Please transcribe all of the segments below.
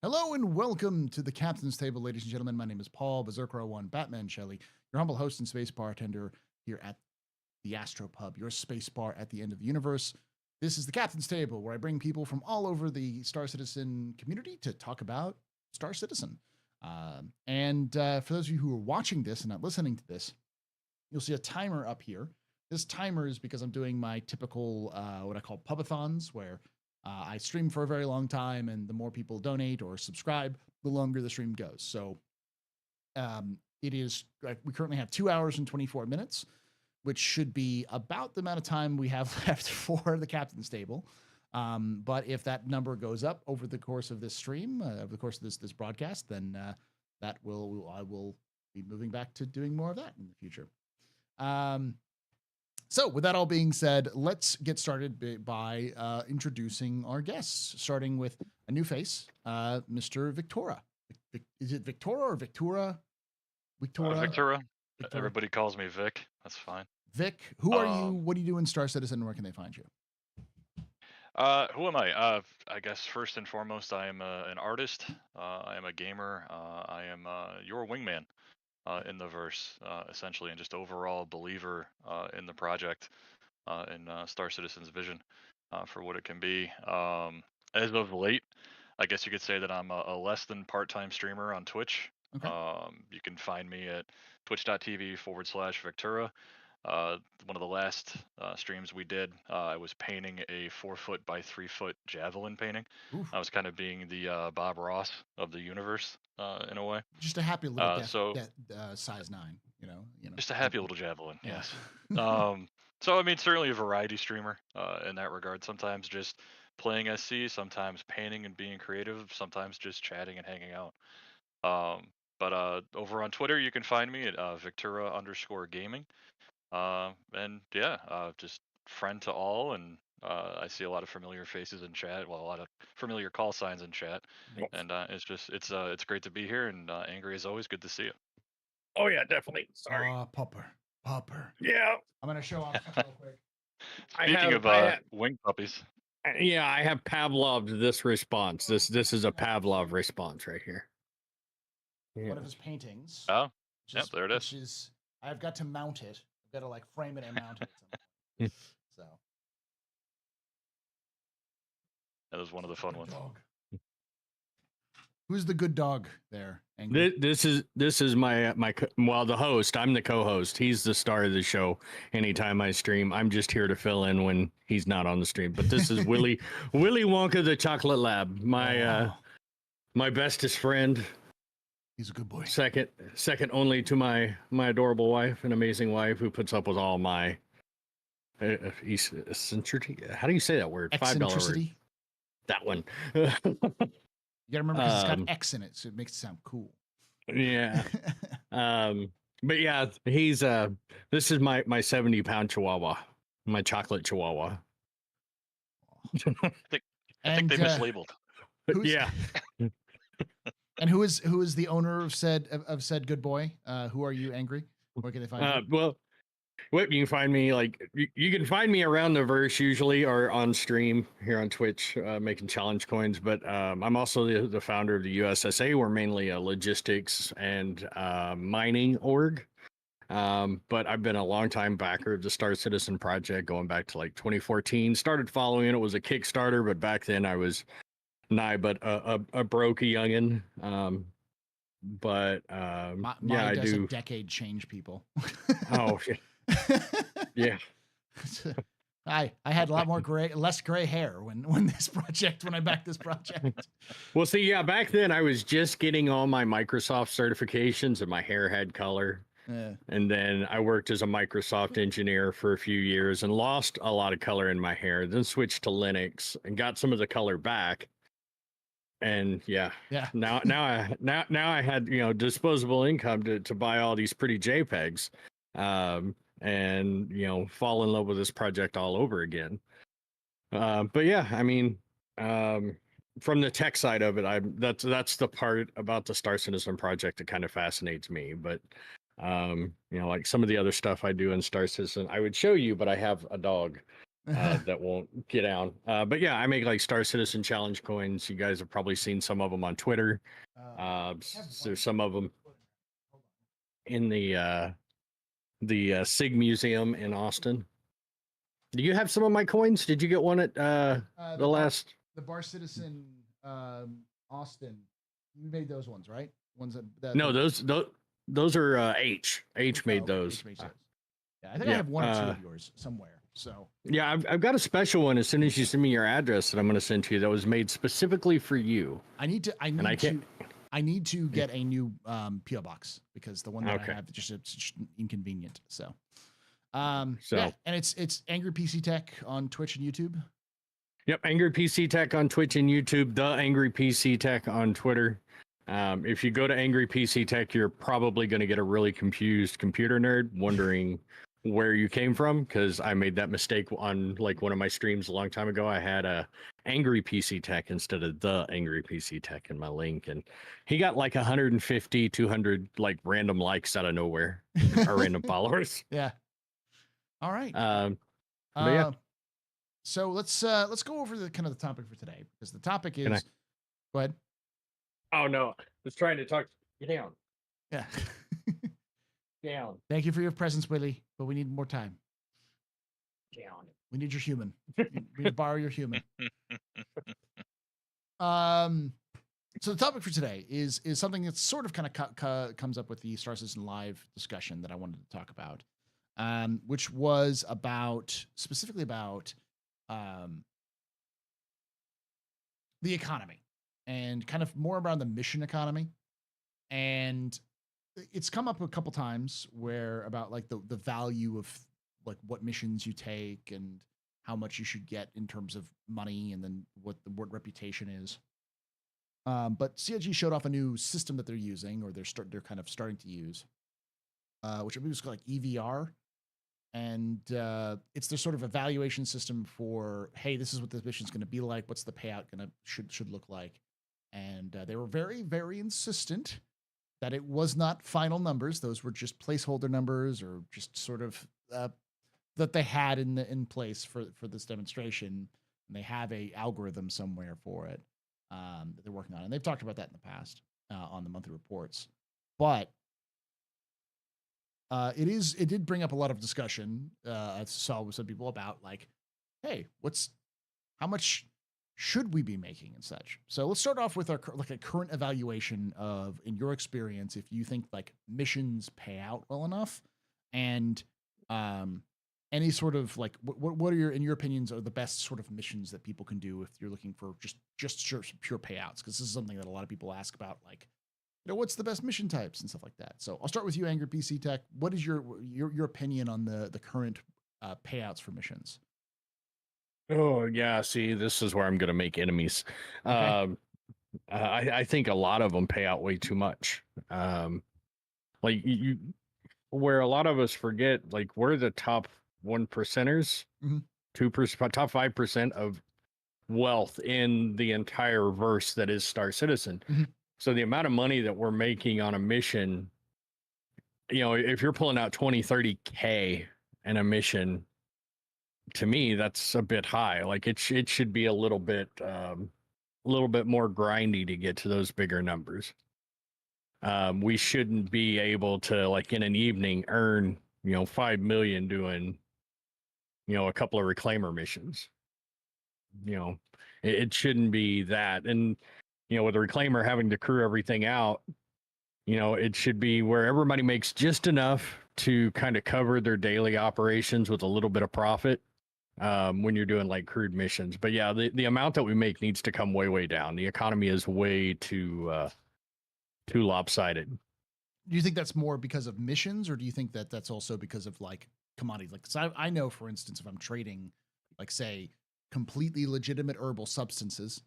Hello and welcome to the Captain's Table, ladies and gentlemen. My name is Paul Berserker01 Batman Shelley, your humble host and space bartender here at the AstroPub, your space bar at the end of the universe. This is the Captain's Table, where I bring people from all over the Star Citizen community to talk about Star Citizen. For those of you who are watching this and not listening to this, you'll see a timer up here. This timer is because I'm doing my typical, what I call pubathons, where I stream for a very long time, and the more people donate or subscribe, the longer the stream goes. So we currently have 2 hours and 24 minutes, which should be about the amount of time we have left for the Captain's Table. But if that number goes up over the course of this stream, over the course of this broadcast, then I will be moving back to doing more of that in the future. So with that all being said, let's get started by introducing our guests, starting with a new face, Mr. Victora. Is it Victora or Victura? Victora. Everybody calls me Vic. That's fine. Vic, who are you? What do you do in Star Citizen? Where can they find you? Who am I? I guess first and foremost, I am an artist. I am a gamer. I am your wingman. In the verse, essentially, and just overall believer in the project, in Star Citizen's vision for what it can be. As of late, I guess you could say that I'm a less than part-time streamer on Twitch. Okay. You can find me at twitch.tv/Victura. One of the last streams we did, I was painting a 4-foot by 3-foot javelin painting. Oof. I was kind of being the Bob Ross of the universe in a way. Just a happy little size 9, you know. Just a happy little javelin, Yeah. yes. So I mean, certainly a variety streamer in that regard. Sometimes just playing SC, sometimes painting and being creative, sometimes just chatting and hanging out. But over on Twitter, you can find me at Victura_gaming. And yeah, just friend to all, and I see a lot of familiar faces in chat. Well, a lot of familiar call signs in chat, and it's great to be here. And Angry as always, good to see you. Oh yeah, definitely. Sorry. Popper. Yeah. I'm gonna show off real quick. Speaking of wing puppies. Yeah, I have Pavlov's this response. This is a Pavlov response right here. Yeah. One of his paintings. Oh, yep, there it is. I've got to mount it. I've got to like frame it and mount it. So that was one of the fun ones. Dog. Who's the good dog there? Angry? This is my the host. I'm the co-host. He's the star of the show. Anytime I stream, I'm just here to fill in when he's not on the stream. But this is Willy Wonka the Chocolate Lab. My bestest friend. He's a good boy. Second only to my adorable wife, an amazing wife who puts up with all my eccentricity. How do you say that word? Eccentricity. That one. You gotta remember because it's got X in it, so it makes it sound cool. Yeah. But yeah, he's this is my 70-pound Chihuahua, my chocolate Chihuahua. I think they mislabeled. Yeah. And who is the owner of said good boy? Who are you, Angry? Where can they find you? Well, you can find me you can find me around the verse usually, or on stream here on Twitch, making challenge coins. But I'm also the founder of the USSA. We're mainly a logistics and mining org. But I've been a long time backer of the Star Citizen project, going back to like 2014. Started following it. It was a Kickstarter, but back then I was nigh but a broke youngin. I do. A decade change people. Oh yeah. I had a lot more less gray hair when I backed this project. Well, see, yeah, back then I was just getting all my Microsoft certifications and my hair had color. Yeah. And then I worked as a Microsoft engineer for a few years and lost a lot of color in my hair. Then switched to Linux and got some of the color back. And yeah. Now I had disposable income to buy all these pretty JPEGs. And fall in love with this project all over again. But yeah, I mean, from the tech side of it, that's the part about the Star Citizen project that kind of fascinates me. But like some of the other stuff I do in Star Citizen, I would show you, but I have a dog that won't get down. But yeah, I make like Star Citizen challenge coins. You guys have probably seen some of them on Twitter. There's some of them in the SIG Museum in Austin. Do you have some of my coins? Did you get one at the last? The Bar Citizen Austin. You made those ones, right? Ones that No, those are H. H made those. Yeah, I think I have one or two of yours somewhere. So yeah, I've got a special one. As soon as you send me your address, that I'm going to send to you. That was made specifically for you. I need to get a new PO box because the one that I have is just inconvenient. So yeah, and it's Angry PC Tech on Twitch and YouTube. Yep, Angry PC Tech on Twitch and YouTube. The Angry PC Tech on Twitter. If you go to Angry PC Tech, you're probably going to get a really confused computer nerd wondering where you came from, because I made that mistake on like one of my streams a long time ago. I had a Angry PC Tech instead of the Angry PC Tech in my link, and he got like 150, 200 like random likes out of nowhere, or random followers. Yeah. All right. But yeah. So let's go over the kind of the topic for today, because the topic is. Go ahead. Oh no, I was trying to talk. Get down. Yeah. Down. Thank you for your presence, Willie, but we need more time. Down. We need your human. We need to borrow your human. So the topic for today is something that sort of kind of comes up with the Star Citizen Live discussion that I wanted to talk about, which was specifically about the economy and kind of more around the mission economy. And it's come up a couple times where about like the value of like what missions you take and how much you should get in terms of money, and then what the reputation is. But CIG showed off a new system that they're using, or they're kind of starting to use, which I believe is called like EVR. And it's their sort of evaluation system for, hey, this is what this mission's going to be like. What's the payout should look like? And they were very, very insistent that it was not final numbers. Those were just placeholder numbers, or just sort of that they had in place for this demonstration. And they have a algorithm somewhere for it that they're working on. And they've talked about that in the past on the monthly reports. But it did bring up a lot of discussion. I saw with some people about like, hey, how much should we be making and such? So let's start off with a current evaluation of, in your experience, if you think like missions pay out well enough, and any sort of like what are in your opinions are the best sort of missions that people can do if you're looking for just pure payouts? Because this is something that a lot of people ask about, like, what's the best mission types and stuff like that. So I'll start with you, Angry PC Tech. What is your opinion on the current payouts for missions? Oh yeah, see, this is where I'm going to make enemies. Okay. I think a lot of them pay out way too much. Like where a lot of us forget, like we're the top 1%ers, 2%, top 5% of wealth in the entire verse that is Star Citizen. So the amount of money that we're making on a mission, if you're pulling out 20, 30K in a mission, to me, that's a bit high. Like it should be a little bit more grindy to get to those bigger numbers. We shouldn't be able to, like in an evening, earn 5 million doing a couple of reclaimer missions. It shouldn't be that. And with a reclaimer having to crew everything out, it should be where everybody makes just enough to kind of cover their daily operations with a little bit of profit when you're doing like crewed missions. But yeah, the amount that we make needs to come way, way down. The economy is way too lopsided. Do you think that's more because of missions, or do you think that that's also because of like commodities? Like, so I know, for instance, if I'm trading, like say, completely legitimate herbal substances,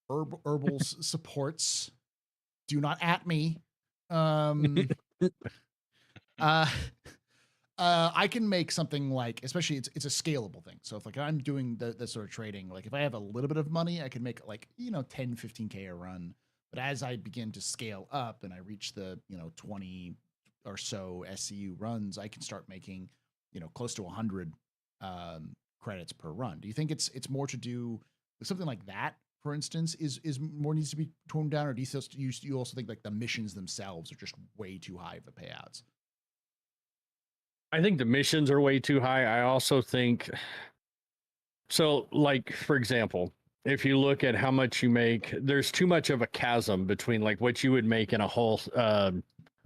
herbal supports, do not at me. I can make something like, especially it's a scalable thing. So if like I'm doing the sort of trading, like if I have a little bit of money, I can make like 10, 15K a run. But as I begin to scale up and I reach the 20 or so SCU runs, I can start making close to 100 credits per run. Do you think it's more to do with something like that, for instance, is more needs to be toned down, or do you also think like the missions themselves are just way too high for payouts? I think the missions are way too high. I also think so. Like, for example, if you look at how much you make, there's too much of a chasm between like what you would make in a whole a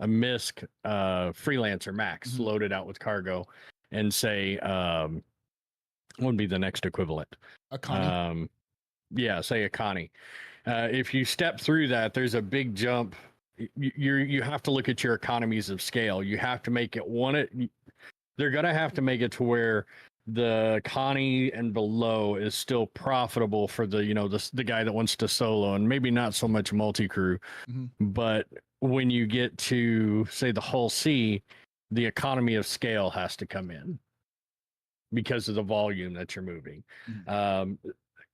MISC freelancer max loaded out with cargo, and say what would be the next equivalent? A Connie. Yeah, say a Connie. If you step through that, there's a big jump. You have to look at your economies of scale. You have to make it they're gonna have to make it to where the Connie and below is still profitable for the the guy that wants to solo, and maybe not so much multi-crew. But when you get to say the Hull C, the economy of scale has to come in because of the volume that you're moving.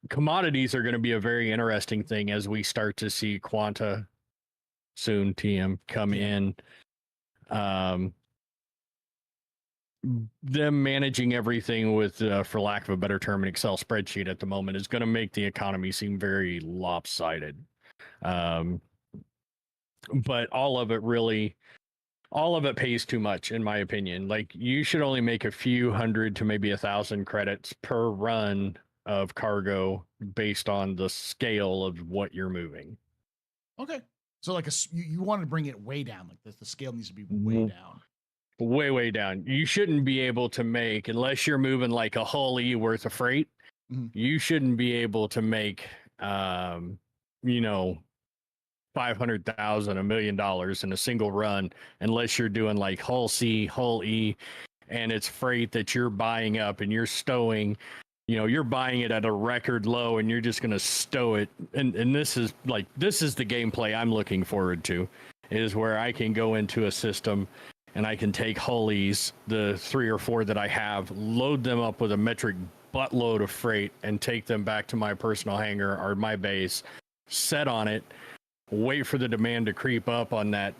Commodities are going to be a very interesting thing as we start to see Quanta, soon TM, come in. Them managing everything with, for lack of a better term, an Excel spreadsheet at the moment is going to make the economy seem very lopsided. But all of it pays too much, in my opinion. Like, you should only make a few hundred to maybe 1,000 credits per run of cargo based on the scale of what you're moving. Okay. So like you want to bring it way down, like the scale needs to be way down. Way down. You shouldn't be able to make, unless you're moving like a Hull E worth of freight, you shouldn't be able to make 500,000, $1 million in a single run unless you're doing like Hull C, Hull E, and it's freight that you're buying up and you're stowing. You're buying it at a record low and you're just going to stow it. And this is the gameplay I'm looking forward to, is where I can go into a system and I can take Hullies, the 3 or 4 that I have, load them up with a metric buttload of freight and take them back to my personal hangar or my base, set on it, wait for the demand to creep up on that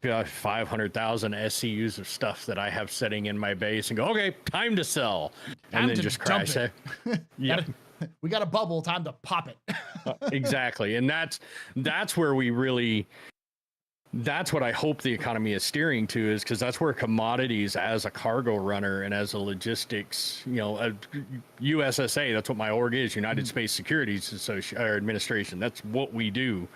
500,000 SCUs of stuff that I have setting in my base, and go, okay, time to sell, and then just crash it. Yeah, we got a bubble, time to pop it. Exactly, and that's where that's what I hope the economy is steering to, is because that's where commodities as a cargo runner and as a logistics, a USSA, that's what my org is, United Space Securities Administration. That's what we do.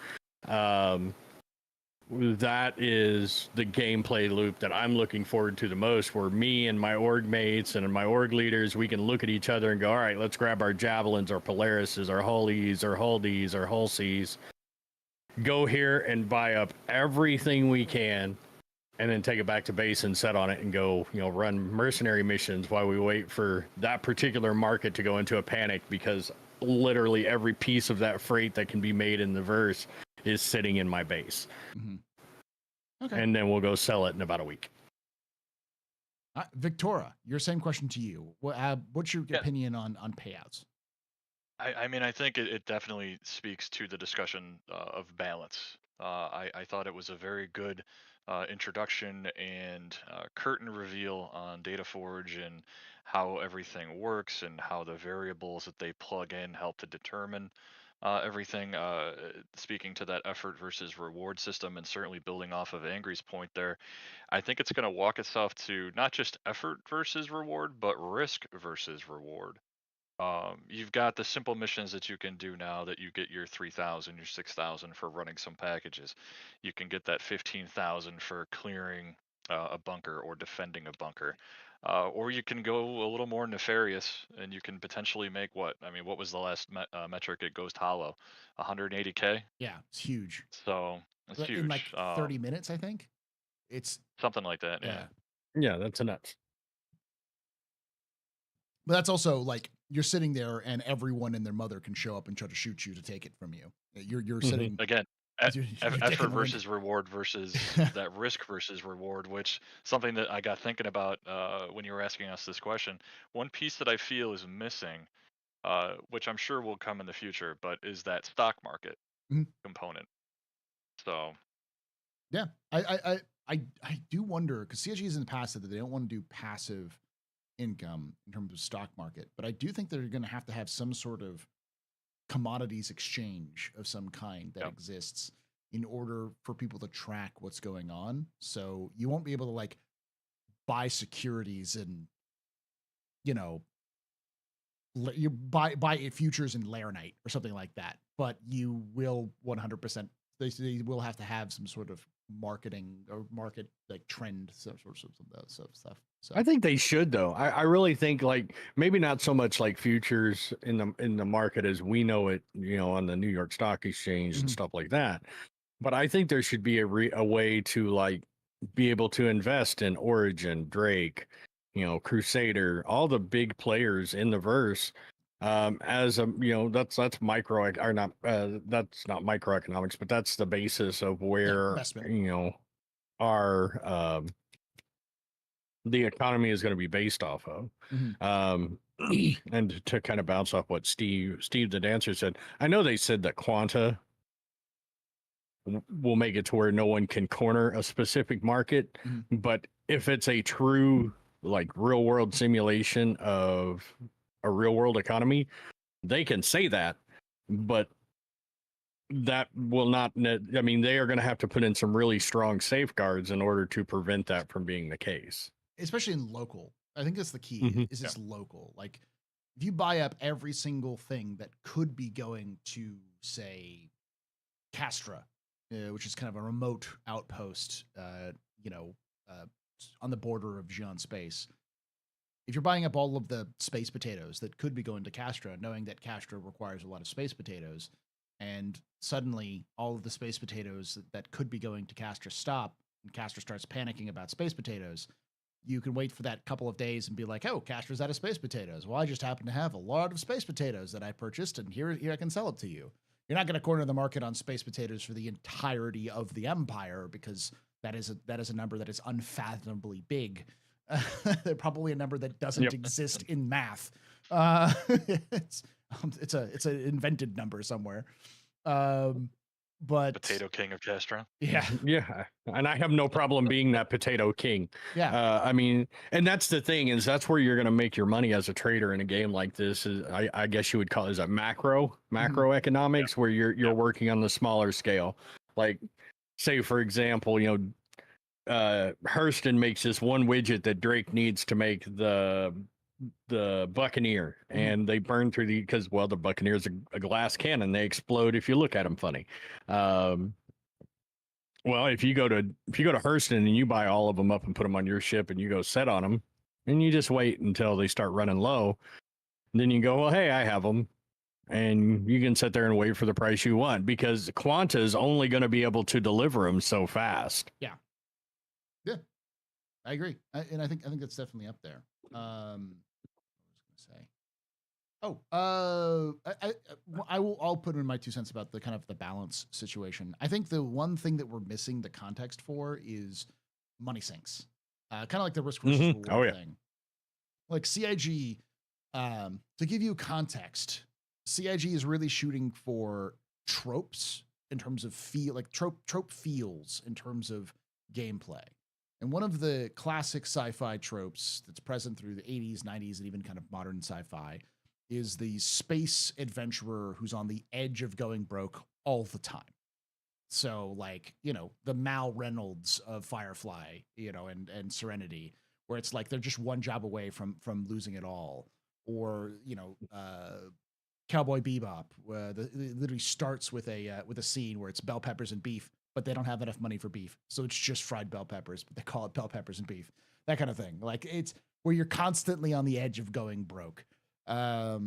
That is the gameplay loop that I'm looking forward to the most, where me and my org mates and my org leaders, we can look at each other and go, all right, let's grab our Javelins, our Polarises, our Hullies, our Hull Ds, our Hull Cs, go here and buy up everything we can, and then take it back to base and set on it and go, run mercenary missions while we wait for that particular market to go into a panic, because literally every piece of that freight that can be made in the verse is sitting in my base. Okay. And then we'll go sell it in about a week. Victoria, your same question to you. What's your opinion on payouts? I mean, I think it definitely speaks to the discussion of balance. I thought it was a very good introduction and curtain reveal on DataForge and how everything works and how the variables that they plug in help to determine everything. Speaking to that effort versus reward system, and certainly building off of Angry's point there, I think it's going to walk itself to not just effort versus reward, but risk versus reward. You've got the simple missions that you can do now, that you get your 3,000, your 6,000 for running some packages. You can get that 15,000 for clearing a bunker or defending a bunker. Or you can go a little more nefarious, and you can potentially make what was the last metric at Ghost Hollow? 180K? Yeah, it's huge. So it's huge. In like 30 minutes, I think. It's something like that. Yeah, that's nuts. But that's also like, you're sitting there and everyone and their mother can show up and try to shoot you to take it from you. You're sitting again. Effort versus reward versus that risk versus reward, which something that I got thinking about when you were asking us this question. One piece that I feel is missing, which I'm sure will come in the future, but is that stock market component. So yeah, I do wonder, because CSGs in the past said that they don't want to do passive income in terms of stock market, but I do think they're going to have some sort of commodities exchange of some kind that exists in order for people to track what's going on. So you won't be able to like buy securities and, you know, you buy futures in Laranite or something like that, but you will 100%. They will have to have some sort of marketing or market like trend sorts of stuff. So I think they should though. I really think like maybe not so much like futures in the market as we know it, you know, on the New York Stock Exchange and stuff like that. But I think there should be a way to like be able to invest in Origin, Drake, you know, Crusader, all the big players in the verse. As a, you know, that's micro or not, that's not microeconomics, but that's the basis of where, you know, our the economy is going to be based off of. And to kind of bounce off what Steve the Dancer said, I know they said that Quanta will make it to where no one can corner a specific market, but if it's a true like real world simulation of a real world economy, they can say that, but that will not, I mean, they are going to have to put in some really strong safeguards in order to prevent that from being the case. Especially in local. I think that's the key, is it's local. Like if you buy up every single thing that could be going to, say, Castra, which is kind of a remote outpost, you know, on the border of Xi'an space. If you're buying up all of the space potatoes that could be going to Castra, knowing that Castra requires a lot of space potatoes, and suddenly all of the space potatoes that could be going to Castra stop, and Castra starts panicking about space potatoes, you can wait for that couple of days and be like, oh, Castra's out of space potatoes. Well, I just happen to have a lot of space potatoes that I purchased, and here I can sell it to you. You're not going to corner the market on space potatoes for the entirety of the empire, because that is a number that is unfathomably big. Probably a number that doesn't exist in math. It's an invented number somewhere. But Potato King of Castra. Yeah, and I have no problem being that potato king. I mean, and that's the thing, is that's where you're going to make your money as a trader in a game like this. Is I guess you would call it, is a macroeconomics, where you're working on the smaller scale. Like, say for example, you know, Hurston makes this one widget that Drake needs to make the Buccaneer, and they burn through because the Buccaneer is a glass cannon. They explode if you look at them funny. Well, if you go to Hurston and you buy all of them up and put them on your ship and you go set on them, and you just wait until they start running low, then you go, well, hey, I have them, and you can sit there and wait for the price you want, because Quanta is only going to be able to deliver them so fast. Yeah, I agree, and I think that's definitely up there. What was I going to say? I'll put in my 2 cents about the kind of the balance situation. I think the one thing that we're missing the context for is money sinks. Kind of like the risk versus reward thing. Like CIG, to give you context, CIG is really shooting for tropes in terms of trope feels in terms of gameplay. And one of the classic sci-fi tropes that's present through the 80s, 90s, and even kind of modern sci-fi is the space adventurer who's on the edge of going broke all the time. So like, you know, the Mal Reynolds of Firefly, you know, and Serenity, where it's like they're just one job away from losing it all. Or, you know, Cowboy Bebop, where it literally starts with a scene where it's bell peppers and beef, but they don't have enough money for beef, so it's just fried bell peppers, but they call it bell peppers and beef. That kind of thing. Like, it's where you're constantly on the edge of going broke. So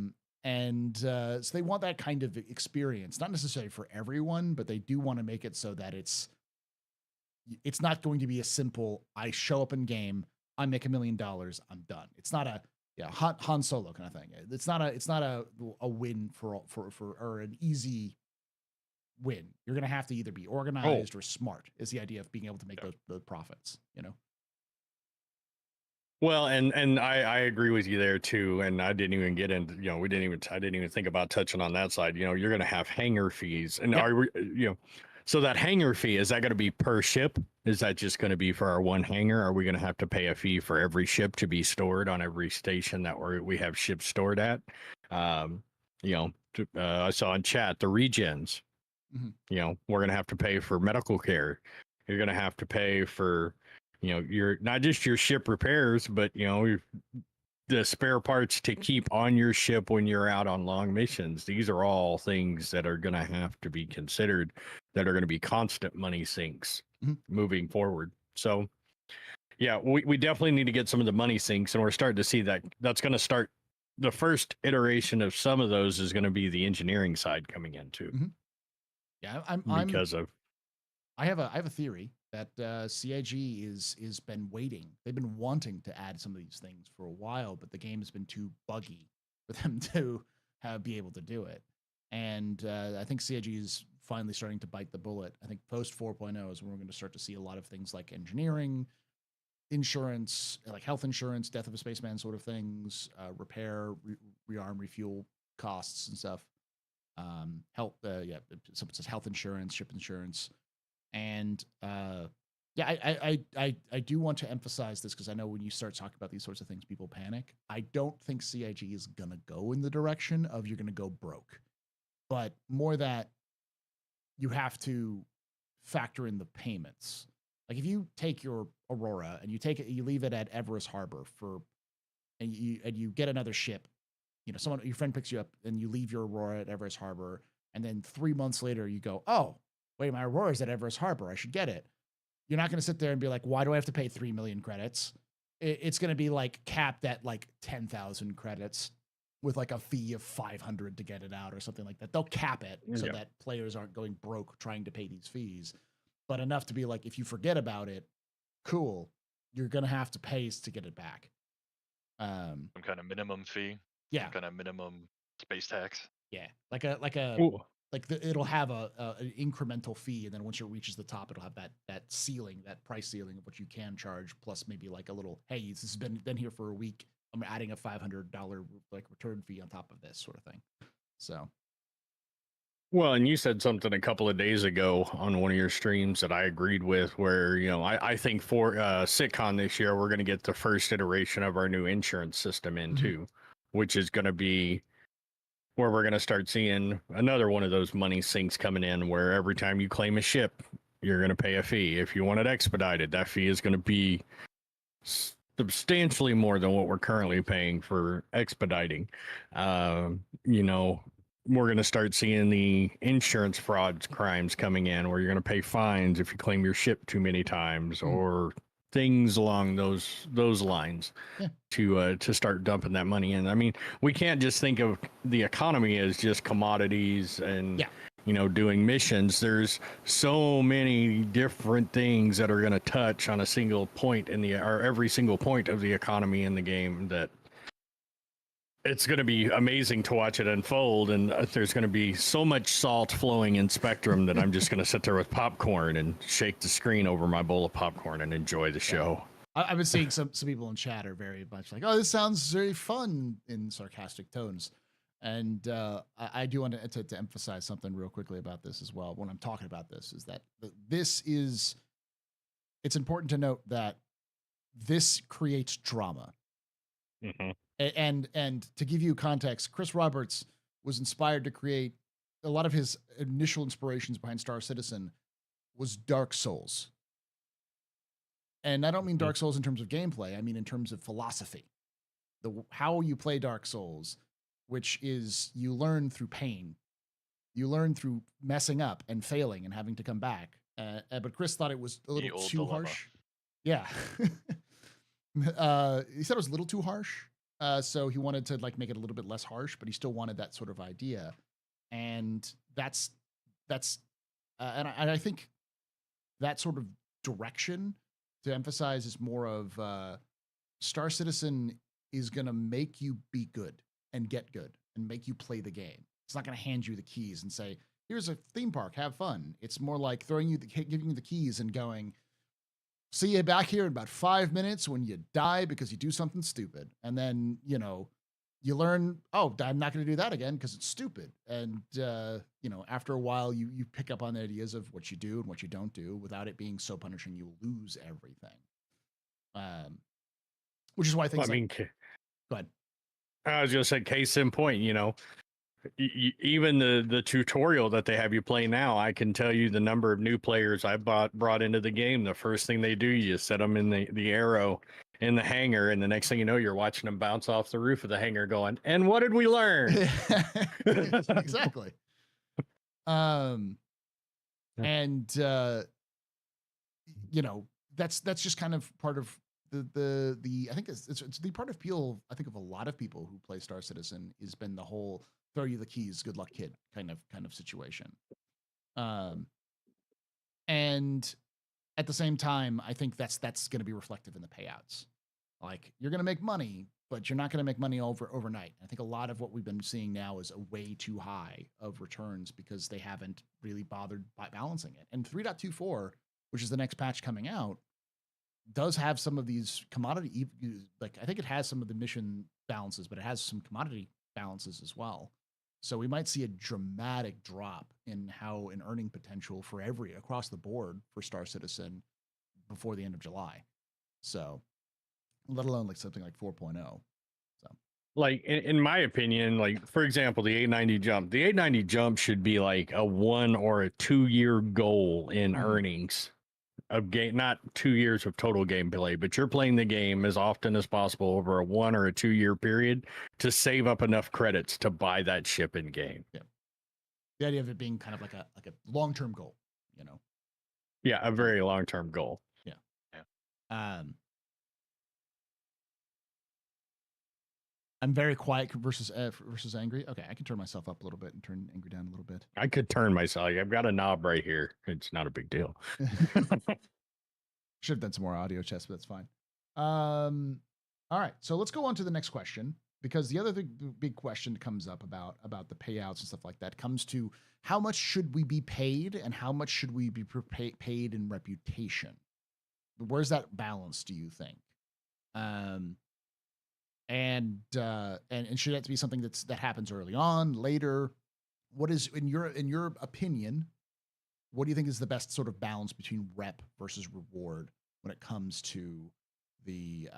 they want that kind of experience, not necessarily for everyone, but they do want to make it so that it's not going to be a simple, I show up in game, I make $1 million, I'm done. It's not a Han Solo kind of thing. It's not a win for or an easy win. You're going to have to either be organized or smart, is the idea of being able to make those profits, you know? Well, and I agree with you there too. And I didn't even get into, you know, I didn't even think about touching on that side. You know, you're going to have hangar fees, and are we, you know, So that hangar fee, is that going to be per ship? Is that just going to be for our one hangar? Are we going to have to pay a fee for every ship to be stored on every station that we have ships stored at? You know, I saw in chat the regens. You know, we're going to have to pay for medical care. You're going to have to pay for, you know, your not just your ship repairs, but you know, the spare parts to keep on your ship when you're out on long missions. These are all things that are going to have to be considered, that are going to be constant money sinks moving forward. So yeah, we definitely need to get some of the money sinks, and we're starting to see that that's going to start. The first iteration of some of those is going to be the engineering side coming in too. Yeah, I have a theory that CIG is been waiting. They've been wanting to add some of these things for a while, but the game has been too buggy for them to be able to do it. And I think CIG is finally starting to bite the bullet. I think post 4.0 is when we're going to start to see a lot of things like engineering, insurance, like health insurance, death of a spaceman sort of things, repair, rearm, refuel costs and stuff. Health, so it says health insurance, ship insurance. And I do want to emphasize this because I know when you start talking about these sorts of things, people panic. I don't think CIG is going to go in the direction of you're going to go broke, but more that you have to factor in the payments. Like if you take your Aurora and you leave it at Everest Harbor and you get another ship, you know, your friend picks you up and you leave your Aurora at Everest Harbor, and then 3 months later you go, oh, wait, my Aurora's at Everest Harbor, I should get it. You're not going to sit there and be like, why do I have to pay 3 million credits? It's going to be like capped at like 10,000 credits with like a fee of 500 to get it out or something like that. They'll cap it so that players aren't going broke trying to pay these fees, but enough to be like, if you forget about it, cool, you're going to have to pay to get it back. Some kind of minimum fee. Yeah. Some kind of minimum space tax. Yeah. It'll have an incremental fee, and then once it reaches the top, it'll have that ceiling, that price ceiling of what you can charge, plus maybe like a little, hey, this has been here for a week, I'm adding a $500 like return fee on top of this sort of thing. So, well, and you said something a couple of days ago on one of your streams that I agreed with, where you know I think for SitCon this year we're going to get the first iteration of our new insurance system in too, which is going to be where we're going to start seeing another one of those money sinks coming in, where every time you claim a ship, you're going to pay a fee. If you want it expedited, that fee is going to be substantially more than what we're currently paying for expediting. You know, we're going to start seeing the insurance fraud crimes coming in, where you're going to pay fines if you claim your ship too many times, or things along those lines, to start dumping that money in. I mean, we can't just think of the economy as just commodities and you know, doing missions. There's so many different things that are going to touch on a single point or every single point of the economy in the game, that it's going to be amazing to watch it unfold. And there's going to be so much salt flowing in Spectrum that I'm just going to sit there with popcorn and shake the screen over my bowl of popcorn and enjoy the show. I've been seeing some people in chat are very much like, oh, this sounds very fun, in sarcastic tones. And I do want to emphasize something real quickly about this as well. When I'm talking about this, is that it's important to note that this creates drama. And to give you context, Chris Roberts was inspired to create, a lot of his initial inspirations behind Star Citizen was Dark Souls. And I don't mean Dark Souls in terms of gameplay. I mean in terms of philosophy. How you play Dark Souls, which is you learn through pain. You learn through messing up and failing and having to come back. But Chris thought it was a little too dilemma. harsh. Yeah. He said it was a little too harsh. So he wanted to like make it a little bit less harsh, but he still wanted that sort of idea. And that's and I think that sort of direction to emphasize is more of Star Citizen is going to make you be good and get good and make you play the game. It's not going to hand you the keys and say, here's a theme park, have fun. It's more like giving you the keys and going, see you back here in about 5 minutes when you die because you do something stupid. And then, you know, you learn, oh, I'm not going to do that again because it's stupid. And, you know, after a while, you pick up on the ideas of what you do and what you don't do without it being so punishing. You lose everything. Which is why things I mean, go ahead. I was going to say, case in point, you know, even the tutorial that they have you play now, I can tell you the number of new players I brought into the game. The first thing they do, you set them in the arrow in the hangar, and the next thing you know, you're watching them bounce off the roof of the hangar going, and what did we learn? Exactly. And you know, that's just kind of part of the I think it's the part of appeal, I think, of a lot of people who play Star Citizen has been the whole throw you the keys, good luck kid kind of situation. And at the same time, I think that's going to be reflective in the payouts. Like, you're going to make money, but you're not going to make money overnight. I think a lot of what we've been seeing now is a way too high of returns because they haven't really bothered by balancing it. And 3.24, which is the next patch coming out, does have some of these commodity, like, I think it has some of the mission balances, but it has some commodity balances as well. So we might see a dramatic drop in earning potential for across the board for Star Citizen before the end of July. So, let alone like something like 4.0. So, like in my opinion, like for example, the 890 jump. The 890 jump should be like a 1 or a 2 year goal in earnings of game, not 2 years of total gameplay, but you're playing the game as often as possible over a 1 or a 2 year period to save up enough credits to buy that ship in game. Yeah. The idea of it being kind of like a long-term goal, you know? Yeah, a very long-term goal. Yeah. Yeah. I'm very quiet versus angry. Okay, I can turn myself up a little bit and turn angry down a little bit. I could turn myself. I've got a knob right here. It's not a big deal. Should have done some more audio chess, but that's fine. All right, so let's go on to the next question, because the other big question comes up about the payouts and stuff like that comes to how much should we be paid and how much should we be paid in reputation? Where's that balance, do you think? And should that be something that happens early on, later? What is, in your opinion, what do you think is the best sort of balance between rep versus reward when it comes to the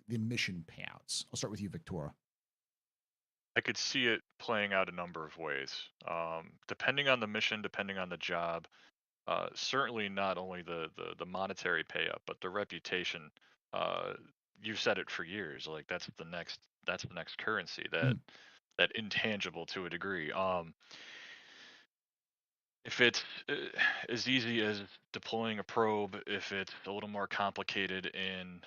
mission payouts? I'll start with you, Victoria. I could see it playing out a number of ways, depending on the mission, depending on the job. Certainly not only the monetary payout, but the reputation. You've said it for years. Like, that's the next currency, that intangible to a degree. If it's as easy as deploying a probe, if it's a little more complicated in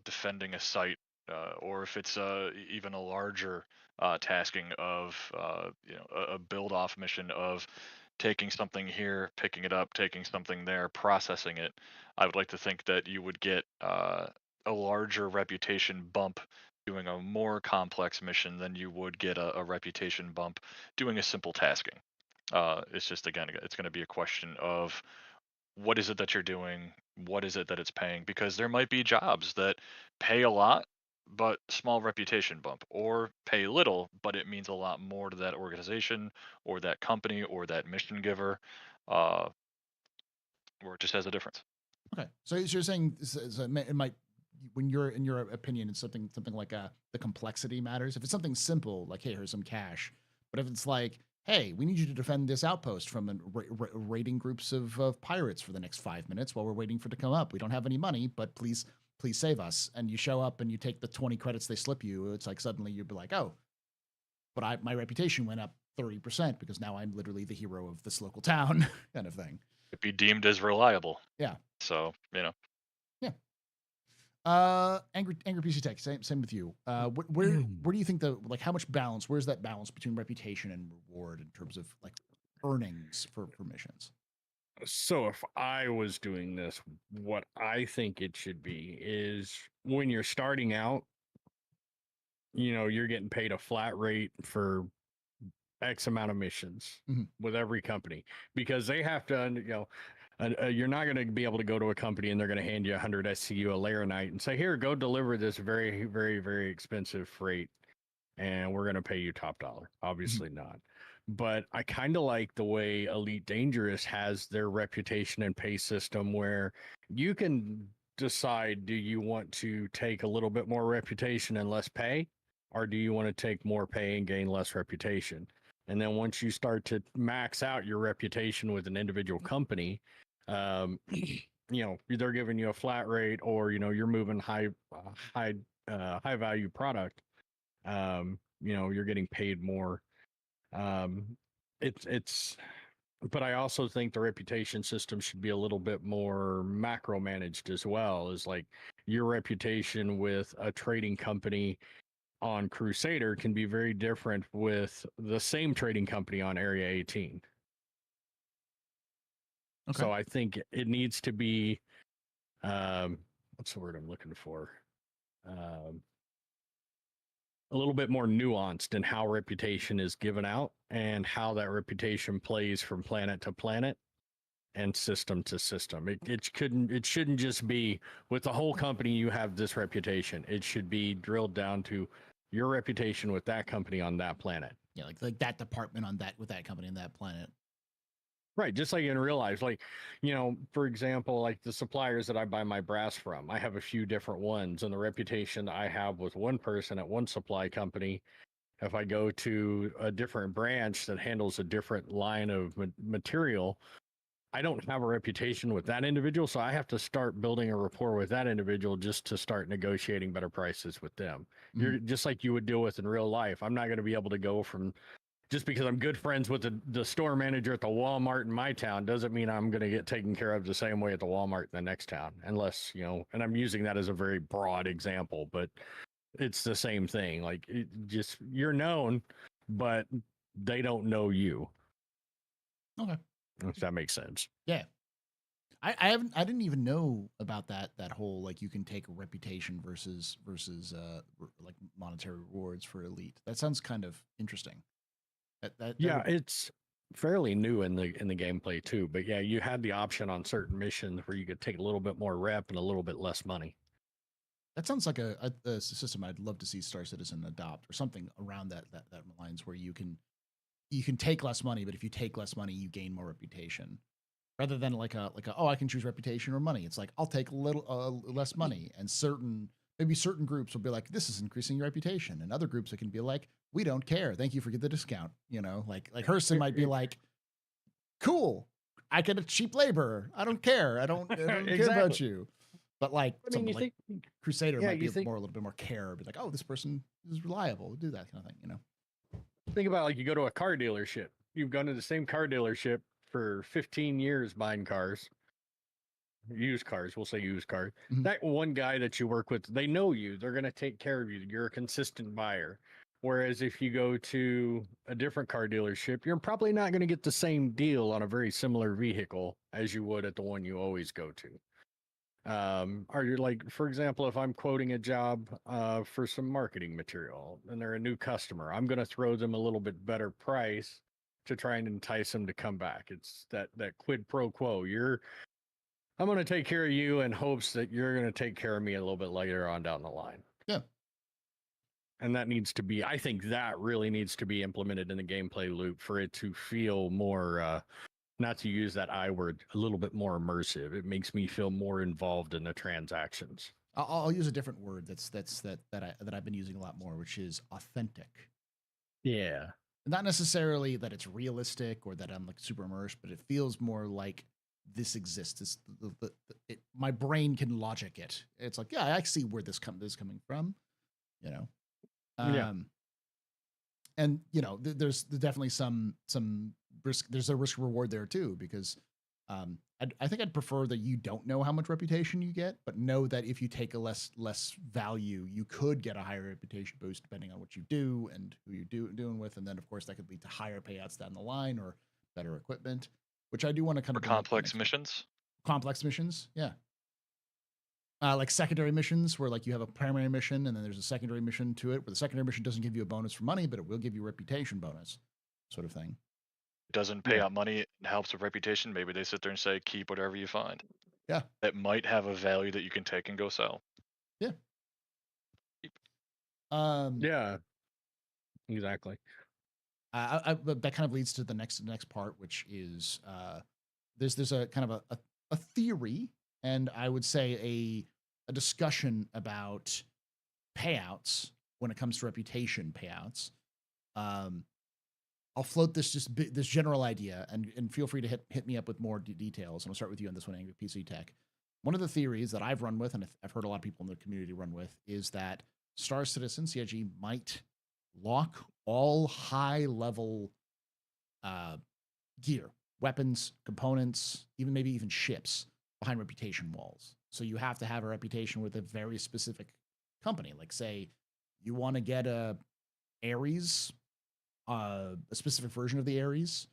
defending a site, or if it's even a larger tasking of a build off mission of taking something here, picking it up, taking something there, processing it, I would like to think that you would get a larger reputation bump doing a more complex mission than you would get a reputation bump doing a simple tasking. It's just, again, it's going to be a question of what is it that you're doing, what is it that it's paying, because there might be jobs that pay a lot but small reputation bump, or pay little but it means a lot more to that organization or that company or that mission giver, uh, or it just has a difference. Okay, so you're saying it might, when you're in your opinion, it's something like the complexity matters. If it's something simple, like, hey, here's some cash, but if it's like, hey, we need you to defend this outpost from raiding groups of pirates for the next 5 minutes while we're waiting for it to come up. We don't have any money, but please save us. And you show up and you take the 20 credits they slip you. It's like suddenly you'd be like, oh, but my reputation went up 30% because now I'm literally the hero of this local town, kind of thing. It'd be deemed as reliable. Yeah. So, Yeah. Angry PC Tech, same with you. Where do you think how much balance? Where's that balance between reputation and reward in terms of like earnings for missions? So if I was doing this, what I think it should be is when you're starting out, you're getting paid a flat rate for X amount of missions with every company, because they have to, You're not going to be able to go to a company and they're going to hand you 100 SCU a layer night and say, here, go deliver this very, very, very expensive freight, and we're going to pay you top dollar. Obviously not. But I kind of like the way Elite Dangerous has their reputation and pay system, where you can decide, do you want to take a little bit more reputation and less pay, or do you want to take more pay and gain less reputation? And then once you start to max out your reputation with an individual company, they're giving you a flat rate, or you're moving high value product. You're getting paid more. But I also think the reputation system should be a little bit more macro managed as well. Is like your reputation with a trading company on Crusader can be very different with the same trading company on Area 18. Okay. So I think it needs to be, what's the word I'm looking for? A little bit more nuanced in how reputation is given out and how that reputation plays from planet to planet and system to system. It shouldn't just be with the whole company you have this reputation. It should be drilled down to your reputation with that company on that planet. Yeah, like that department on that with that company on that planet. Right, just like in real life, like, for example, like the suppliers that I buy my brass from, I have a few different ones, and the reputation I have with one person at one supply company, if I go to a different branch that handles a different line of material, I don't have a reputation with that individual, so I have to start building a rapport with that individual just to start negotiating better prices with them. You're just like you would deal with in real life. I'm not going to be able to go from, just because I'm good friends with the store manager at the Walmart in my town doesn't mean I'm going to get taken care of the same way at the Walmart in the next town, unless, and I'm using that as a very broad example, but it's the same thing. Like, you're known, but they don't know you. Okay. If that makes sense. Yeah. I didn't even know about that whole, like, you can take a reputation versus like monetary rewards for Elite. That sounds kind of interesting. It's fairly new in the gameplay too, but yeah, you had the option on certain missions where you could take a little bit more rep and a little bit less money. That sounds like a system I'd love to see Star Citizen adopt, or something around that lines, where you can take less money, but if you take less money, you gain more reputation, rather than like a I can choose reputation or money. It's like, I'll take a little less money, and maybe certain groups will be like, this is increasing your reputation, and other groups, it can be like, we don't care, thank you for the discount. Like Hurston might be like, cool, I get a cheap labor, I don't care, I don't Exactly. care about you. But like, you like Crusader might be a little bit more care, be like, oh, this person is reliable, do that kind of thing. Think about, like, you go to a car dealership. You've gone to the same car dealership for 15 years buying cars. Used cars, we'll say used cars. That one guy that you work with, they know you. They're going to take care of you. You're a consistent buyer. Whereas if you go to a different car dealership, you're probably not going to get the same deal on a very similar vehicle as you would at the one you always go to. Are you, like, for example, if I'm quoting a job for some marketing material and they're a new customer, I'm going to throw them a little bit better price to try and entice them to come back. It's that quid pro quo. I'm going to take care of you in hopes that you're going to take care of me a little bit later on down the line. Yeah. And that needs to be, I think that really needs to be implemented in the gameplay loop for it to feel more, not to use that I word, a little bit more immersive. It makes me feel more involved in the transactions. I'll use a different word that I've been using a lot more, which is authentic. Yeah. Not necessarily that it's realistic or that I'm like super immersed, but it feels more like this exists. My brain can logic it. It's like, yeah, I see where this is coming from, Yeah. And there's definitely some risk. There's a risk reward there too, because I think I'd prefer that you don't know how much reputation you get, but know that if you take a less value, you could get a higher reputation boost depending on what you do and who you're doing with, and then of course that could lead to higher payouts down the line or better equipment, which I do want to kind of complex missions. Complex missions, yeah. Like secondary missions, where like you have a primary mission and then there's a secondary mission to it, where the secondary mission doesn't give you a bonus for money, but it will give you a reputation bonus, sort of thing. doesn't pay out money and helps with reputation, maybe they sit there and say, keep whatever you find. Yeah. That might have a value that you can take and go sell. Yeah. Yeah. Exactly. But that kind of leads to the next part, which is there's a kind of a theory, and I would say a discussion about payouts when it comes to reputation payouts. I'll float this this general idea, and feel free to hit me up with more details. And I'll start with you on this one, Angry PC Tech. One of the theories that I've run with, and I've heard a lot of people in the community run with, is that Star Citizen CIG might lock all high-level gear, weapons, components, maybe even ships behind reputation walls. So you have to have a reputation with a very specific company. Like, say, you want to get a Ares, a specific version of the Ares.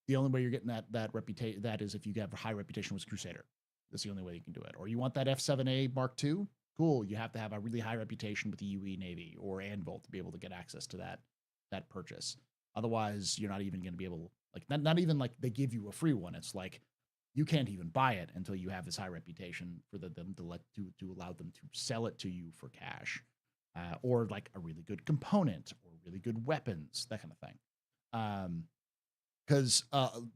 The only way you're getting that reputation, that is if you have a high reputation with Crusader. That's the only way you can do it. Or you want that F7A Mark II? Cool. You have to have a really high reputation with the UE Navy or Anvil to be able to get access to that purchase. Otherwise, you're not even going to be able, like, not even like they give you a free one. It's like you can't even buy it until you have this high reputation for them to allow them to sell it to you for cash, or like a really good component or really good weapons, that kind of thing. Because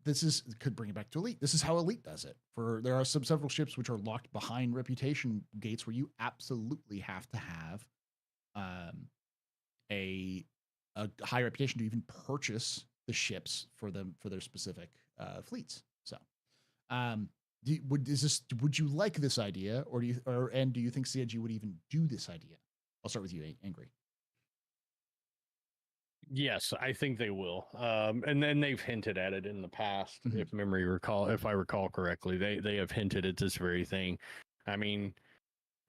this could bring it back to Elite. This is how Elite does it. There are several ships which are locked behind reputation gates where you absolutely have to have a high reputation to even purchase the ships for their specific fleets. So, would you like this idea, or do you think CIG would even do this idea? I'll start with you, Angry. Yes, I think they will. And then they've hinted at it in the past, if I recall correctly. They have hinted at this very thing. I mean,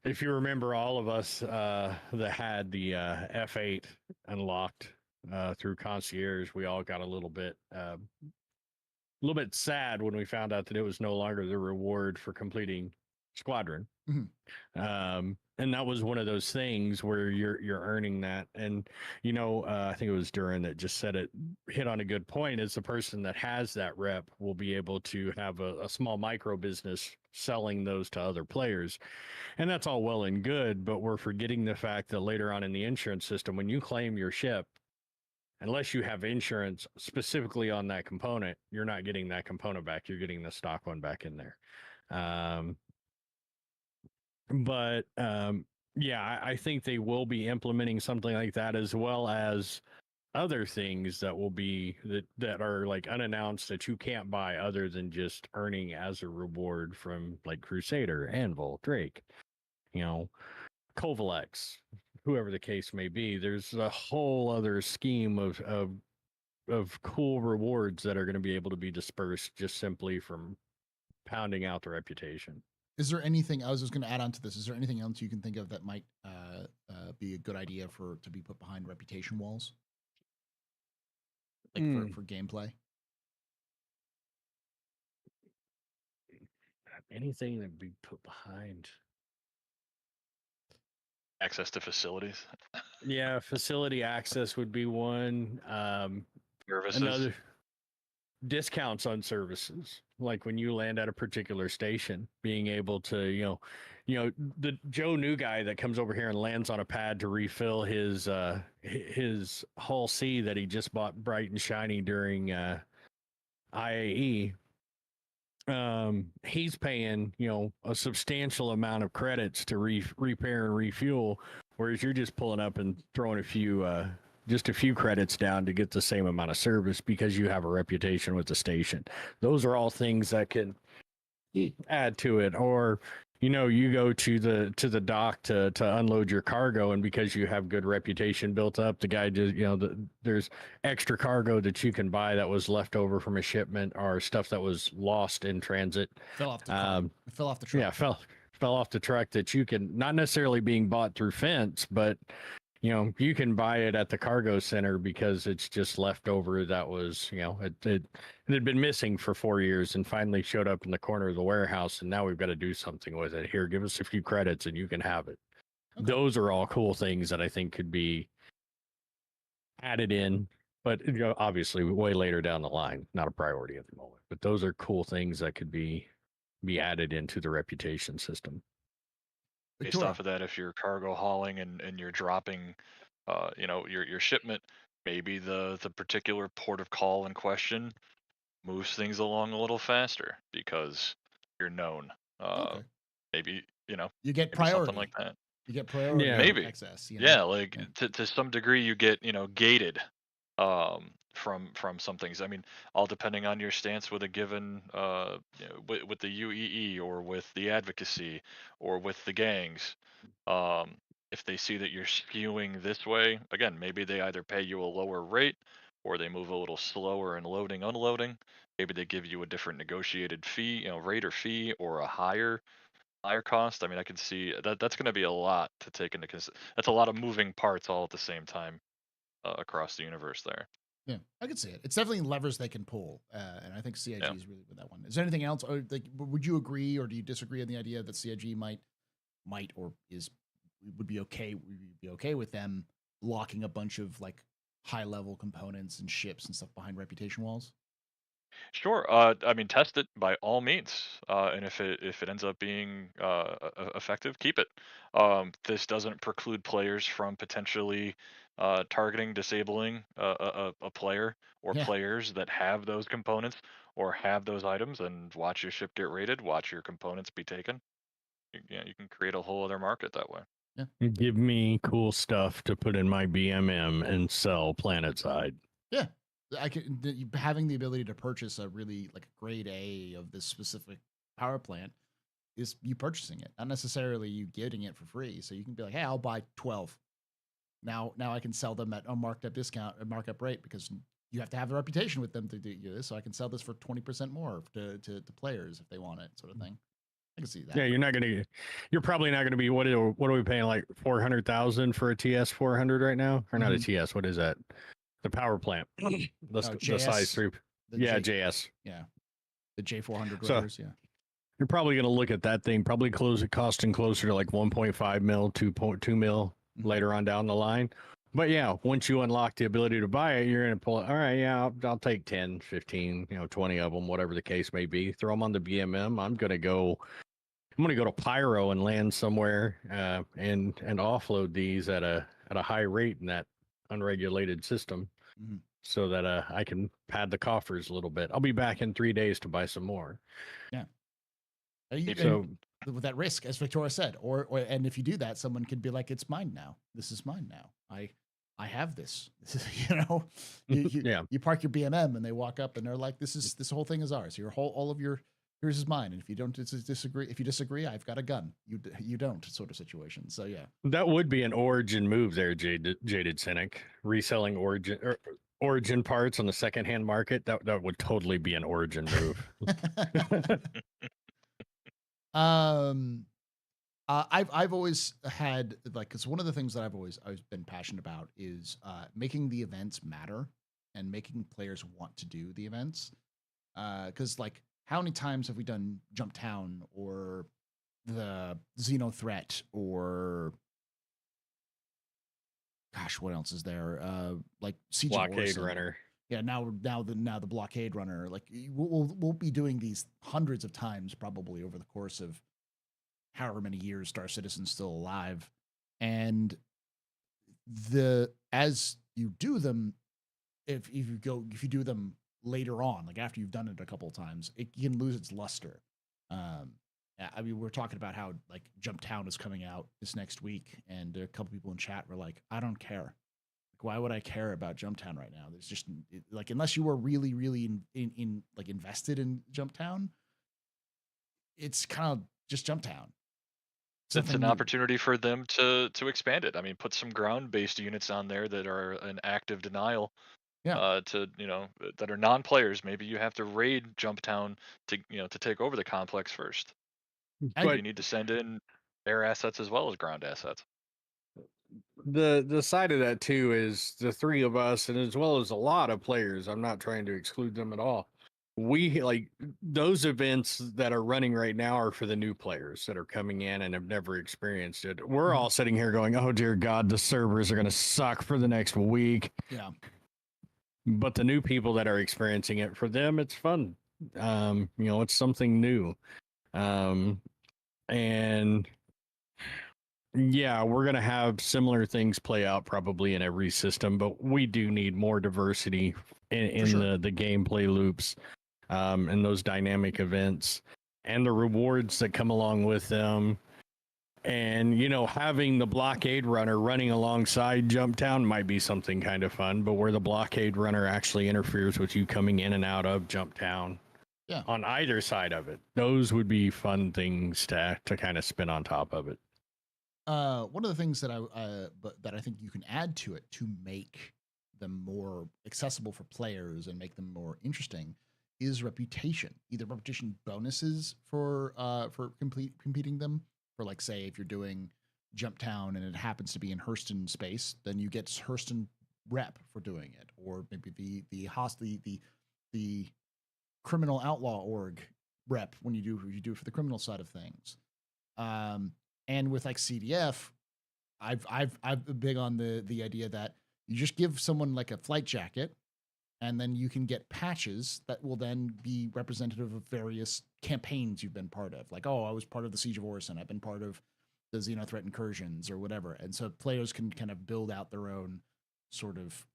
if you remember, all of us that had the F8 unlocked through Concierge, we all got a little bit sad when we found out that it was no longer the reward for completing Squadron. And that was one of those things where you're earning that. And I think it was Duran that just said it, hit on a good point, is the person that has that rep will be able to have a small micro business selling those to other players. And that's all well and good, but we're forgetting the fact that later on in the insurance system, when you claim your ship, unless you have insurance specifically on that component, you're not getting that component back. You're getting the stock one back in there. Yeah, I think they will be implementing something like that, as well as other things that will be that are like unannounced that you can't buy other than just earning as a reward from like Crusader, Anvil, Drake, Kovalex, whoever the case may be. There's a whole other scheme of cool rewards that are going to be able to be dispersed just simply from pounding out the reputation. Is there anything, I was just going to add on to this, is there anything else you can think of that might be a good idea to be put behind reputation walls? Like for gameplay? Anything that be put behind. Access to facilities. Yeah, facility access would be one. Services. Another, discounts on services, like when you land at a particular station, being able to, the Joe New guy that comes over here and lands on a pad to refill his Hull C that he just bought bright and shiny during IAE. He's paying, a substantial amount of credits to repair and refuel, whereas you're just pulling up and throwing just a few credits down to get the same amount of service because you have a reputation with the station. Those are all things that can add to it. Or, you go to the dock to unload your cargo, and because you have good reputation built up, the guy just, there's extra cargo that you can buy that was left over from a shipment or stuff that was lost in transit. Fell off the truck. Yeah, fell off the truck that you can, not necessarily being bought through fence, but you can buy it at the cargo center because it's just leftover that was, it had been missing for 4 years and finally showed up in the corner of the warehouse, and now we've got to do something with it. Here, give us a few credits and you can have it. Okay. Those are all cool things that I think could be added in But obviously, way later down the line, not a priority at the moment. But those are cool things that could be added into the reputation system. Based Victoria. off of that, if you're cargo hauling and you're dropping, your shipment, maybe the particular port of call in question moves things along a little faster because you're known. Okay. Maybe You get maybe something like priority. that. You get priority Yeah. Maybe. access. You know? Yeah, like Yeah. to some degree you get gated from some things. I mean, all depending on your stance with a given with the UEE or with the advocacy or with the gangs. Um, if they see that you're skewing this way, again, maybe they either pay you a lower rate or they move a little slower in loading unloading. Maybe they give you a different negotiated fee, rate or fee, or a higher cost. I mean, I can see that that's going to be a lot to take into That's a lot of moving parts all at the same time across the universe there. Yeah, I could see it. It's definitely levers they can pull, and I think CIG Yeah. is really with that one. Is there anything else? Or like, would you agree, or do you disagree on the idea that CIG might or would be okay with them locking a bunch of like high level components and ships and stuff behind reputation walls? Sure. I mean, test it by all means, and if it ends up being effective, keep it. This doesn't preclude players from potentially targeting, disabling a player or Yeah, players that have those components or have those items, and watch your ship get raided, watch your components be taken. You can create a whole other market that way. Give me cool stuff to put in my BMM and sell planetside. yeah. Having the ability to purchase a really like grade A of this specific power plant is you purchasing it, not necessarily you getting it for free. So you can be like, hey, I'll buy 12. Now I can sell them at a marked up discount, a markup rate, because you have to have a reputation with them to do this. So I can sell this for 20% more to players if they want it, sort of thing. I can see that. Yeah, you're probably not gonna be what are we paying, like 400,000 for a TS 400 right now, or not a TS? What is that? The power plant, the size 3. JS. Yeah, the J400 So- rotors. Yeah, You're probably gonna look at that thing probably costing closer to like 1.5 mil, 2.2 mil later on down the line. But yeah, once you unlock the ability to buy it, you're going to pull it. All right, yeah, I'll take 10, 15, 20 of them, whatever the case may be. Throw them on the BMM. I'm going to go to Pyro and land somewhere and offload these at a high rate in that unregulated system so that I can pad the coffers a little bit. I'll be back in 3 days to buy some more. Yeah. So with that risk, as Victoria said, or and if you do that, someone could be like, "It's mine now. This is mine now. I have this." You park your BMM and they walk up and they're like, "This whole thing is ours. All of yours is mine." And if you don't disagree, I've got a gun. You don't, sort of situation. So yeah, that would be an origin move there, Jaded Cynic, reselling origin parts on the secondhand market. That would totally be an origin move. I've always had like, because one of the things that I've always been passionate about is making the events matter and making players want to do the events. Because like, how many times have we done Jump Town or the Xeno Threat or gosh, what else is there? Like Siege of Blockade Orson. Runner. Yeah, now the Blockade Runner. Like we'll be doing these hundreds of times probably over the course of however many years Star Citizen's still alive. And as you do them, if you do them later on, like after you've done it a couple of times, it can lose its luster. I mean, we're talking about how like Jump Town is coming out this next week, and a couple people in chat were like, "I don't care. Like, why would I care about Jump Town right now? There's just like, unless you were really, really in like invested in Jump Town, it's kind of just Jump Town." It's an opportunity for them to expand it. I mean, put some ground-based units on there that are an active denial. Yeah. That are non-players. Maybe you have to raid Jump Town to take over the complex first. But you need to send in air assets as well as ground assets. the side of that too is the three of us, and as well as a lot of players, I'm not trying to exclude them at all. We like those events that are running right now are for the new players that are coming in and have never experienced it. We're all sitting here going, "Oh dear God, the servers are going to suck for the next week." Yeah. but the new people that are experiencing it, for them, it's fun. It's something new. And yeah, we're going to have similar things play out probably in every system, but we do need more diversity in sure. the gameplay loops, and those dynamic events and the rewards that come along with them. And, having the blockade runner running alongside Jump Town might be something kind of fun, but where the blockade runner actually interferes with you coming in and out of Jump Town. Yeah. On either side of it, those would be fun things to kind of spin on top of it. One of the things that I think you can add to it to make them more accessible for players and make them more interesting is reputation. Either reputation bonuses for completing them. For like, say, if you're doing Jump Town and it happens to be in Hurston space, then you get Hurston rep for doing it, or maybe the criminal outlaw org rep when you do it for the criminal side of things. And with like CDF, I've been big on the idea that you just give someone like a flight jacket, and then you can get patches that will then be representative of various campaigns you've been part of. Like, oh, I was part of the Siege of Orison. I've been part of the Xenothreat Incursions or whatever. And so players can kind of build out their own sort of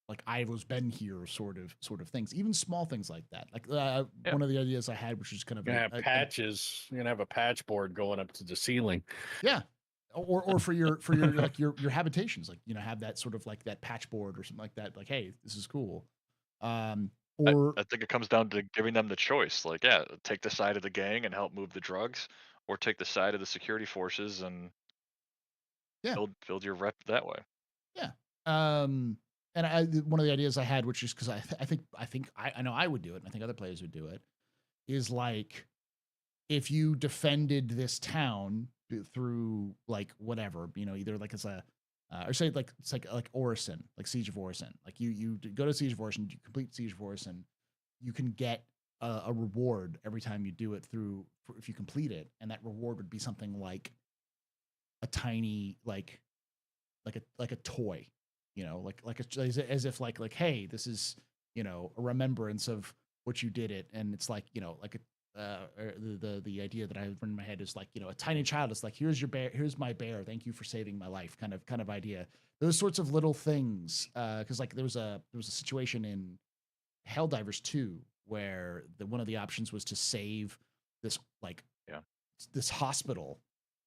like Ivo's been here sort of things, even small things like that. Like one of the ideas I had, which is kind of patches. You're gonna have a patch board going up to the ceiling. Yeah. Or for your like your habitations, like, have that sort of like that patch board or something like that. Like, hey, this is cool. Or I think it comes down to giving them the choice. Like, yeah, take the side of the gang and help move the drugs, or take the side of the security forces and build your rep that way. Yeah. And one of the ideas I had, which is because I know I would do it, and I think other players would do it, is like if you defended this town through like whatever, either like as a or say like it's like Orison, like Siege of Orison. Like you go to Siege of Orison, you complete Siege of Orison, you can get a reward every time you do it if you complete it, and that reward would be something like a tiny like a toy, as if like hey, this is a remembrance of what you did it, and it's like like the idea that I have in my head is like a tiny child is like, here's your bear, here's my bear, thank you for saving my life, kind of idea. Those sorts of little things, because like there was a situation in Helldivers 2 where one of the options was to save this this hospital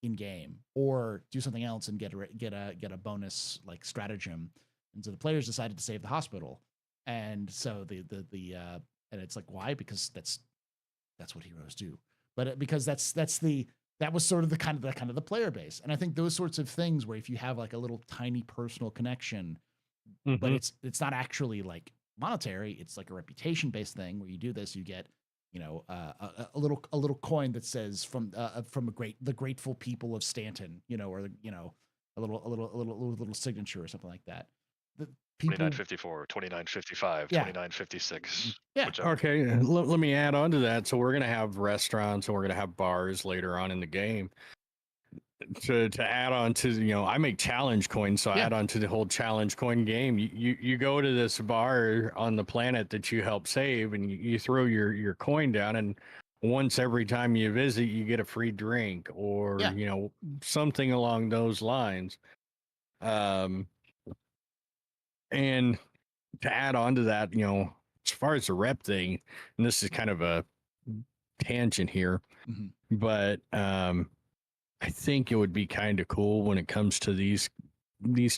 in game, or do something else and get a bonus like stratagem. And so the players decided to save the hospital, and so and it's like, why? Because that's what heroes do. But because that was sort of the kind of the player base. And I think those sorts of things where if you have like a little tiny personal connection, but it's not actually like monetary, it's like a reputation based thing where you do this, you get a little coin that says from the grateful people of Stanton, or a little signature or something like that. The people 2954, 2955, 2956. Yeah. Whichever. Okay, let me add on to that. So we're going to have restaurants and we're going to have bars later on in the game. To add on to, I make challenge coins, so add on to the whole challenge coin game. You go to this bar on the planet that you help save, and you throw your coin down, and once every time you visit, you get a free drink, or something along those lines. And to add on to that, as far as the rep thing, and this is kind of a tangent here, but I think it would be kind of cool when it comes to these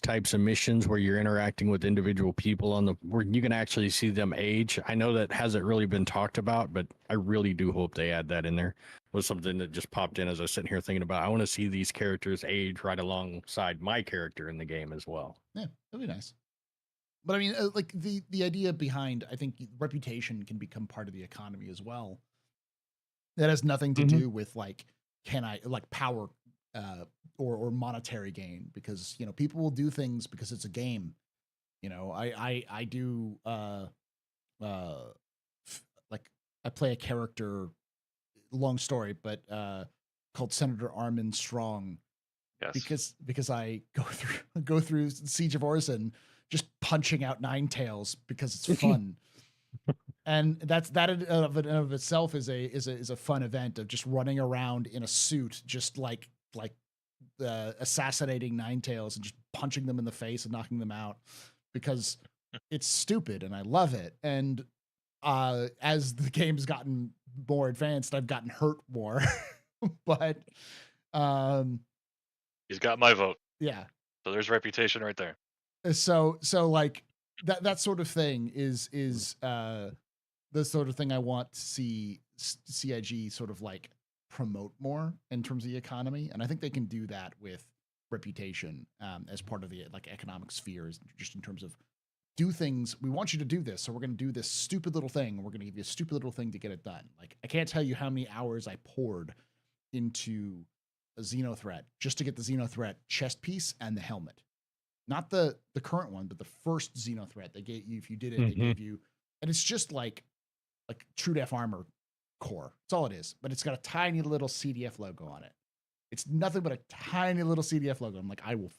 types of missions where you're interacting with individual people where you can actually see them age. I know that hasn't really been talked about, but I really do hope they add that in there. It was something that just popped in as I was sitting here thinking about. I want to see these characters age right alongside my character in the game as well. Yeah, that'd be nice. But I mean, like the idea behind, I think reputation can become part of the economy as well. That has nothing to do with like, can I like power or monetary gain, because people will do things because it's a game. I do like I play a character, long story, but called Senator Armin Strong. Yes. Because I go through Siege of Orison just punching out Ninetales because it's fun. And that of itself is a fun event of just running around in a suit, just like assassinating Ninetales and just punching them in the face and knocking them out because it's stupid and I love it. And as the game's gotten more advanced, I've gotten hurt more. But he's got my vote. Yeah. So there's reputation right there. So like that sort of thing is the sort of thing I want to see CIG sort of like promote more in terms of the economy. And I think they can do that with reputation as part of the like economic spheres, just in terms of do things. We want you to do this. So we're going to do this stupid little thing. And we're going to give you a stupid little thing to get it done. Like I can't tell you how many hours I poured into a Xenothreat just to get the Xenothreat chest piece and the helmet. Not the current one, but the first Xenothreat they gave you. If you did it, they gave you, and it's just like True Def armor core. That's all it is. But it's got a tiny little CDF logo on it. It's nothing but a tiny little CDF logo. I'm like, I will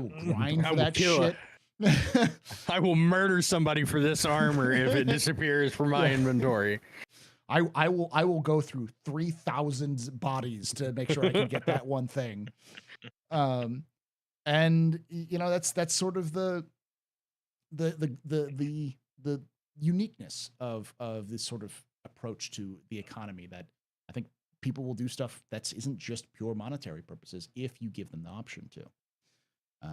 grind for that shit. I will murder somebody for this armor if it disappears from my inventory. I will go through 3,000 bodies to make sure I can get that one thing. And you know, that's sort of the uniqueness of this sort of approach to the economy, that I think people will do stuff that isn't just pure monetary purposes if you give them the option to.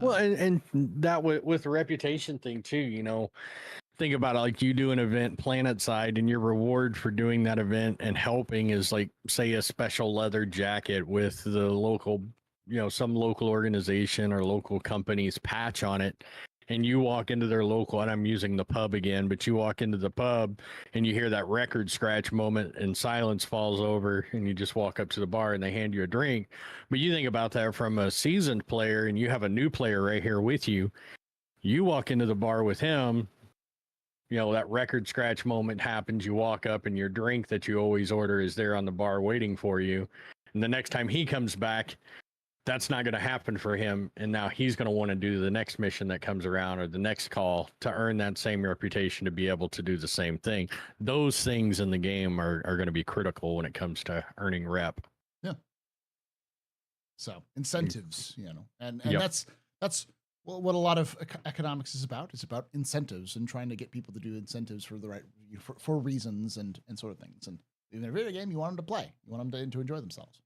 Well, and that with the reputation thing too, you know, think about it, like you do an event planet side and your reward for doing that event and helping is like, say, a special leather jacket with the local, you know, some local organization or local company's patch on it. And you walk into their local, and I'm using the pub again, but you walk into the pub and you hear that record scratch moment and silence falls over and you just walk up to the bar and they hand you a drink. But you think about that from a seasoned player and you have a new player right here with you. You walk into the bar with him, you know, that record scratch moment happens. You walk up and your drink that you always order is there on the bar waiting for you. And the next time he comes back, that's not going to happen for him. And now he's going to want to do the next mission that comes around or the next call to earn that same reputation to be able to do the same thing. Those things in the game are going to be critical when it comes to earning rep. Yeah. So incentives, you know, and that's what a lot of economics is about. It's about incentives and trying to get people to do incentives for the right, for reasons and sort of things. And in a video game, you want them to play, you want them to enjoy themselves.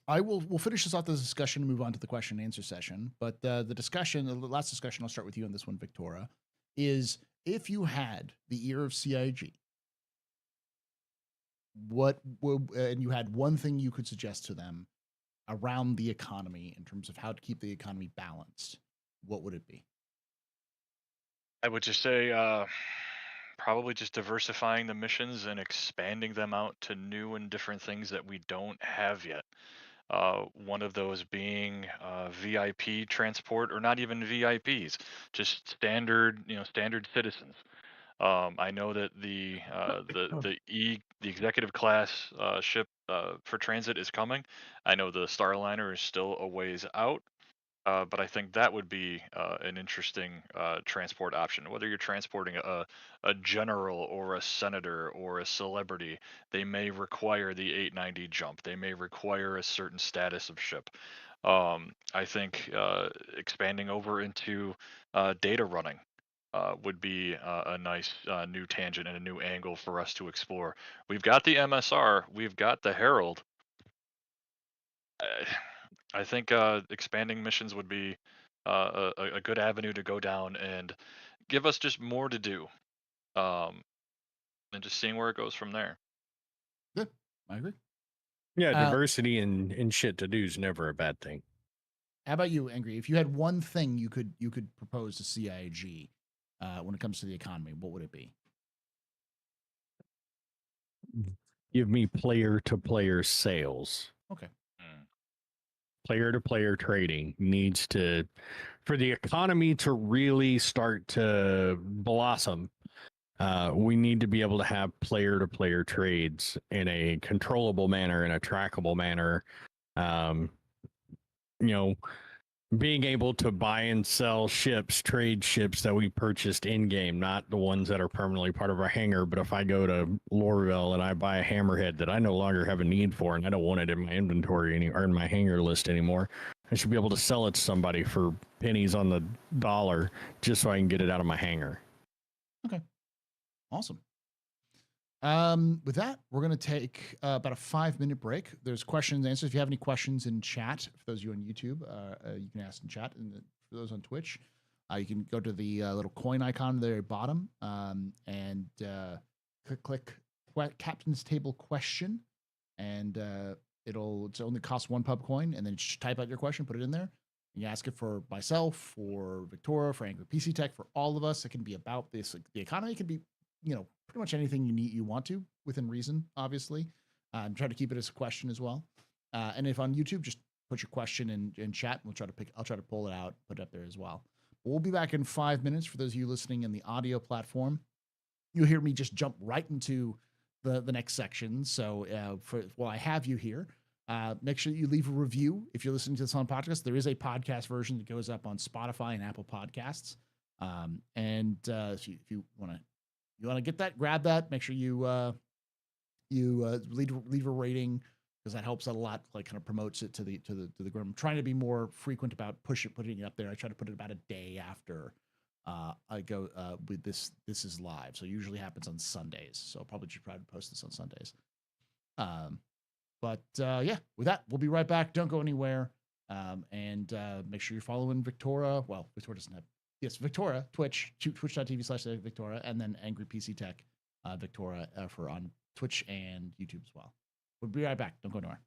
We'll finish this off the discussion and move on to the question and answer session. But the last discussion, I'll start with you on this one, Victoria, is if you had the ear of CIG, and you had one thing you could suggest to them around the economy in terms of how to keep the economy balanced, what would it be? I would just say probably just diversifying the missions and expanding them out to new and different things that we don't have yet. One of those being VIP transport, or not even VIPs, just standard citizens. I know that the executive class ship for transit is coming. I know the Starliner is still a ways out. But I think that would be an interesting transport option. Whether you're transporting a general or a senator or a celebrity, they may require the 890 jump. They may require a certain status of ship. I think expanding over into data running would be a nice new tangent and a new angle for us to explore. We've got the MSR, we've got the Herald. I think expanding missions would be a good avenue to go down and give us just more to do, and just seeing where it goes from there. Good, I agree. Yeah, diversity and shit to do is never a bad thing. How about you, Angry? If you had one thing you could propose to CIG when it comes to the economy, what would it be? Give me player-to-player sales. Okay. Player-to-player trading needs to, for the economy to really start to blossom, we need to be able to have player-to-player trades in a controllable manner, in a trackable manner. You know, being able to buy and sell ships, trade ships that we purchased in game, not the ones that are permanently part of our hangar. But if I go to Lorville and I buy a hammerhead that I no longer have a need for and I don't want it in my inventory or in my hangar list anymore, I should be able to sell it to somebody for pennies on the dollar just so I can get it out of my hangar. Okay. Awesome. With that, we're going to take about a 5-minute break. There's questions and answers. If you have any questions in chat, for those of you on YouTube, you can ask in chat. And for those on Twitch, you can go to the little coin icon there at the bottom and click Captain's Table question. And it only costs 1 pub coin. And then just type out your question, put it in there. And you ask it for myself, for Victoria, for Angry PC Tech, for all of us. It can be about this. Like, the economy can be, pretty much anything you want to, within reason, obviously. Try to keep it as a question as well. And if on YouTube, just put your question in chat. And I'll try to pull it out, put it up there as well. But we'll be back in 5 minutes. For those of you listening in the audio platform, you'll hear me just jump right into the next section. So while I have you here, make sure you leave a review. If you're listening to this on podcast, there is a podcast version that goes up on Spotify and Apple Podcasts. If you want to get that, grab that. Make sure you leave a rating, because that helps out a lot. Like, kind of promotes it to the group. I'm trying to be more frequent about putting it up there. I try to put it about a day after I go with this. This is live, so it usually happens on Sundays. So I'll probably try to post this on Sundays. Yeah, with that, we'll be right back. Don't go anywhere. And make sure you're following Victoria. Well, Victoria doesn't have. Yes, Victoria, twitch.tv/Victoria, and then Angry PC Tech, Victoria, for on Twitch and YouTube as well. We'll be right back. Don't go anywhere.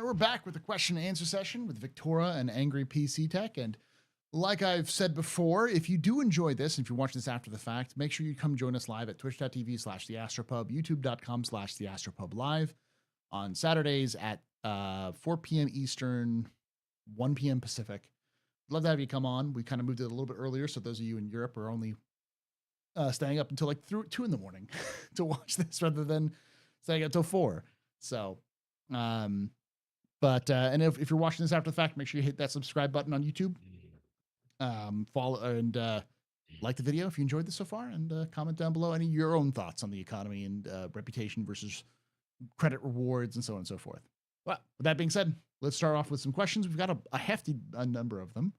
right, we're back with the question and answer session with Victoria and Angry PC Tech. And like I've said before, if you do enjoy this, and if you're watching this after the fact, make sure you come join us live at twitch.tv/theastropub, youtube.com/theastropubLive on Saturdays at 4 p.m. Eastern, 1 p.m. Pacific. Love to have you come on. We kind of moved it a little bit earlier, so those of you in Europe are only staying up until like 2 in the morning to watch this rather than staying up till 4. So, and if you're watching this after the fact, make sure you hit that subscribe button on YouTube. Follow and like the video if you enjoyed this so far, and comment down below any of your own thoughts on the economy and reputation versus credit rewards and so on and so forth. Well, with that being said, let's start off with some questions. We've got a hefty number of them.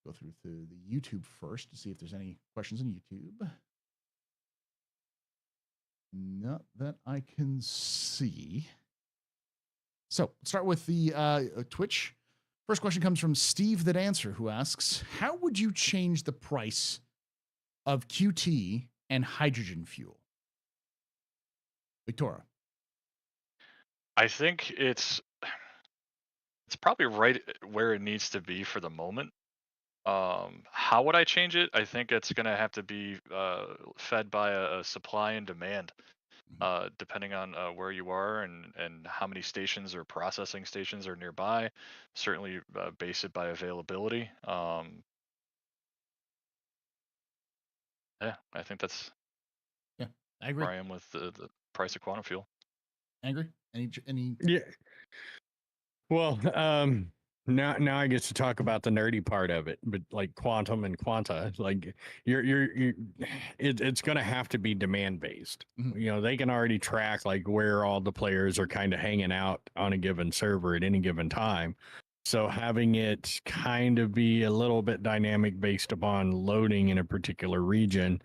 Go through to the YouTube first to see if there's any questions on YouTube. Not that I can see. So let's start with the Twitch. First question comes from Steve the Dancer, who asks, how would you change the price of QT and hydrogen fuel? Victoria. I think it's probably right where it needs to be for the moment. How would I change it? I think it's going to have to be fed by a supply and demand, depending on where you are and how many stations or processing stations are nearby. Certainly base it by availability. Yeah, I think that's I agree. where I am with the price of quantum fuel. Angry? Any? Yeah. Well, now I get to talk about the nerdy part of it, but like quantum and quanta, like it's going to have to be demand based. Mhm. You know, they can already track like where all the players are kind of hanging out on a given server at any given time. So having it kind of be a little bit dynamic based upon loading in a particular region,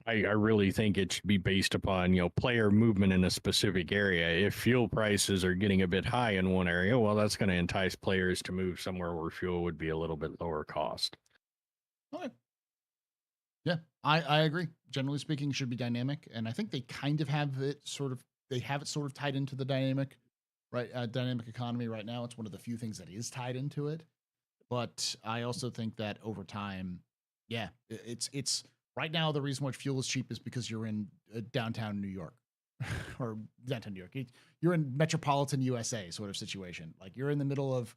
I really think it should be based upon, you know, player movement in a specific area. If fuel prices are getting a bit high in one area, well, that's going to entice players to move somewhere where fuel would be a little bit lower cost. Okay. Yeah, I agree. Generally speaking, it should be dynamic, and I think they kind of have it sort of tied into the dynamic, right? Dynamic economy right now. It's one of the few things that is tied into it. But I also think that over time, yeah, it's right now the reason why fuel is cheap is because you're in downtown New York or downtown New York. You're in metropolitan USA sort of situation. Like you're in the middle of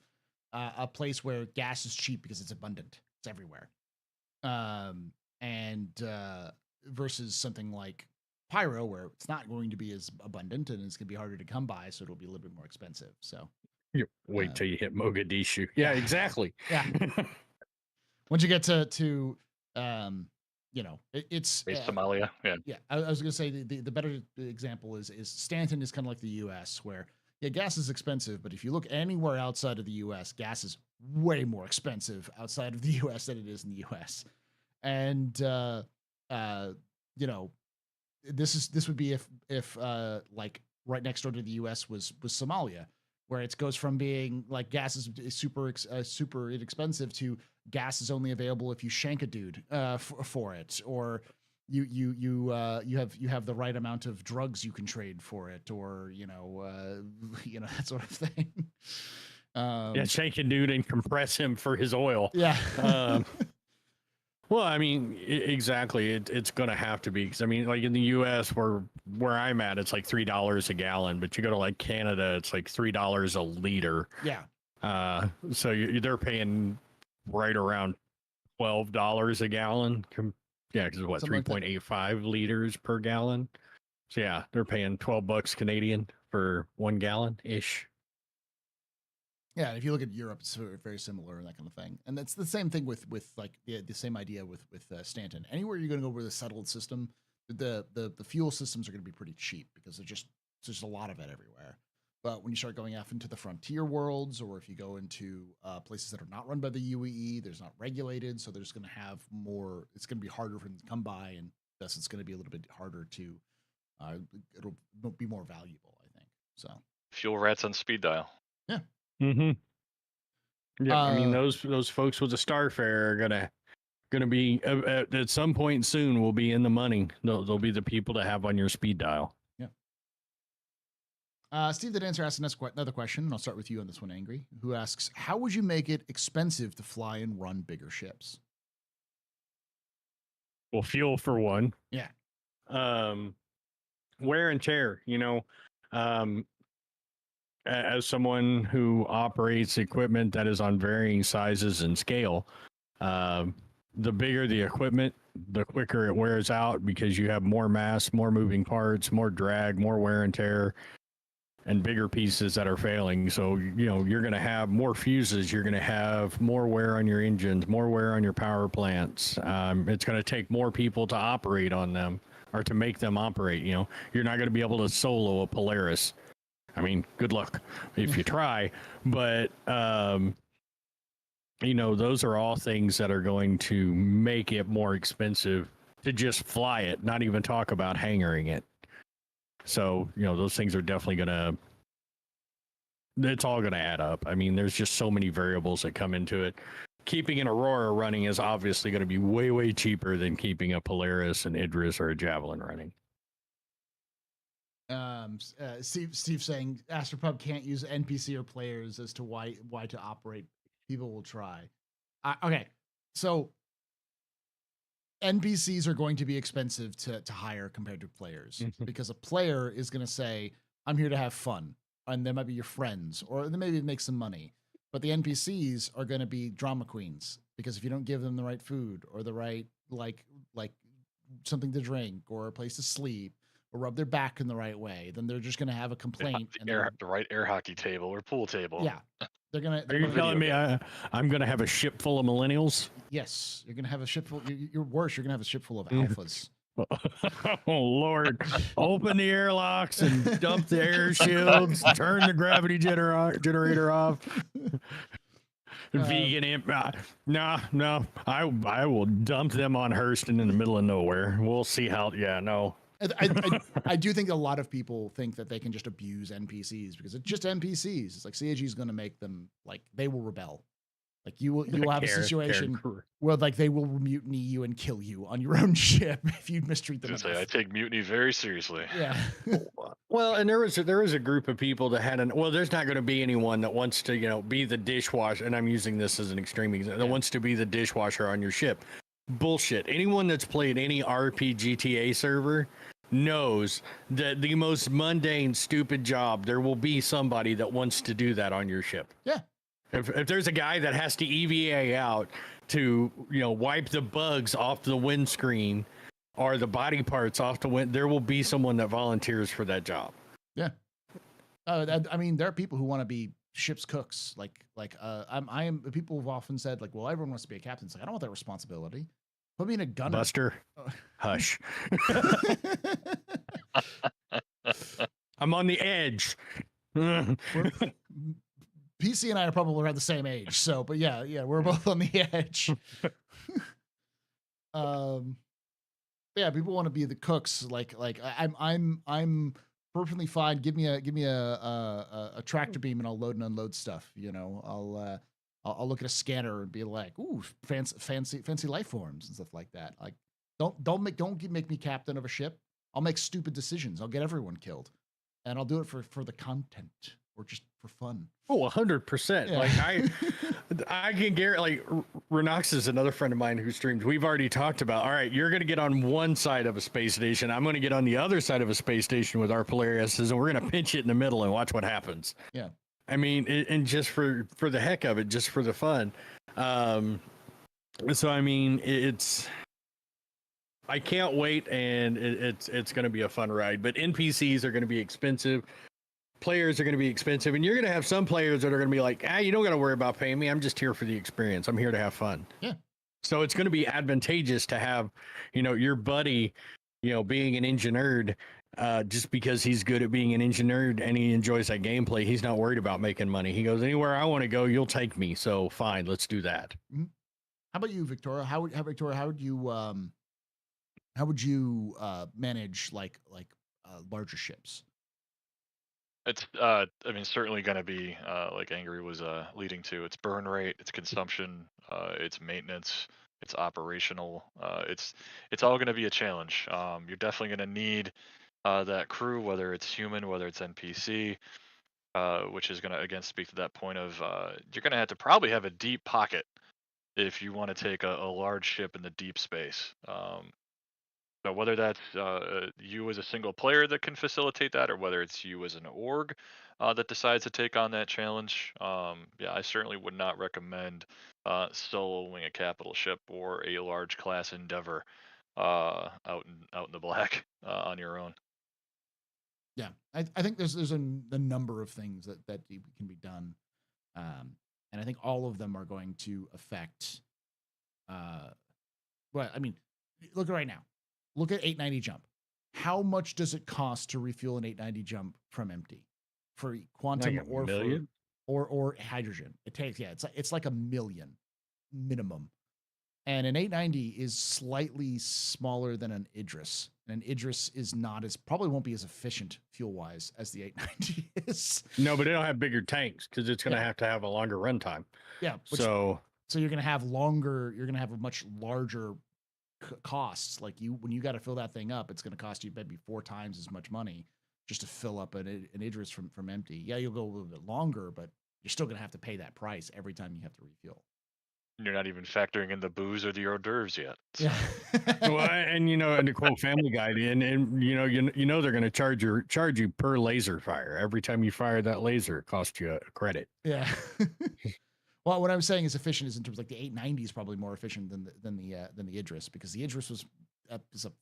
a place where gas is cheap because it's abundant. It's everywhere. Versus something like Pyro, where it's not going to be as abundant and it's going to be harder to come by, so it'll be a little bit more expensive. So you wait till you hit Mogadishu. Yeah, exactly. Yeah. Once you get to you know, it's Somalia. Yeah. Yeah, I was going to say the better example is Stanton is kind of like the U.S. where gas is expensive, but if you look anywhere outside of the U.S., gas is way more expensive outside of the U.S. than it is in the U.S. And you know, this would be if like right next door to the U.S. was Somalia, where it goes from being like gas is super inexpensive to gas is only available if you shank a dude for it, or you have the right amount of drugs you can trade for it, or you know that sort of thing. Yeah, shank a dude and compress him for his oil. Yeah. Well, I mean, exactly. It's going to have to be, because I mean, like in the U.S. where I'm at, it's like $3 a gallon, but you go to like Canada, it's like $3 a liter. Yeah. So they're paying right around $12 a gallon. Yeah, because what, 3.85 liters per gallon. So yeah, they're paying $12 Canadian for 1 gallon ish. Yeah, if you look at Europe, it's very similar and that kind of thing. And that's the same thing with like the same idea with Stanton. Anywhere you're going to go with a settled system, the fuel systems are going to be pretty cheap because there's just a lot of it everywhere. But when you start going off into the frontier worlds, or if you go into places that are not run by the UEE, there's not regulated, so there's going to have more. It's going to be harder for them to come by, and thus it's going to be a little bit harder to. It'll be more valuable, I think. So Fuel rats on speed dial. Yeah. Mm-hmm. Yeah, I mean those folks with the Starfare are gonna be at some point soon. Will be in the money. They'll be the people to have on your speed dial. Yeah. Steve the Dancer asks another question, and I'll start with you on this one, Angry, who asks, how would you make it expensive to fly and run bigger ships? Well, fuel for one. Yeah. Wear and tear, as someone who operates equipment that is on varying sizes and scale, the bigger the equipment, the quicker it wears out because you have more mass, more moving parts, more drag, more wear and tear, and bigger pieces that are failing. So, you're going to have more fuses. You're going to have more wear on your engines, more wear on your power plants. It's going to take more people to operate on them or to make them operate. You're not going to be able to solo a Polaris. I mean, good luck if you try, but those are all things that are going to make it more expensive to just fly it, not even talk about hangering it. So, those things are definitely it's all going to add up. I mean, there's just so many variables that come into it. Keeping an Aurora running is obviously going to be way, way cheaper than keeping a Polaris, an Idris, or a Javelin running. Steve saying AstroPub can't use NPC or players as to why to operate. People will try. Okay, so NPCs are going to be expensive to hire compared to players because a player is going to say, I'm here to have fun, and they might be your friends, or they maybe make some money. But the NPCs are going to be drama queens because if you don't give them the right food or the right like something to drink or a place to sleep or rub their back in the right way, then they're just going to have a complaint. The right air hockey table or pool table. Yeah. They're gonna. Are you telling me I'm gonna have a ship full of millennials? Yes, you're gonna have a ship full. You're worse. You're gonna have a ship full of alphas. Oh Lord! Open the airlocks and dump the air shields. Turn the gravity generator off. Vegan imp. No. I will dump them on Hurston in the middle of nowhere. We'll see how. Yeah, no. I do think a lot of people think that they can just abuse NPCs because it's just NPCs. It's like CAG is going to make them like they will rebel. Like you will have a situation where like they will mutiny you and kill you on your own ship if you mistreat them. I take mutiny very seriously. Yeah. Well, and there was a group of people that had there's not going to be anyone that wants to be the dishwasher, and I'm using this as an extreme example, that wants to be the dishwasher on your ship. Bullshit. Anyone that's played any RPGTA server knows that the most mundane, stupid job, there will be somebody that wants to do that on your ship. Yeah. If there's a guy that has to EVA out to, wipe the bugs off the windscreen or the body parts off the wind, there will be someone that volunteers for that job. Yeah. I mean, there are people who want to be ship's cooks. People have often said like, well, everyone wants to be a captain. It's like, I don't want that responsibility. Put me in a gunner. Buster, hush. I'm on the edge. PC and I are probably around the same age. So, but yeah, we're both on the edge. Yeah, people want to be the cooks. Like I'm perfectly fine. Give me a tractor beam and I'll load and unload stuff. I'll look at a scanner and be like, ooh, fancy life forms and stuff like that. Like, don't make me captain of a ship. I'll make stupid decisions. I'll get everyone killed, and I'll do it for the content or just for fun. Oh, 100%. Yeah. Like I can guarantee. Like Renox is another friend of mine who streams. We've already talked about. All right, you're going to get on one side of a space station. I'm going to get on the other side of a space station with our Polarises, and we're going to pinch it in the middle and watch what happens. Yeah. I mean, and just for the heck of it, just for the fun. So I mean, I can't wait, and it's going to be a fun ride. But NPCs are going to be expensive. Players are going to be expensive, and you're going to have some players that are going to be like, you don't got to worry about paying me. I'm just here for the experience. I'm here to have fun. Yeah. So it's going to be advantageous to have, your buddy, being an engineer. Just because he's good at being an engineer and he enjoys that gameplay, he's not worried about making money. He goes, anywhere I want to go, you'll take me. So fine, let's do that. Mm-hmm. How about you, Victoria? How would you manage like larger ships? It's certainly going to be like Angry was leading to. It's burn rate, it's consumption, it's maintenance, it's operational. It's all going to be a challenge. You're definitely going to need that crew, whether it's human, whether it's NPC, which is going to again speak to that point of you're going to have to probably have a deep pocket if you want to take a large ship in the deep space. So whether that's you as a single player that can facilitate that, or whether it's you as an org that decides to take on that challenge, yeah, I certainly would not recommend soloing a capital ship or a large class endeavor out in the black on your own. Yeah, I think there's a number of things that can be done, and I think all of them are going to affect. Well, I mean, look at right now. Look at 890 jump. How much does it cost to refuel an 890 jump from empty for quantum Like a or million? or hydrogen? It takes it's like $1 million minimum. And an 890 is slightly smaller than an Idris. And an Idris is probably won't be as efficient fuel wise as the 890 is. No, but it'll have bigger tanks because it's going to have a longer runtime. Yeah. So you're going to have a much larger costs. Like when you got to fill that thing up, it's going to cost you maybe 4 times as much money just to fill up an Idris from empty. Yeah, you'll go a little bit longer, but you're still going to have to pay that price every time you have to refuel. You're not even factoring in the booze or the hors d'oeuvres yet. So. Yeah. well, and and to quote Family Guy, and they're going to charge you per laser fire. Every time you fire that laser, it costs you a credit. Yeah. Well, what I'm saying is efficient is in terms like the 890 is probably more efficient than the Idris, because the Idris is a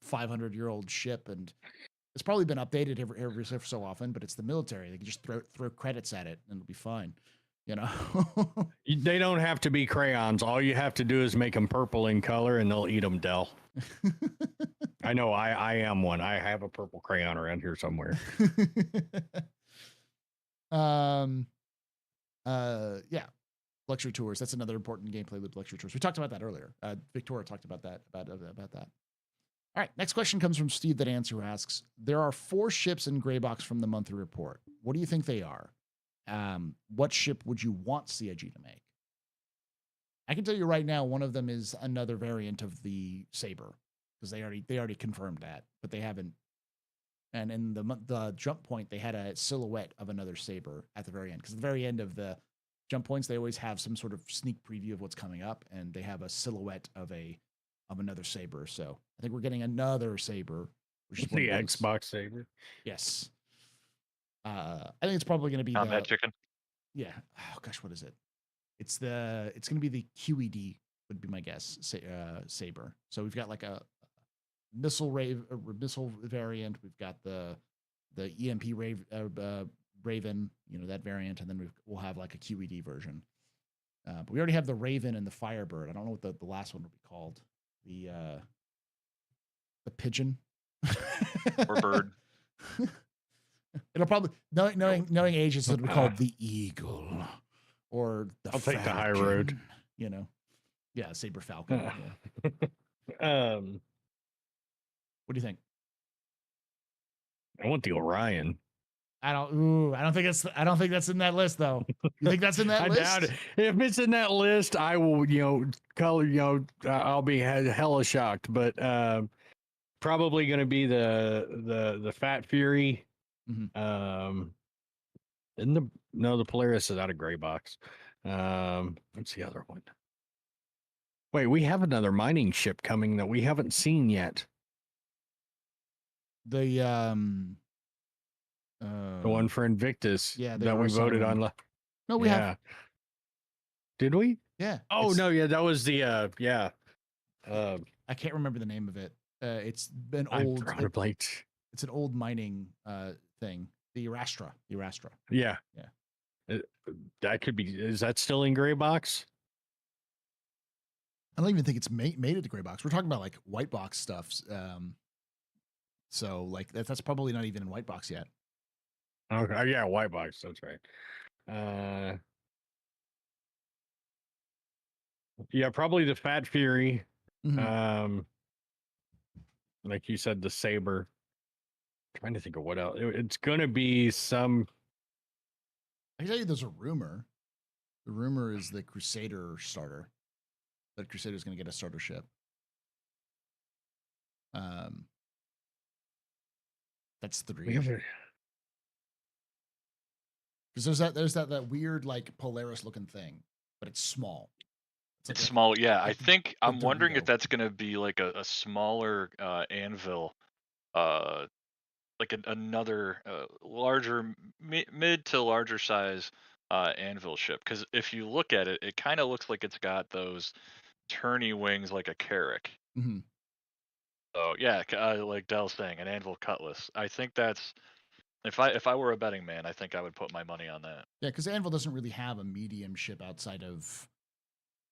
500-year-old ship, and it's probably been updated every so often. But it's the military; they can just throw credits at it and it'll be fine. They don't have to be crayons. All you have to do is make them purple in color, and they'll eat them, Dell. I know. I am one. I have a purple crayon around here somewhere. Yeah. Luxury tours. That's another important gameplay loop. Luxury tours. We talked about that earlier. Victoria talked about that. About that. All right. Next question comes from Steve That Answer, who asks: there are 4 ships in Greybox from the monthly report. What do you think they are? What ship would you want CIG to make? I can tell you right now, one of them is another variant of the Saber, because they already confirmed that, but they haven't. And in the jump point, they had a silhouette of another Saber at the very end, because at the very end of the jump points, they always have some sort of sneak preview of what's coming up, and they have a silhouette of another Saber. So I think we're getting another Saber, which is the Xbox Saber. Yes. I think it's probably going to be Combat chicken. Yeah. Oh gosh, what is it? It's going to be the QED would be my guess. Saber. So we've got like a missile variant. We've got the EMP Raven, that variant, and then we'll have like a QED version. But we already have the Raven and the Firebird. I don't know what the last one will be called. The Pigeon or Bird. It'll probably knowing ages, it'll be called the Eagle or the I'll Falcon, take the high road. Yeah, Saber Falcon. Yeah. What do you think? I want the Orion. I don't think that's in that list though. You think that's in that list? I doubt it. If it's in that list, I will, I'll be hella shocked. But probably going to be the Fat Fury. Mm-hmm. The Polaris is out of gray box. What's the other one? Wait, we have another mining ship coming that we haven't seen yet. The one for Invictus. Yeah, that we voted on. No, we have. Did we? Yeah. Oh no, yeah, that was the I can't remember the name of it. It's been old. It's an old mining thing. The Erastra. Yeah. That could be. Is that still in gray box? I don't even think it's made it to gray box. We're talking about like white box stuff. So like that's probably not even in white box yet. Okay. Yeah, white box. That's right. Yeah, probably the Fat Fury. Mm-hmm. Like you said, the Saber. I'm trying to think of what else. It's gonna be some. I can tell you, there's a rumor. The rumor is the Crusader starter. That Crusader is going to get a starter ship. That's We 3. have a, Because there's that weird like Polaris looking thing, but it's small. It's like small. Yeah, I like the- think the I'm wondering if Dorito. that's gonna be like a smaller anvil, uh, like another larger mid to larger size anvil ship. Because if you look at it, it kind of looks like it's got those turny wings like a carrack. Hmm. So yeah, like Dell's saying, an anvil cutlass. I think that's if I were a betting man, I think I would put my money on that. Yeah, because Anvil doesn't really have a medium ship outside of,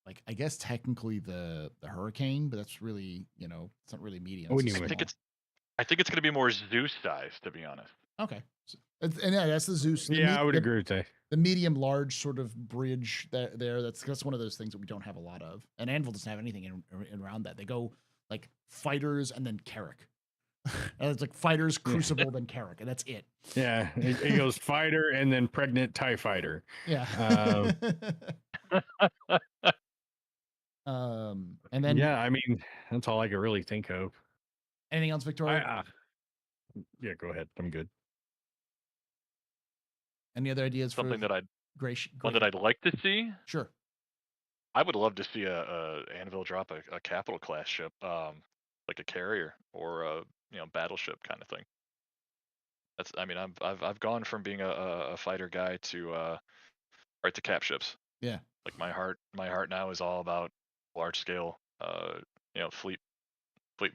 like, I guess technically the Hurricane, but that's really, it's not really medium. Oh, It's a anyway. small. I think it's gonna be more Zeus size, to be honest. Okay. And yeah, that's the Zeus. yeah, I would agree with that. The medium large sort of bridge there. That's one of those things that we don't have a lot of. And Anvil doesn't have anything in around that. They go like fighters and then Carrack. And it's like fighters, Crucible, then Carrack, and that's it. Yeah, it goes fighter and then pregnant TIE fighter. Yeah. And then Yeah, I mean, that's all I could really think of. anything else, Victoria? Yeah, go ahead. I'm good. Any other ideas for Something that one that I'd like to see. Sure. I would love to see a Anvil drop a capital class ship, like a carrier or a battleship kind of thing. I mean, I've gone from being a fighter guy to right to cap ships. Yeah. Like my heart now is all about large scale, fleet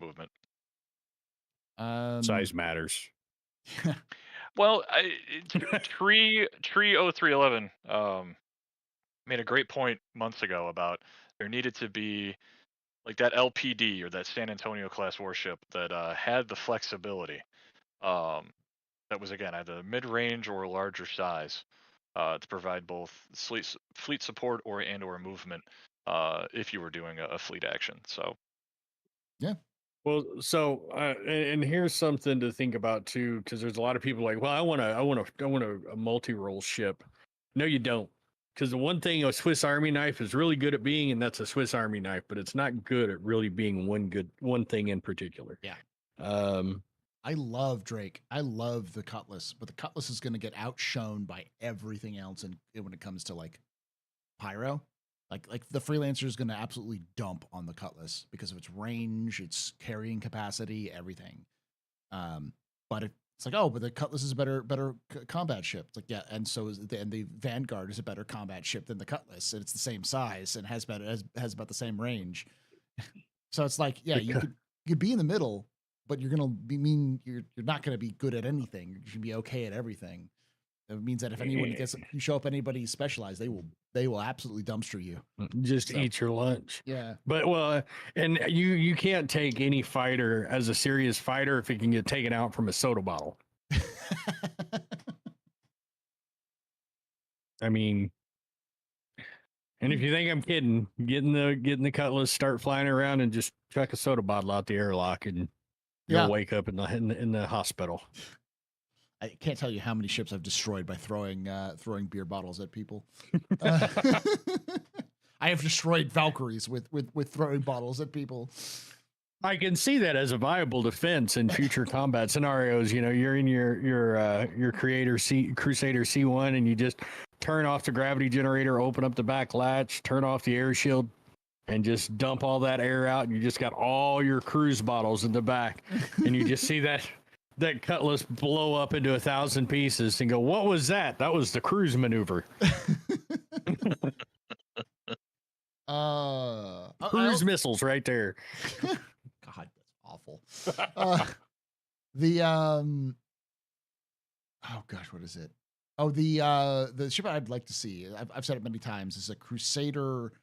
movement. Size matters. Well, Tree 0311 made a great point months ago about there needed to be like that LPD or that San Antonio class warship that had the flexibility. That was again either mid-range or larger size to provide both fleet support or movement if you were doing a fleet action. So yeah. Well, so and here's something to think about too, because there's a lot of people like, well, I want a multi-role ship. No, you don't, because the one thing a Swiss Army knife is really good at being, and that's a Swiss Army knife, but it's not good at really being one thing in particular. Yeah. Um, I love Drake. I love the Cutlass, but the Cutlass is going to get outshone by everything else, and when it comes to like pyro, like the Freelancer is going to absolutely dump on the Cutlass because of its range, its carrying capacity, everything. But it's like, oh, but the Cutlass is a better combat ship. It's like, yeah, and so is the Vanguard is a better combat ship than the Cutlass, and it's the same size and has about the same range. So it's like, yeah, you could be in the middle, but you're gonna you're not gonna be good at anything. You should be okay at everything. It means that if anyone you show up anybody specialized, they will absolutely dumpster you. Just eat your lunch. Yeah. But well, and you can't take any fighter as a serious fighter if it can get taken out from a soda bottle. I mean, and if you think I'm kidding, get in the Cutlass, start flying around, and just chuck a soda bottle out the airlock, and you'll wake up in the hospital. I can't tell you how many ships I've destroyed by throwing beer bottles at people. I have destroyed Valkyries with throwing bottles at people. I can see that as a viable defense in future combat scenarios. You know, you're in your Crusader C1, and you just turn off the gravity generator, open up the back latch, turn off the air shield, and just dump all that air out, and you just got all your cruise bottles in the back, and you just see that Cutlass blow up into 1,000 pieces, and go, "What was that? That was the cruise maneuver." Cruise missiles right there. God, that's awful. Oh gosh, what is it? Oh, the ship I'd like to see. I've said it many times. Is a Crusader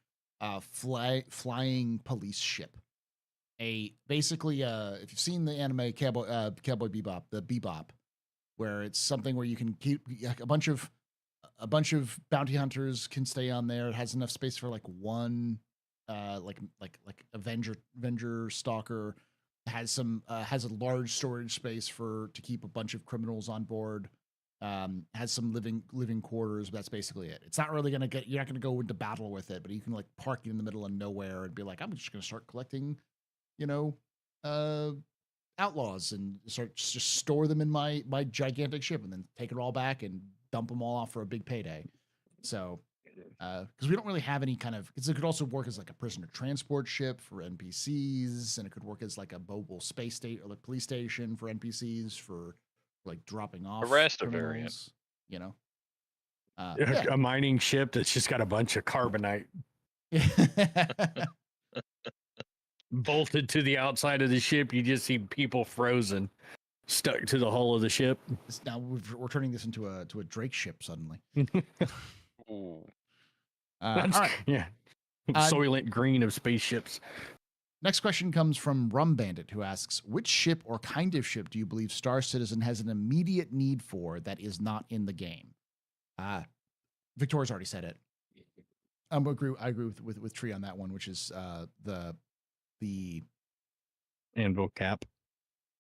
flying police ship. Basically if you've seen the anime Cowboy Bebop, the Bebop, where it's something where you can keep a bunch of bounty hunters can stay on there. It has enough space for like one like Avenger stalker. Has a large storage space to keep a bunch of criminals on board. Has some living quarters, but that's basically it. It's not really you're not gonna go into battle with it, but you can like park it in the middle of nowhere and be like, I'm just gonna start collecting, outlaws and just store them in my gigantic ship and then take it all back and dump them all off for a big payday. So, because we don't really have any kind of, because it could also work as like a prisoner transport ship for NPCs, and it could work as like a mobile space state or like police station for NPCs for like dropping off Rasta variant. criminals, you know. A mining ship that's just got a bunch of carbonite bolted to the outside of the ship. You just see people frozen, stuck to the hull of the ship. Now we're turning this into a Drake ship suddenly. Ooh. All right. Yeah. Soylent Green of spaceships. Next question comes from Rum Bandit, who asks, which ship or kind of ship do you believe Star Citizen has an immediate need for that is not in the game? Victoria's already said it. I agree with Tree on that one, which is the Anvil cap.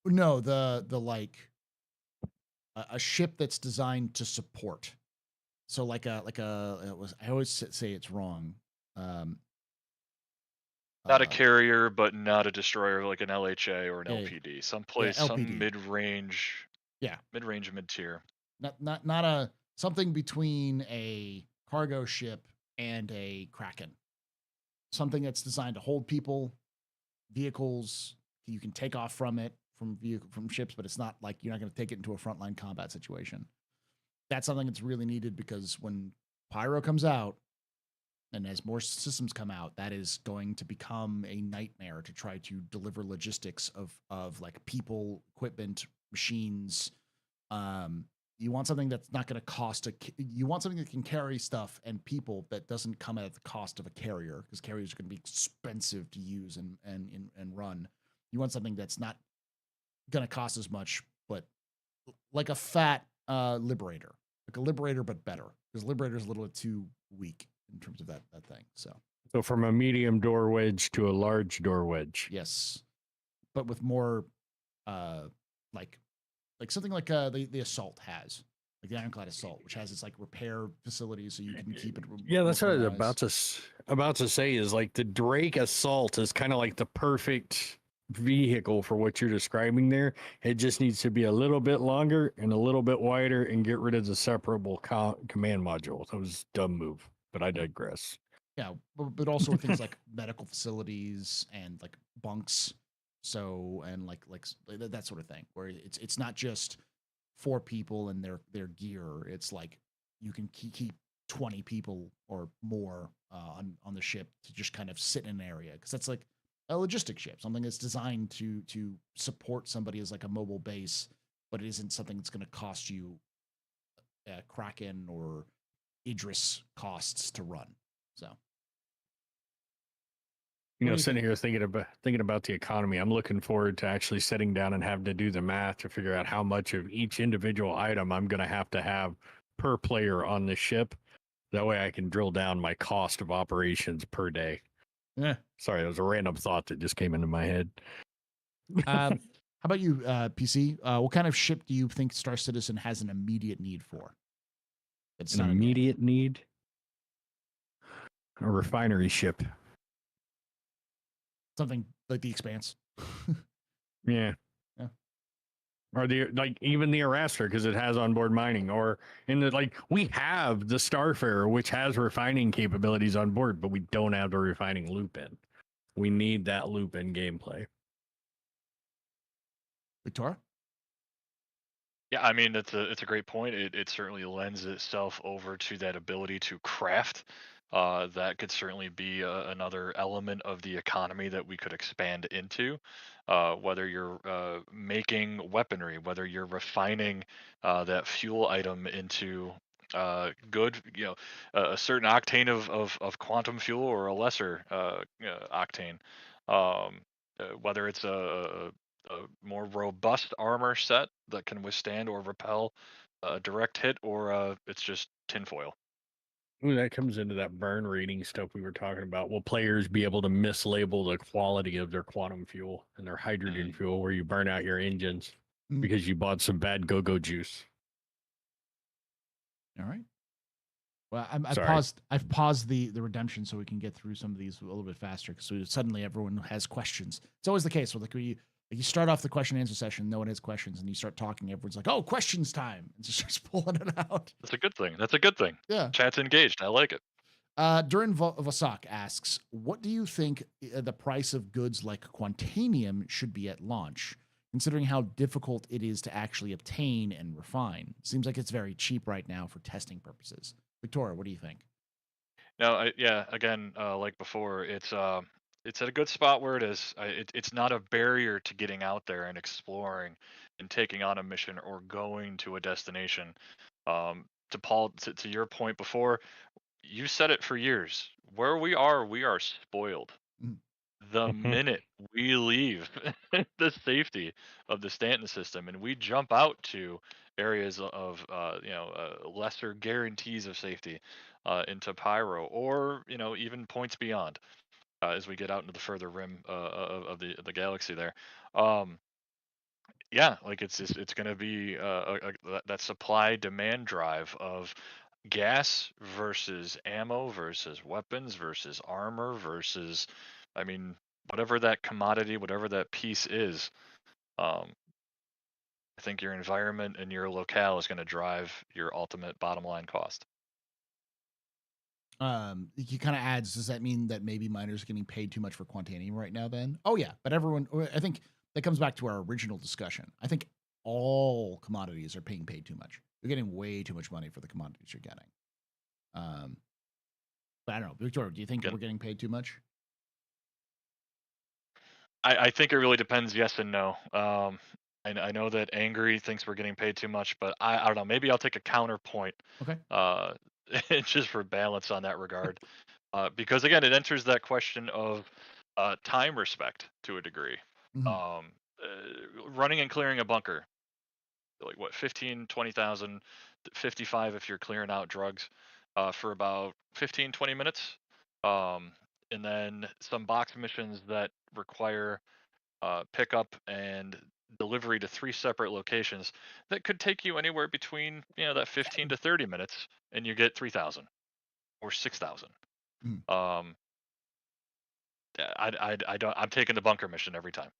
No, the like a ship that's designed to support. So like a I always say it's wrong. Not a carrier, but not a destroyer, like an LHA or an LPD. Someplace, LPD. some mid-range. Yeah. Mid-range, mid-tier. Not a something between a cargo ship and a Kraken. Something that's designed to hold people, vehicles. You can take off from it from ships, but it's not like you're not going to take it into a frontline combat situation. That's something that's really needed because when Pyro comes out, and as more systems come out, that is going to become a nightmare to try to deliver logistics of like people, equipment, machines. You want something that's not going to cost you want something that can carry stuff and people that doesn't come at the cost of a carrier, because carriers are going to be expensive to use and run. You want something that's not going to cost as much, but like a fat Liberator, like a Liberator, but better, because Liberator is a little bit too weak in terms of that thing. So from a medium door wedge to a large door wedge. Yes, but with more like something like the Assault has, like the Ironclad Assault, which has its like repair facilities, so you can keep it. Yeah, that's what I was about to say. Is like the Drake Assault is kind of like the perfect vehicle for what you're describing there. It just needs to be a little bit longer and a little bit wider, and get rid of the separable command module. That was a dumb move, but I digress. Yeah, but also with things like medical facilities and like bunks, so and like that sort of thing, where it's not just for people and their gear. It's like you can keep 20 people or more on the ship to just kind of sit in an area, because that's like a logistic ship, something that's designed to support somebody as like a mobile base, but it isn't something that's going to cost you Kraken or Idris costs to run. So, sitting here thinking about the economy, I'm looking forward to actually sitting down and having to do the math to figure out how much of each individual item I'm going to have per player on the ship. That way I can drill down my cost of operations per day. Yeah. Sorry, that was a random thought that just came into my head. How about you, PC? What kind of ship do you think Star Citizen has an immediate need for? It's an immediate need? A refinery ship. Something like the Expanse. Yeah. Or even the Arrastra, because it has onboard mining, or we have the Starfarer, which has refining capabilities on board, but we don't have the refining loop in. We need that loop in gameplay. Victoria? Yeah, I mean it's a great point. It certainly lends itself over to that ability to craft. That could certainly be another element of the economy that we could expand into. Whether you're making weaponry, whether you're refining that fuel item into good, a certain octane of quantum fuel or a lesser octane. Whether it's a more robust armor set that can withstand or repel a direct hit, or it's just tinfoil. Ooh, that comes into that burn rating stuff we were talking about. Will players be able to mislabel the quality of their quantum fuel and their hydrogen fuel, where you burn out your engines because you bought some bad go-go juice? All right. Well, I've paused the redemption so we can get through some of these a little bit faster, because suddenly everyone has questions. It's always the case with like Like you start off the question and answer session, no one has questions, and you start talking, everyone's like, "Oh, questions time!" and just starts pulling it out. That's a good thing. That's a good thing. Yeah. Chat's engaged. I like it. Durin Vasak asks, "What do you think the price of goods like Quantanium should be at launch, considering how difficult it is to actually obtain and refine? Seems like it's very cheap right now for testing purposes." Victoria, what do you think? No, yeah. Again, like before, it's at a good spot where it is. It's not a barrier to getting out there and exploring and taking on a mission or going to a destination. To Paul, to your point before, you said it for years. Where we are spoiled. Mhm. The minute we leave the safety of the Stanton system and we jump out to areas of lesser guarantees of safety into Pyro, or even points beyond, as we get out into the further rim of the galaxy there. um yeah, like it's going to be that supply demand drive of gas versus ammo versus weapons versus armor versus, I mean, whatever that commodity, whatever that piece is. um I think your environment and your locale is going to drive your ultimate bottom line cost. He kind of adds, does that mean that maybe miners are getting paid too much for Quantanium right now then? Oh yeah, but everyone, I think that comes back to our original discussion. I think all commodities are being paid too much. You're getting way too much money for the commodities you're getting. But I don't know, Victoria, do you think we're getting paid too much? I think it really depends, yes and no. I know that Angry thinks we're getting paid too much, but I don't know. Maybe I'll take a counterpoint, Okay. just for balance on that regard. Because again, it enters that question of time respect to a degree. Mhm. Running and clearing a bunker, like what, 15, 20,000, 55 if you're clearing out drugs, for about 15, 20 minutes. And then some box missions that require pickup and delivery to 3 separate locations that could take you anywhere between, that 15 to 30 minutes, and you get 3,000 or 6,000. Mhm. I don't. I'm taking the bunker mission every time.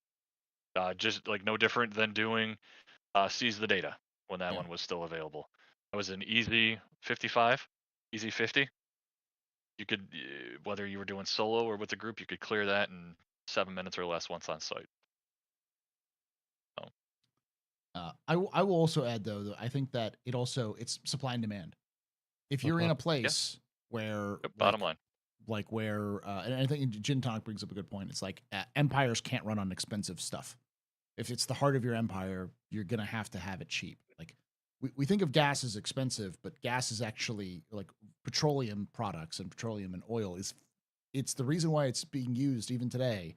Just like no different than doing seize the data when that Yeah. one was still available. It was an easy 55, easy 50. You could, whether you were doing solo or with a group, you could clear that in 7 minutes or less once on site. So, I will also add though that I think that it's supply and demand. If you're in a place where bottom line. like where and I think Gin Tonic brings up a good point. It's like empires can't run on expensive stuff. If it's the heart of your empire, you're gonna have to have it cheap. Like we think of gas as expensive, but gas is actually like petroleum products, and petroleum and oil it's the reason why it's being used even today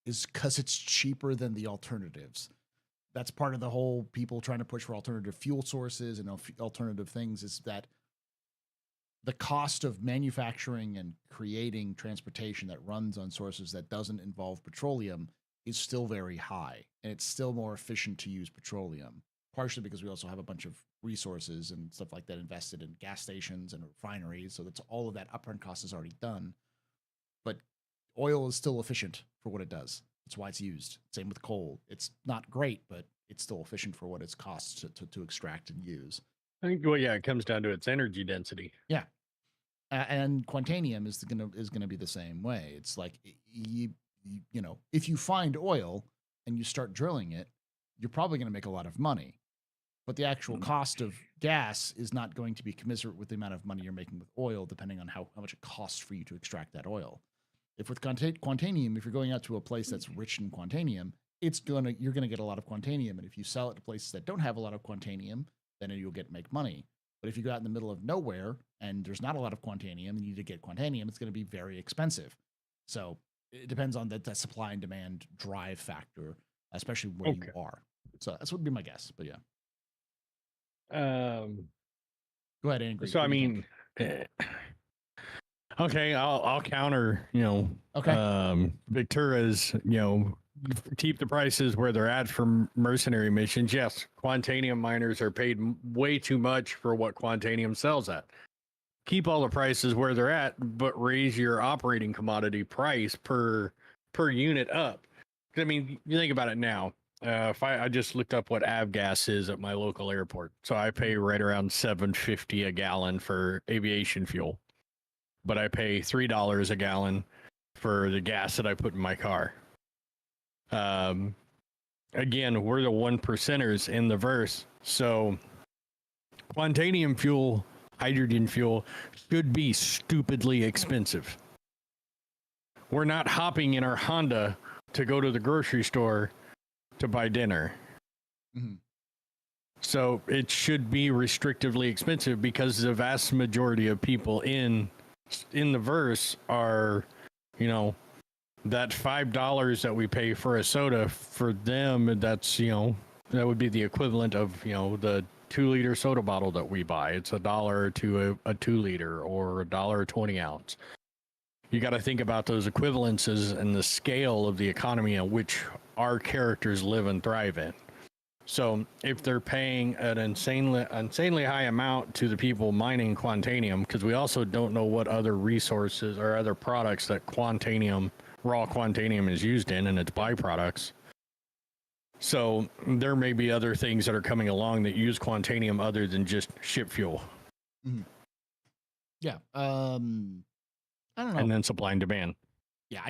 is because it's cheaper than the alternatives. That's part of the whole people trying to push for alternative fuel sources and alternative things, is that the cost of manufacturing and creating transportation that runs on sources that doesn't involve petroleum is still very high, and it's still more efficient to use petroleum, partially because we also have a bunch of resources and stuff like that invested in gas stations and refineries, so that's all of that upfront cost is already done. But oil is still efficient for what it does. That's why it's used. Same with coal. It's not great, but it's still efficient for what it costs to extract and use. I think, well, yeah, it comes down to its energy density. Yeah. And Quantanium is gonna be the same way. It's like if you find oil and you start drilling it, you're probably going to make a lot of money. But the actual cost of gas is not going to be commensurate with the amount of money you're making with oil, depending on how much it costs for you to extract that oil. If with Quantanium, if you're going out to a place that's rich in Quantanium, you're gonna get a lot of Quantanium, and if you sell it to places that don't have a lot of Quantanium, then you'll make money. But if you go out in the middle of nowhere and there's not a lot of Quantanium and you need to get Quantanium, it's going to be very expensive. So it depends on that supply and demand drive factor, especially where you are. So that's what would be my guess. But yeah. Go ahead, Angry. So I mean, okay, I'll counter. Victoria's. Keep the prices where they're at for mercenary missions. Yes, Quantanium miners are paid way too much for what Quantanium sells at. Keep all the prices where they're at, but raise your operating commodity price per unit up. I mean, you think about it now. If I just looked up what avgas is at my local airport, so I pay right around $7.50 a gallon for aviation fuel, but I pay $3 a gallon for the gas that I put in my car. Again, we're the 1%ers in the verse, so quantanium fuel, hydrogen fuel should be stupidly expensive. We're not hopping in our Honda to go to the grocery store to buy dinner. Mm-hmm. So it should be restrictively expensive because the vast majority of people in the verse are, you know, that $5 that we pay for a soda, for them, that's, you know, that would be the equivalent of, you know, the 2-liter soda bottle that we buy. It's $1 to a 2-liter or $1 20 ounce. You got to think about those equivalences and the scale of the economy in which our characters live and thrive in. So if they're paying an insanely high amount to the people mining quantanium, because we also don't know what other resources or other products that raw quantanium is used in and its byproducts. So there may be other things that are coming along that use quantanium other than just ship fuel. Mm-hmm. Yeah. I don't know. And then supply and demand. Yeah,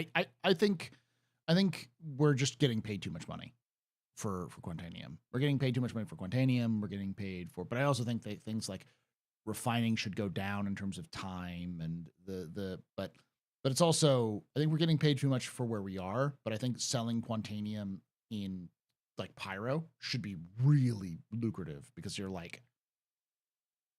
I think we're just getting paid too much money for quantanium. We're getting paid too much money for quantanium. We're getting paid for, but I also think that things like refining should go down in terms of time and but it's also, I think we're getting paid too much for where we are, but I think selling quantanium in like pyro should be really lucrative because you're like,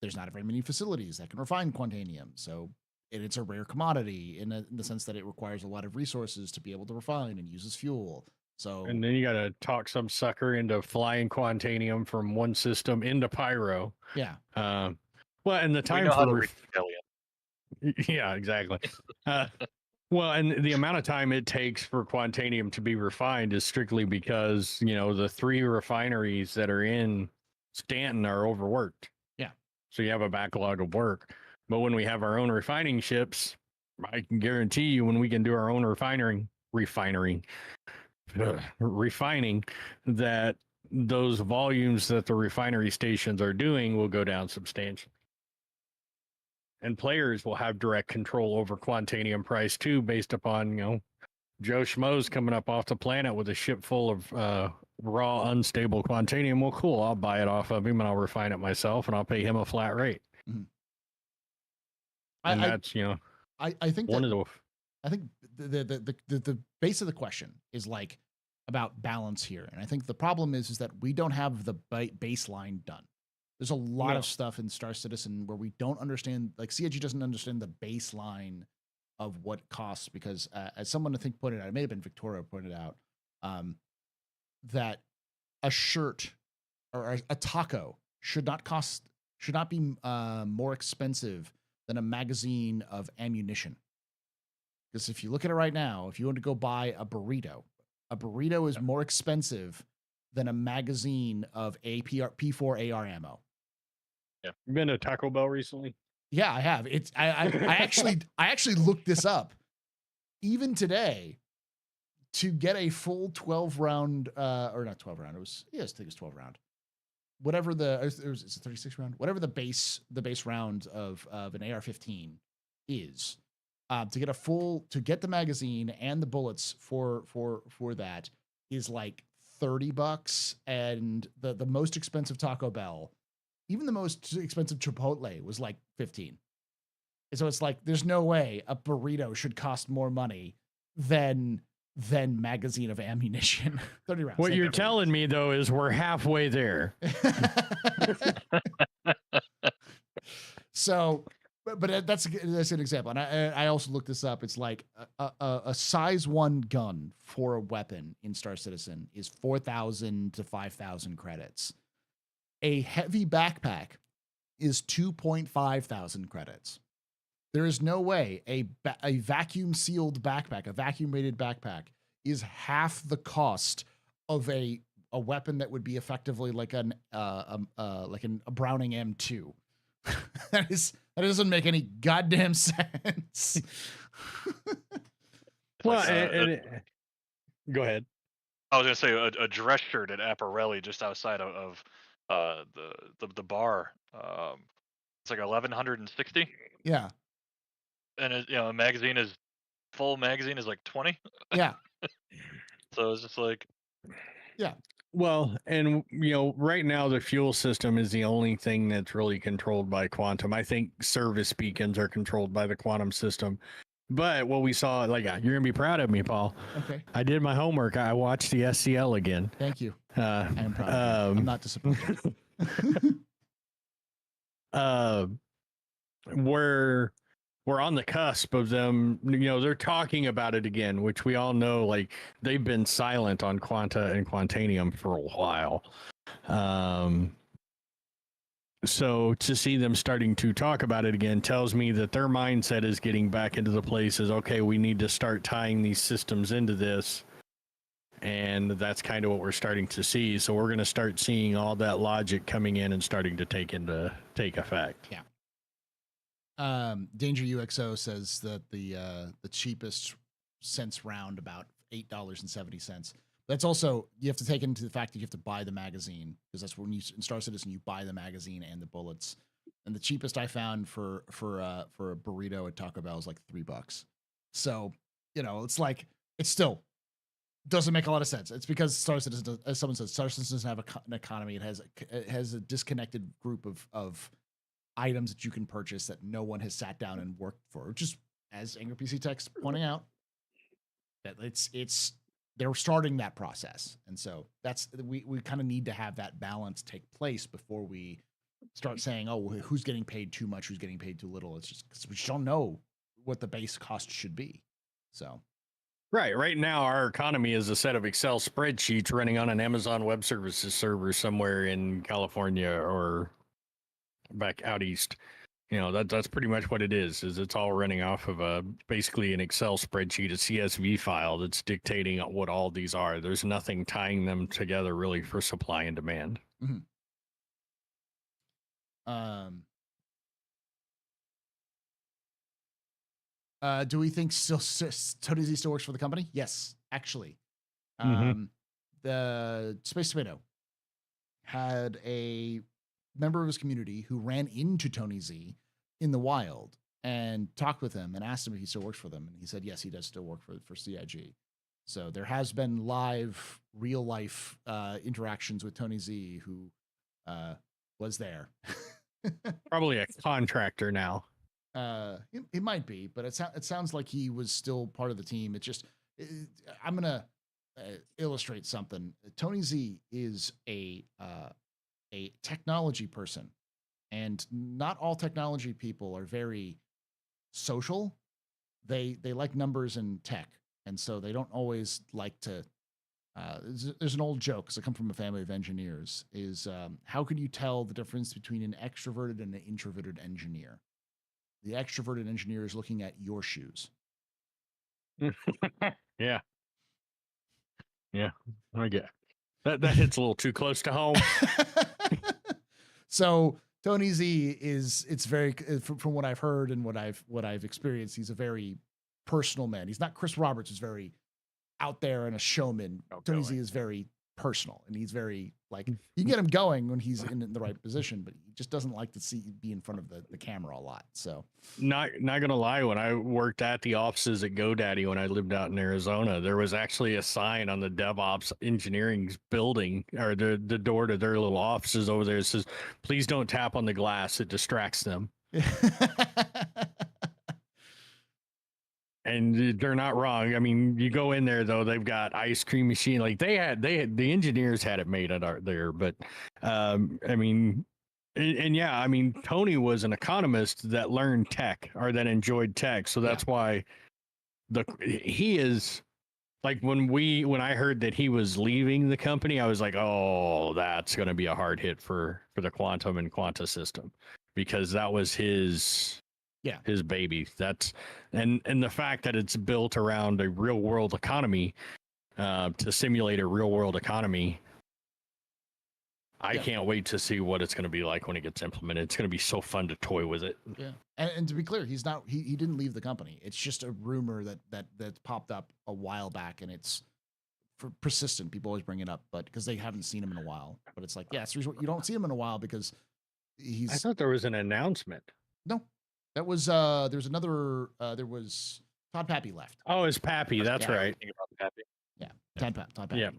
there's not very many facilities that can refine quantanium. So, and it's a rare commodity in the sense that it requires a lot of resources to be able to refine and use as fuel. So, and then you got to talk some sucker into flying quantanium from one system into pyro. Yeah. Well, and the time for yeah, exactly. Well, and the amount of time it takes for quantanium to be refined is strictly because, you know, the 3 refineries that are in Stanton are overworked. Yeah. So you have a backlog of work. But when we have our own refining ships, I can guarantee you when we can do our own refining, that those volumes that the refinery stations are doing will go down substantially. And players will have direct control over quantanium price too, based upon, you know, Joe Schmo's coming up off the planet with a ship full of raw, unstable quantanium. Well, cool. I'll buy it off of him and I'll refine it myself and I'll pay him a flat rate. Mm-hmm. And that's, you know, I think one of the. I think the base of the question is like about balance here, and I think the problem is that we don't have the baseline done. There's a lot of stuff in Star Citizen where we don't understand, like CIG doesn't understand the baseline of what costs, because as someone I think pointed out, it may have been Victoria pointed out, that a shirt or a taco should not be more expensive than a magazine of ammunition. Because if you look at it right now, if you want to go buy a burrito is more expensive than a magazine of P4 AR ammo. Yeah. You been to Taco Bell recently? Yeah, I have. I actually looked this up. Even today, to get a full 12 round, or not 12 round, I think it was 12 round. Whatever it's a 36 round, whatever the base round of an AR-15 is, to get the magazine and the bullets for that is like $30, and the most expensive Taco Bell, even the most expensive Chipotle, was like $15. And so it's like, there's no way a burrito should cost more money than magazine of ammunition. 30 rounds. What you're telling me though is we're halfway there. So, but that's an example. And I also looked this up. It's like a size 1 gun for a weapon in Star Citizen is 4,000 to 5,000 credits. A heavy backpack is 2,500 credits. There is no way a vacuum sealed backpack, a vacuum rated backpack, is half the cost of a weapon that would be effectively like a Browning M2. That doesn't make any goddamn sense. Well, go ahead. I was gonna say a dress shirt at Apparelli just outside of the bar. It's like 1160, Yeah. and a full magazine is like 20. Yeah. So it's just like, Yeah. Well, and right now the fuel system is the only thing that's really controlled by quantum. I think service beacons are controlled by the quantum system. But what we saw, like, you're gonna be proud of me, Paul. Okay. I did my homework. I watched the SCL again. Thank you. I am proud of you. I'm not disappointed. We're on the cusp of them. They're talking about it again, which we all know. Like, they've been silent on quanta and quantanium for a while. So to see them starting to talk about it again tells me that their mindset is getting back into the places. Okay, we need to start tying these systems into this. And that's kind of what we're starting to see. So we're going to start seeing all that logic coming in and starting to take effect. Yeah. Danger UXO says that the cheapest cents round about $8.70. That's also, you have to take into the fact that you have to buy the magazine, because that's when in Star Citizen you buy the magazine and the bullets. And the cheapest I found for a burrito at Taco Bell is like $3. So it's like, it still doesn't make a lot of sense. It's because Star Citizen, as someone says, Star Citizen doesn't have an economy. It has a disconnected group of items that you can purchase that no one has sat down and worked for. Just as Angry PC Tech's pointing out, that they're starting that process, and so that's we kind of need to have that balance take place before we start saying, oh, who's getting paid too much, who's getting paid too little. It's just because we just don't know what the base cost should be. So. Right now, our economy is a set of Excel spreadsheets running on an Amazon Web Services server somewhere in California or back out east. That's pretty much what it is it's all running off of basically an Excel spreadsheet, a CSV file that's dictating what all these are. There's nothing tying them together really for supply and demand. Mm-hmm. Do we think Tony Z still works for the company? Yes, actually. The Space Tomato had a member of his community who ran into Tony Z in the wild and talked with him and asked him if he still works for them. And he said, yes, he does still work for CIG. So there has been live, real life interactions with Tony Z, who was there. Probably a contractor now. It might be, but it sounds like he was still part of the team. I'm gonna illustrate something. Tony Z is a technology person, and not all technology people are very social. They like numbers and tech, and so they don't always like to. There's an old joke, because I come from a family of engineers. Is how can you tell the difference between an extroverted and an introverted engineer? The extroverted engineer is looking at your shoes. Yeah, I get that hits a little too close to home. So Tony Z it's very, from what I've heard and what I've experienced, he's a very personal man. He's not Chris Roberts, who's very out there and a showman. Tony Z is very personal, and he's very, like, you get him going when he's in the right position, but he just doesn't like to be in front of the camera a lot. So not gonna lie, when I worked at the offices at GoDaddy when I lived out in Arizona, there was actually a sign on the DevOps engineering building, or the door to their little offices over there. It says, please don't tap on the glass, it distracts them. And they're not wrong. I mean, you go in there though, they've got ice cream machine. Like the engineers had it made there, but I mean, and yeah, I mean, Tony was an economist that learned tech, or that enjoyed tech. So that's why he is, like, when I heard that he was leaving the company, I was like, oh, that's going to be a hard hit for the quantum and quanta system, because that was his baby. That's and the fact that it's built around a real world economy, to simulate a real world economy. I can't wait to see what it's going to be like when it gets implemented. It's going to be so fun to toy with it. Yeah, and to be clear, he didn't leave the company. It's just a rumor that popped up a while back, and it's persistent. People always bring it up, but because they haven't seen him in a while. But it's like, yes, you don't see him in a while because I thought there was an announcement. No, that was there's another there was Todd Pappy left. Oh, it's Pappy. That's right. Pappy. Yeah, Todd Pappy. Yeah.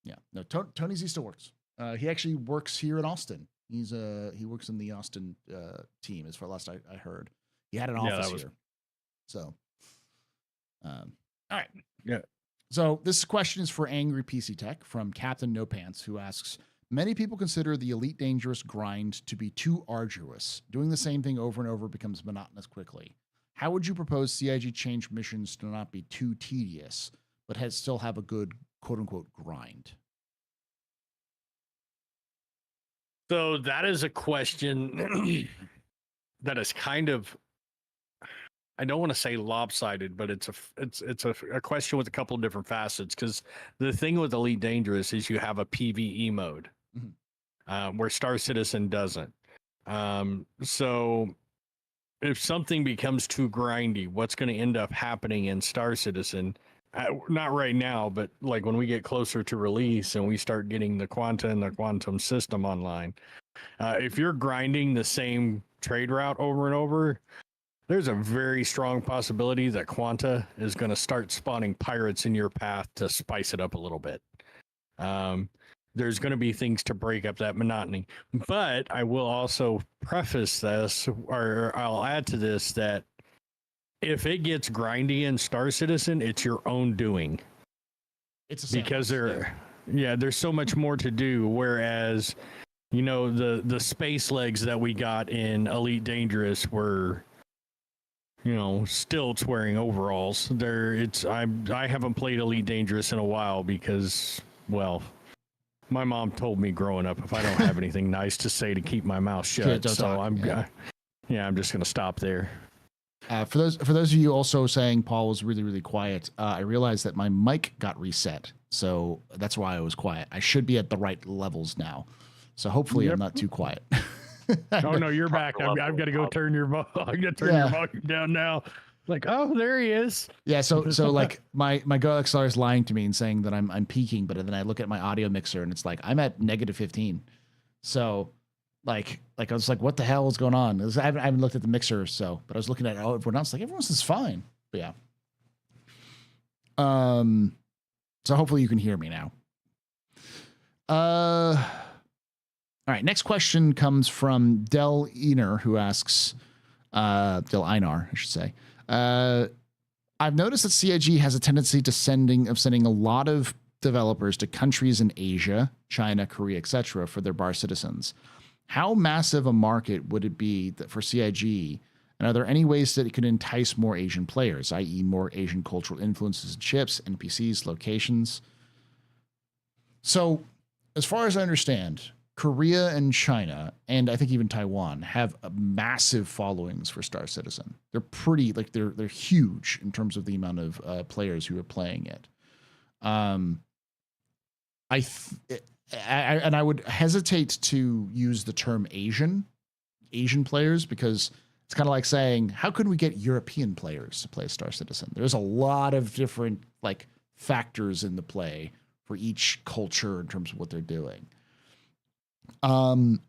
Yeah. No, Tony Z still works. He actually works here in Austin. He works in the Austin team, as far last I heard. He had an office here. So, all right. Yeah. So this question is for Angry PC Tech from Captain No Pants, who asks, many people consider the Elite Dangerous grind to be too arduous. Doing the same thing over and over becomes monotonous quickly. How would you propose CIG change missions to not be too tedious, but still have a good quote-unquote grind? So that is a question that is kind of, I don't want to say lopsided, but it's a question with a couple of different facets. Because the thing with Elite Dangerous is you have a PvE mode, where Star Citizen doesn't. So if something becomes too grindy, what's going to end up happening in Star Citizen? Not right now, but like when we get closer to release and we start getting the Quanta and the Quantum system online, if you're grinding the same trade route over and over, there's a very strong possibility that Quanta is going to start spawning pirates in your path to spice it up a little bit. There's going to be things to break up that monotony. But I will also preface this, or I'll add to this, that if it gets grindy in Star Citizen, it's your own doing. It's a because there's so much more to do. Whereas, the space legs that we got in Elite Dangerous were, stilts wearing overalls. I haven't played Elite Dangerous in a while because, well, my mom told me growing up if I don't have anything nice to say to keep my mouth shut. I'm just gonna stop there. For those of you also saying Paul was really, really quiet, I realized that my mic got reset, so that's why I was quiet. I should be at the right levels now, so hopefully I'm not too quiet. Oh no, you're back. I've got to go turn your your volume down now. Like, oh, there he is. Yeah, so like my Go XLR is lying to me and saying that I'm peaking, but then I look at my audio mixer and it's like I'm at -15. So like I was like, what the hell is going on? I haven't looked at the mixer, but I was looking at everyone else, like everyone else is fine. But yeah. So hopefully you can hear me now. All right, next question comes from Del Einar, who asks, Del Einar, I should say. I've noticed that CIG has a tendency to sending a lot of developers to countries in Asia, China, Korea, etc. for their bar citizens. How massive a market would it be for CIG? And are there any ways that it could entice more Asian players, i.e. more Asian cultural influences, chips, NPCs, locations? So as far as I understand, Korea and China, and I think even Taiwan, have massive followings for Star Citizen. They're pretty, they're huge in terms of the amount of players who are playing it. I would hesitate to use the term Asian players, because it's kind of like saying, how could we get European players to play Star Citizen? There's a lot of different factors in the play for each culture in terms of what they're doing. And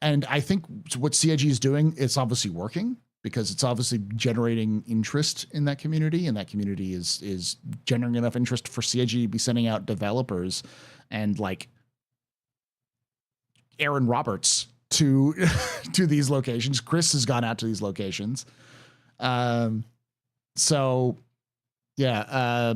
I think what CIG is doing, it's obviously working, because it's obviously generating interest in that community, and that community is generating enough interest for CIG to be sending out developers and Aaron Roberts to these locations. Chris has gone out to these locations. So yeah,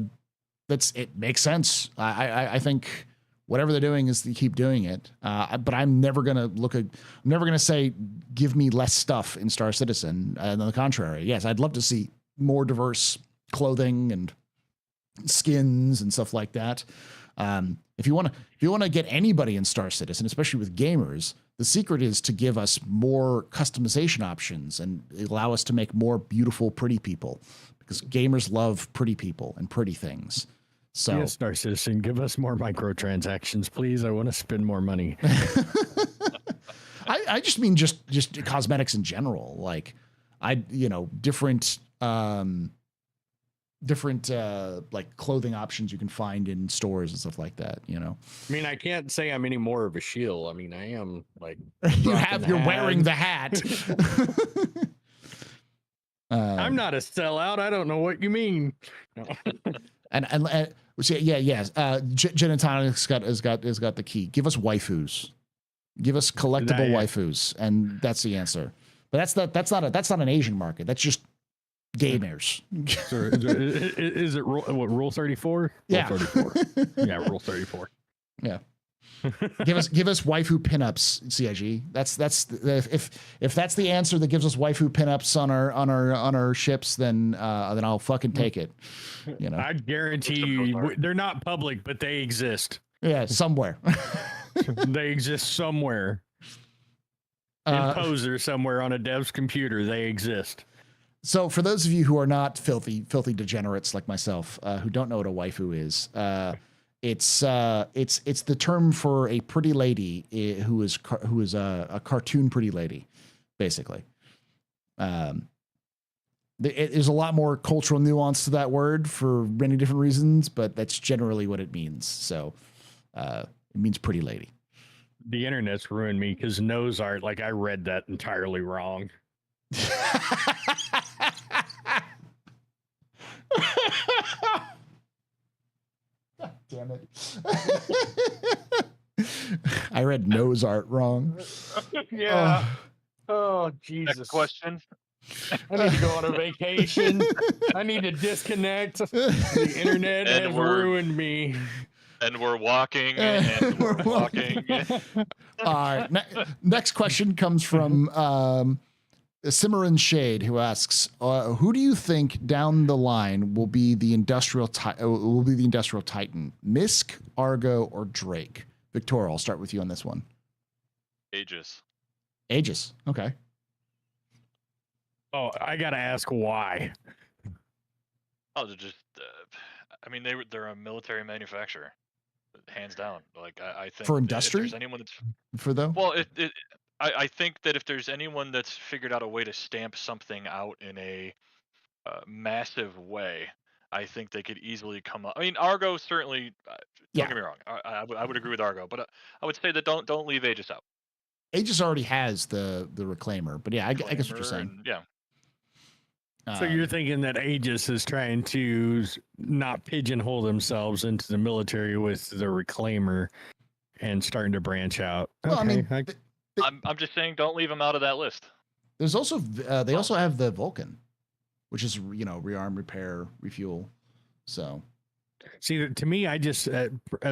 it makes sense. I think whatever they're doing is to keep doing it. But I'm never going to say, give me less stuff in Star Citizen. On the contrary, yes, I'd love to see more diverse clothing and skins and stuff like that. If you want to get anybody in Star Citizen, especially with gamers, the secret is to give us more customization options and allow us to make more beautiful, pretty people, because gamers love pretty people and pretty things. So, yes, Star Citizen, give us more microtransactions, please. I want to spend more money. I just mean just cosmetics in general, different different like clothing options you can find in stores and stuff like that. You know, I mean, I can't say I'm any more of a shield. I mean, I am like you're wearing the hat. I'm not a sellout. I don't know what you mean. No. and so, yes. Gin and Tonic's has got the key. Give us waifus. Give us collectible waifus, and that's the answer. But that's not an Asian market. That's just gamers. So is it rule 34? Yeah. Rule 34. Yeah, rule 34. Yeah. give us waifu pinups, CIG. That's if that's the answer that gives us waifu pinups on our ships, then I'll fucking take it. You know, I guarantee you they're not public, but they exist. Yeah, somewhere. They exist somewhere. In Poser somewhere on a dev's computer, they exist. So for those of you who are not filthy degenerates like myself, who don't know what a waifu is, it's the term for a pretty lady who is a cartoon pretty lady, basically. There's a lot more cultural nuance to that word for many different reasons, but that's generally what it means. So it means pretty lady. The internet's ruined me because nose art, like I read that entirely wrong. God damn it. I read nose art wrong. Yeah. Oh, Jesus. Next question. I need to go on a vacation. I need to disconnect. The internet has ruined me. And we're walking, and we're walking. All right. Next question comes from Cimarron Shade, who asks, "Who do you think down the line will be the industrial titan? Misk, Argo, or Drake?" Victoria, I'll start with you on this one. Aegis. Aegis. Okay. Oh, I gotta ask why. Oh, they're just. I mean, they're a military manufacturer, hands down. Like I think for industry. If there's anyone that's for though. Well, I think that if there's anyone that's figured out a way to stamp something out in a massive way, I think they could easily come up. I mean, Argo certainly. Don't get me wrong. I would agree with Argo, but I would say that don't leave Aegis out. Aegis already has the reclaimer, but yeah, I guess what you're saying. Yeah. So you're thinking that Aegis is trying to not pigeonhole themselves into the military with the reclaimer and starting to branch out. Well, okay. I mean, I'm just saying, don't leave them out of that list. There's also they also have the Vulcan, which is rearm, repair, refuel. So, see, to me, I just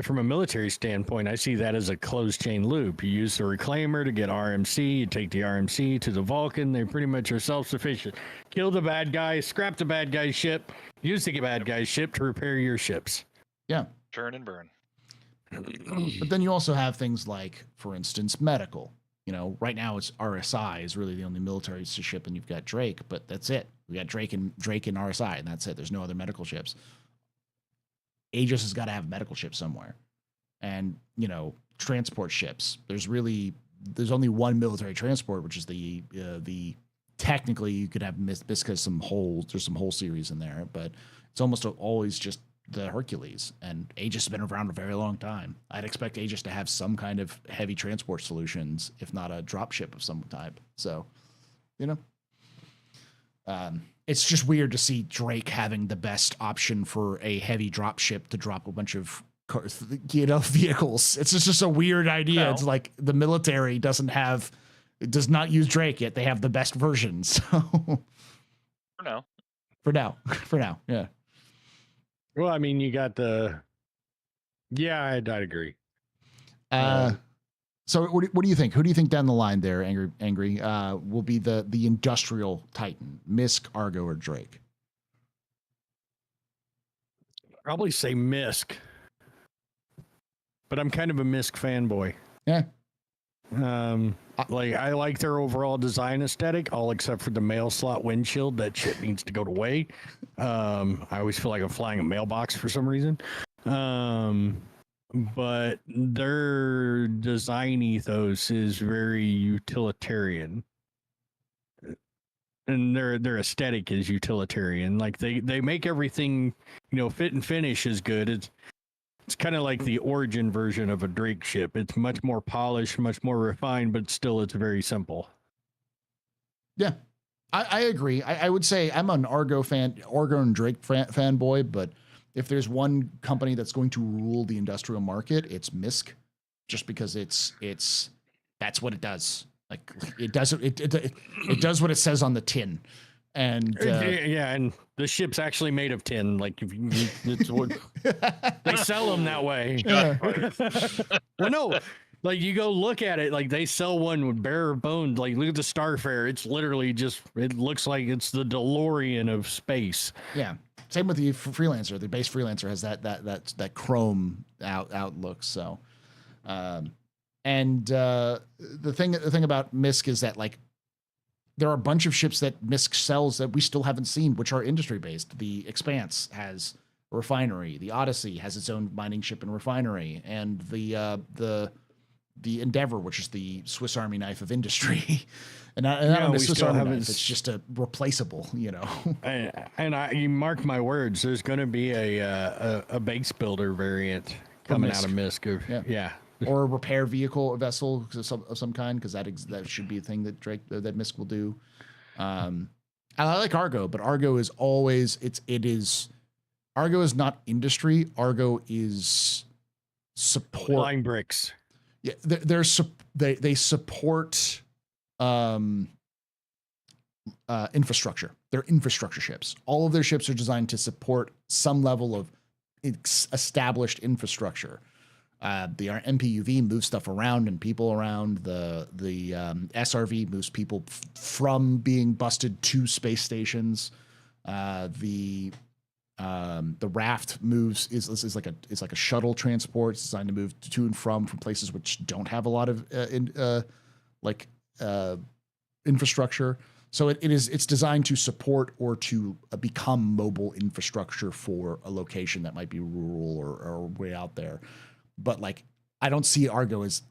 from a military standpoint, I see that as a closed chain loop. You use the reclaimer to get RMC. You take the RMC to the Vulcan. They pretty much are self-sufficient. Kill the bad guy, scrap the bad guy's ship, use the bad guy's ship to repair your ships. Yeah, churn and burn. But then you also have things like, for instance, medical. Right now it's RSI is really the only military ship, and you've got Drake, but that's it. We got Drake and RSI, and that's it. There's no other medical ships. Aegis has got to have a medical ship somewhere, and transport ships. There's only one military transport, which is the technically you could have Miska some holes. There's some whole series in there, but it's almost always just the Hercules, and Aegis has been around a very long time. I'd expect Aegis to have some kind of heavy transport solutions, if not a drop ship of some type. So, it's just weird to see Drake having the best option for a heavy drop ship to drop a bunch of vehicles. It's just a weird idea. No. It's like the military does not use Drake yet. They have the best version. So for now, yeah. Well, I mean, you got I'd agree. So what do you think? Who do you think down the line there, Angry, will be the industrial titan? Misk, Argo, or Drake? Probably say Misk. But I'm kind of a Misk fanboy. Yeah. I like their overall design aesthetic, all except for the mail slot windshield. That shit needs to go away. I always feel like I'm flying a mailbox for some reason. But their design ethos is very utilitarian. and their aesthetic is utilitarian. Like they make everything, fit and finish is good. It's kind of like the Origin version of a Drake ship. It's much more polished, much more refined, but still it's very simple. Yeah, I agree. I would say I'm an Argo and Drake fanboy, but if there's one company that's going to rule the industrial market, it's MISC, just because it's that's what it does. Like it does it does what it says on the tin, and yeah, and the ship's actually made of tin. Like it's what they sell them that way. Yeah. Well, no. Like you go look at it, like they sell one with bare bones. Like look at the Starfare; it's literally it looks like it's the DeLorean of space. Yeah. Same with the Freelancer. The base Freelancer has that chrome outlook. So, and the thing about MISC is that like there are a bunch of ships that MISC sells that we still haven't seen, which are industry based. The Expanse has a refinery. The Odyssey has its own mining ship and refinery, and the Endeavor, which is the Swiss Army knife of industry, and not a Swiss Army knife. It's just a replaceable, And you mark my words. There's going to be a base builder variant coming out of MISC. Yeah. Or a repair vehicle vessel of some kind, because that should be a thing that that MISC will do. I like Argo, but Argo is always Argo is not industry. Argo is support. Flying bricks. Yeah, they support infrastructure. They're infrastructure ships. All of their ships are designed to support some level of established infrastructure. The MPUV moves stuff around and people around. The SRV moves people from being busted to space stations. The raft moves is like a shuttle transport. It's designed to move to and from places which don't have a lot of infrastructure. So it's designed to support or to become mobile infrastructure for a location that might be rural or way out there. But like I don't see Argo as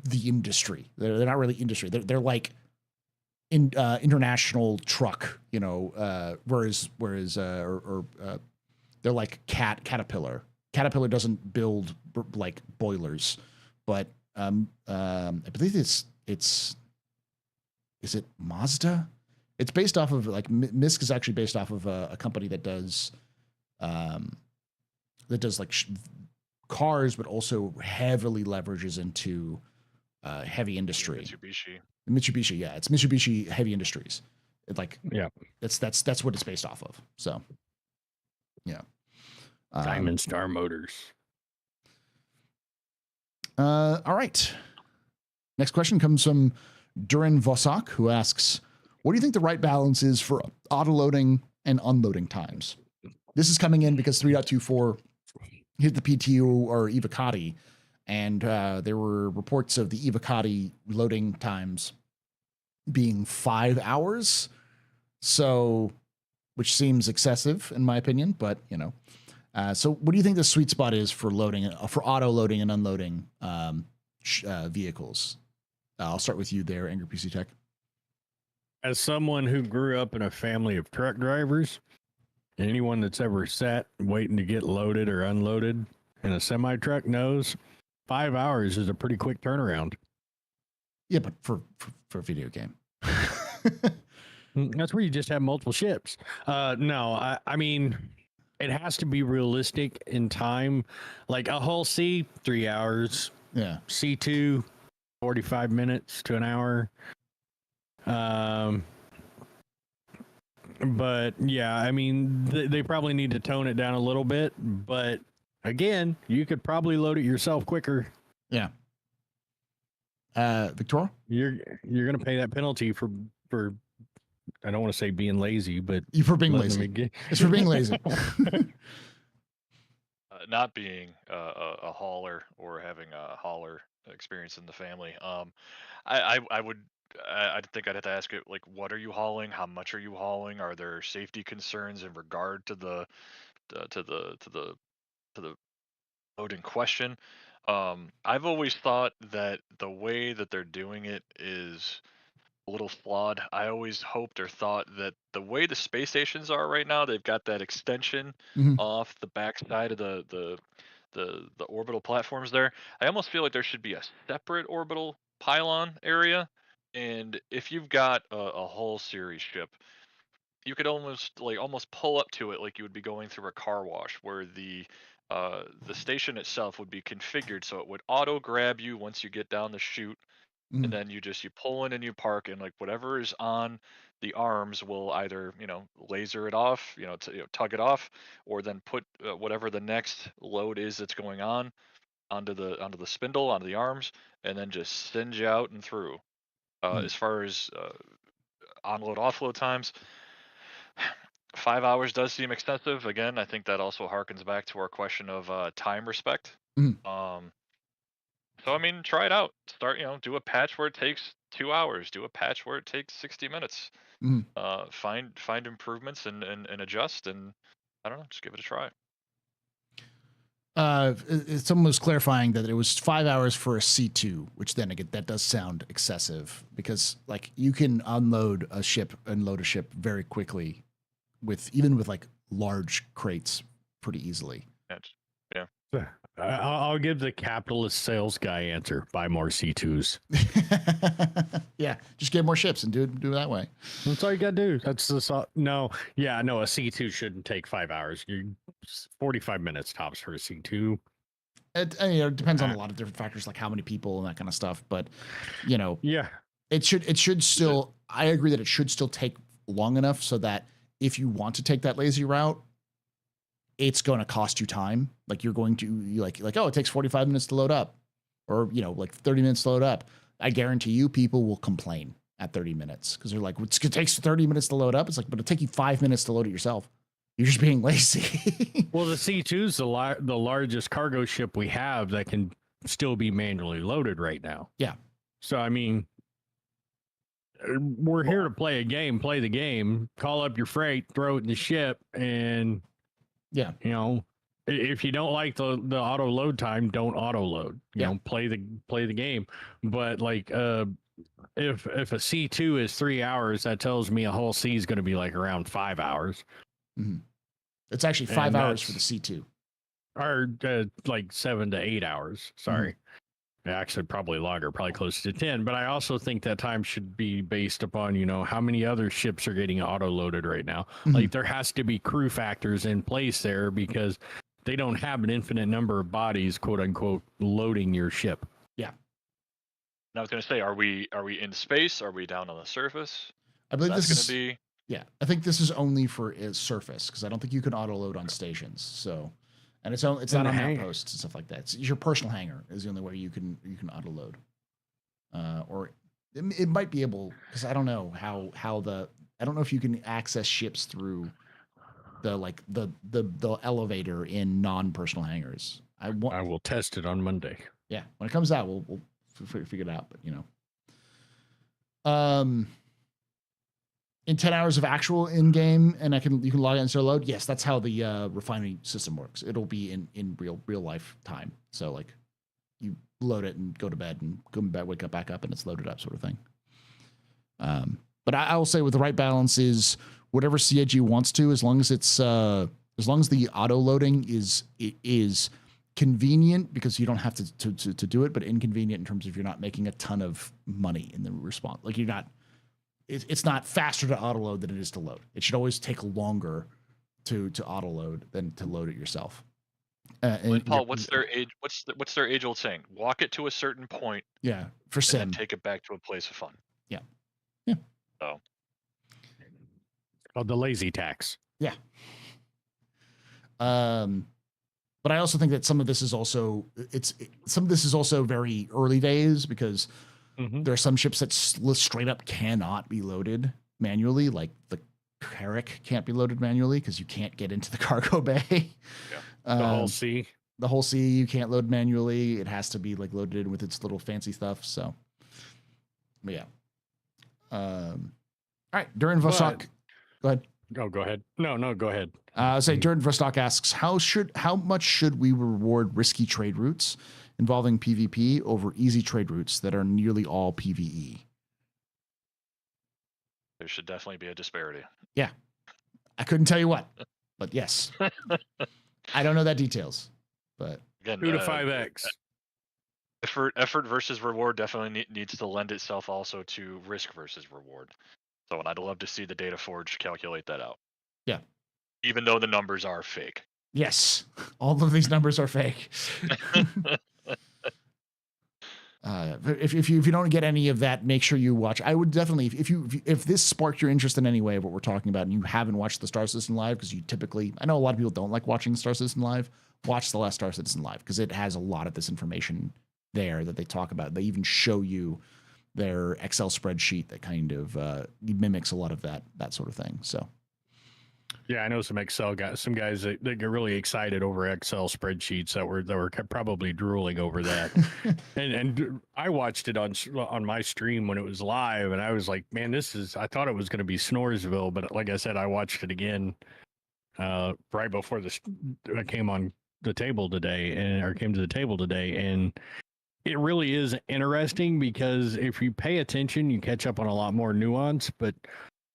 the industry. They're not really industry. They're like international truck, whereas they're like Caterpillar. Caterpillar doesn't build like boilers, but I believe it's is it Mazda? It's based off of like MISC is actually based off of a company that does like cars, but also heavily leverages into heavy industry. Mitsubishi, yeah, it's Mitsubishi Heavy Industries. That's what it's based off of. So, yeah. Diamond Star Motors. All right. Next question comes from Duran Vosak, who asks, what do you think the right balance is for autoloading and unloading times? This is coming in because 3.24 hit the PTU or Evocati, and there were reports of the Evocati loading times being 5 hours. So, which seems excessive in my opinion, but so what do you think the sweet spot is for auto loading and unloading vehicles? I'll start with you there, Angry PC Tech. As someone who grew up in a family of truck drivers, anyone that's ever sat waiting to get loaded or unloaded in a semi truck knows 5 hours is a pretty quick turnaround. Yeah, but for a video game. That's where you just have multiple ships. No, I mean, it has to be realistic in time. Like a Hull C, 3 hours. Yeah. C2, 45 minutes to an hour. But yeah, I mean, they probably need to tone it down a little bit. But again, you could probably load it yourself quicker. Yeah. Victoria? You're gonna pay that penalty for I don't want to say being lazy, but for being lazy. It's for being lazy. Not being a hauler or having a hauler experience in the family. I think I'd have to ask it, like, what are you hauling? How much are you hauling? Are there safety concerns in regard to the load in question? I've always thought that the way that they're doing it is a little flawed. I always hoped or thought that the way the space stations are right now, they've got that extension Mhm. off the backside of the orbital platforms there. I almost feel like there should be a separate orbital pylon area. And if you've got a hull series ship, you could almost pull up to it like you would be going through a car wash, where the station itself would be configured so it would auto grab you once you get down the chute, and Mhm. then you pull in and you park, and like whatever is on the arms will either laser it off, tug it off, or then put whatever the next load is that's going on onto the spindle, onto the arms, and then just send you out and through. Mhm. As far as onload offload times, 5 hours does seem excessive. Again, I think that also harkens back to our question of time respect. Mhm. Um, so I mean, try it out. Start, do a patch where it takes 2 hours. Do a patch where it takes 60 minutes. Mhm. Find improvements and adjust, and I don't know, just give it a try. Someone was clarifying that it was 5 hours for a C2, which then again, that does sound excessive because like you can unload a ship and load a ship very quickly even with like large crates pretty easily. Yeah. I'll give the capitalist sales guy answer. Buy more C2s. Yeah, just get more ships and do it that way. That's all you gotta do. That's the no. Yeah, no. A C2 shouldn't take 5 hours. 45 minutes tops for a C2. It depends on a lot of different factors, like how many people and that kind of stuff. But Yeah. it should still. I agree that it should still take long enough so that if you want to take that lazy route, it's going to cost you time. Like you're going to like oh, it takes 45 minutes to load up, or like 30 minutes to load up. I guarantee you, people will complain at 30 minutes because they're like, it takes 30 minutes to load up. It's like, but it'll take you 5 minutes to load it yourself. You're just being lazy. Well, the C2 is the largest cargo ship we have that can still be manually loaded right now. Yeah. So I mean, we're here to play a game. Play the game. Call up your freight, throw it in the ship, and yeah, if you don't like the auto load time, don't auto load. You know, play the game. But like, if a C2 is 3 hours, that tells me a whole C is going to be like around 5 hours. Mm-hmm. It's actually 5 hours for the C2. Or like 7 to 8 hours. Sorry. Mm-hmm. Actually, probably longer, probably close to 10. But I also think that time should be based upon, how many other ships are getting auto loaded right now. Mm-hmm. Like there has to be crew factors in place there because they don't have an infinite number of bodies, quote unquote, loading your ship. Yeah. And I was going to say, are we in space? Are we down on the surface? I believe this is going to be. Yeah, I think this is only for surface because I don't think you can auto load on stations. So, and it's not on outposts and stuff like that. It's your personal hangar is the only way you can auto load. Or it might be able, because I don't know how I don't know if you can access ships through the elevator in non-personal hangars. I will test it on Monday. Yeah, when it comes out, we'll figure it out. But in 10 hours of actual in-game, and you can log in and start load. Yes, that's how the refinery system works. It'll be in real life time. So like, you load it and go to bed and wake up back up, and it's loaded up, sort of thing. But I will say, with the right balance, is whatever CIG wants to, as long as the auto loading is convenient, because you don't have to do it, but inconvenient in terms of you're not making a ton of money in the response. Like you're not. It's not faster to auto load than it is to load. It should always take longer to auto load than to load it yourself. And Paul, what's their age? What's their age-old saying? Walk it to a certain point. Yeah, for sim. And then take it back to a place of fun. Yeah. So. The lazy tax. Yeah. But I also think that some of this is also very early days, because there are some ships that straight up cannot be loaded manually, like the Carrack can't be loaded manually because you can't get into the cargo bay. Yeah. The whole C. The whole C you can't load manually. It has to be like loaded in with its little fancy stuff. So, but yeah. All right, Durin Vostok. Go ahead. Oh, go ahead. No, go ahead. Durin Vostok asks, how much should we reward risky trade routes involving PvP over easy trade routes that are nearly all PvE? There should definitely be a disparity. Yeah. I couldn't tell you what, but yes. I don't know that details, but Again, 2 to 5x. effort versus reward definitely needs to lend itself also to risk versus reward. So, and I'd love to see the Data Forge calculate that out. Yeah. Even though the numbers are fake. yes, all of these numbers are fake. If you don't get any of that, make sure you watch. I would definitely, if this sparked your interest in any way of what we're talking about, and you haven't watched the Star Citizen Live, because you typically, I know a lot of people don't like watching Star Citizen Live. Watch the last Star Citizen Live, because it has a lot of this information there that they talk about. They even show you their Excel spreadsheet that kind of mimics a lot of that sort of thing. So. Yeah, I know some Excel guys, some guys that get really excited over Excel spreadsheets that were probably drooling over that. and I watched it on my stream when it was live, and I was like, man, I thought it was going to be Snoresville, but like I said, I watched it again right before I came on the table today, came to the table today, and it really is interesting because if you pay attention, you catch up on a lot more nuance. But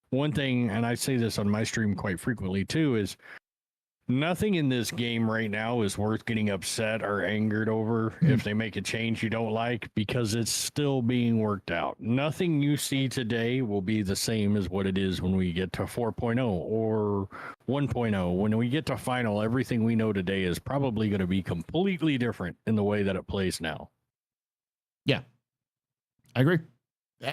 one thing, and I say this on my stream quite frequently too, is nothing in this game right now is worth getting upset or angered over if they make a change you don't like, because it's still being worked out. Nothing you see today will be the same as what it is when we get to 4.0 or 1.0. When we get to final, everything we know today is probably going to be completely different in the way that it plays now. Yeah, I agree.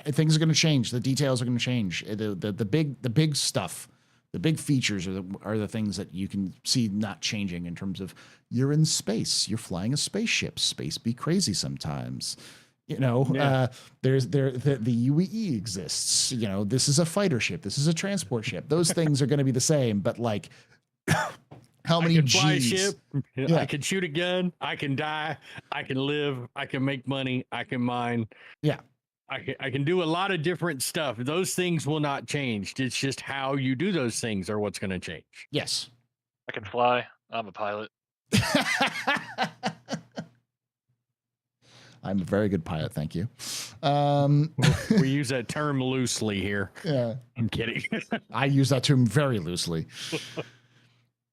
Things are going to change. The details are going to change. The big stuff, the big features are the things that you can see not changing in terms of you're in space, you're flying a spaceship. Space be crazy sometimes. There's the UEE exists. This is a fighter ship. This is a transport ship. Those things are going to be the same, but like. How many I can fly a Gs? ship, Yeah. I can shoot a gun, I can die, I can live, I can make money, I can mine. Yeah. I can do a lot of different stuff. Those things will not change. It's just how you do those things are what's going to change. Yes. I can fly. I'm a pilot. I'm a very good pilot, thank you. We use that term loosely here. Yeah. I'm kidding. I use that term very loosely.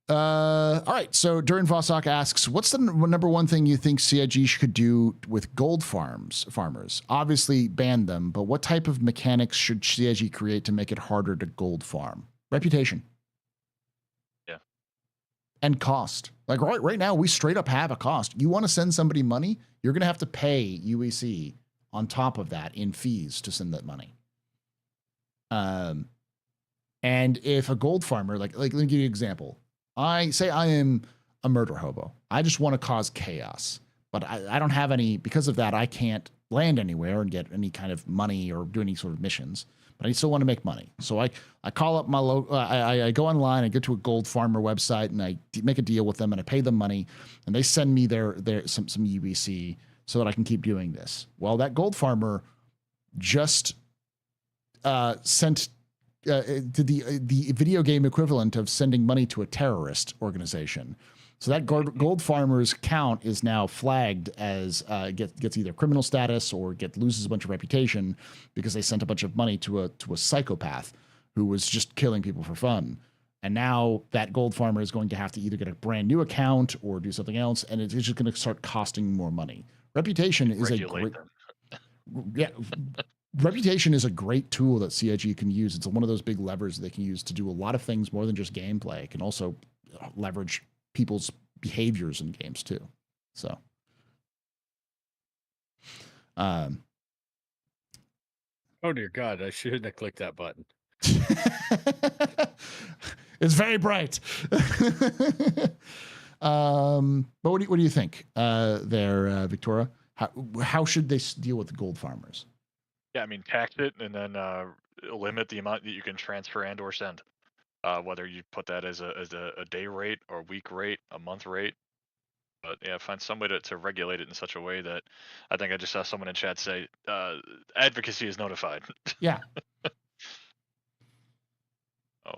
All right. So Durin Vosok asks, what's the number one thing you think CIG could do with gold farmers? Obviously ban them, but what type of mechanics should CIG create to make it harder to gold farm? Reputation. Yeah. And cost. Like right now, we straight up have a cost. You want to send somebody money, you're going to have to pay UEC on top of that in fees to send that money. And if a gold farmer, like let me give you an example. I am a murder hobo. I just want to cause chaos, but I don't have any, because of that, I can't land anywhere and get any kind of money or do any sort of missions, but I still want to make money. So I call up my I go online, I go to a gold farmer website and I make a deal with them and I pay them money and they send me some UBC so that I can keep doing this. Well, that gold farmer just sent to the video game equivalent of sending money to a terrorist organization. So that gold farmer's count is now flagged as gets either criminal status or loses a bunch of reputation because they sent a bunch of money to a psychopath who was just killing people for fun. And now that gold farmer is going to have to either get a brand new account or do something else, and it's just going to start costing more money. Reputation is a great Reputation is a great tool that CIG can use. It's one of those big levers they can use to do a lot of things more than just gameplay. It can also leverage people's behaviors in games too. So, oh dear God, I shouldn't have clicked that button. It's very bright. But what do you think there, Victoria? How should they deal with the gold farmers? Yeah, I mean, tax it and then limit the amount that you can transfer and or send. Whether you put that as a day rate or week rate, a month rate. But yeah, find some way to regulate it in such a way that I think I just saw someone in chat say advocacy is notified. Yeah.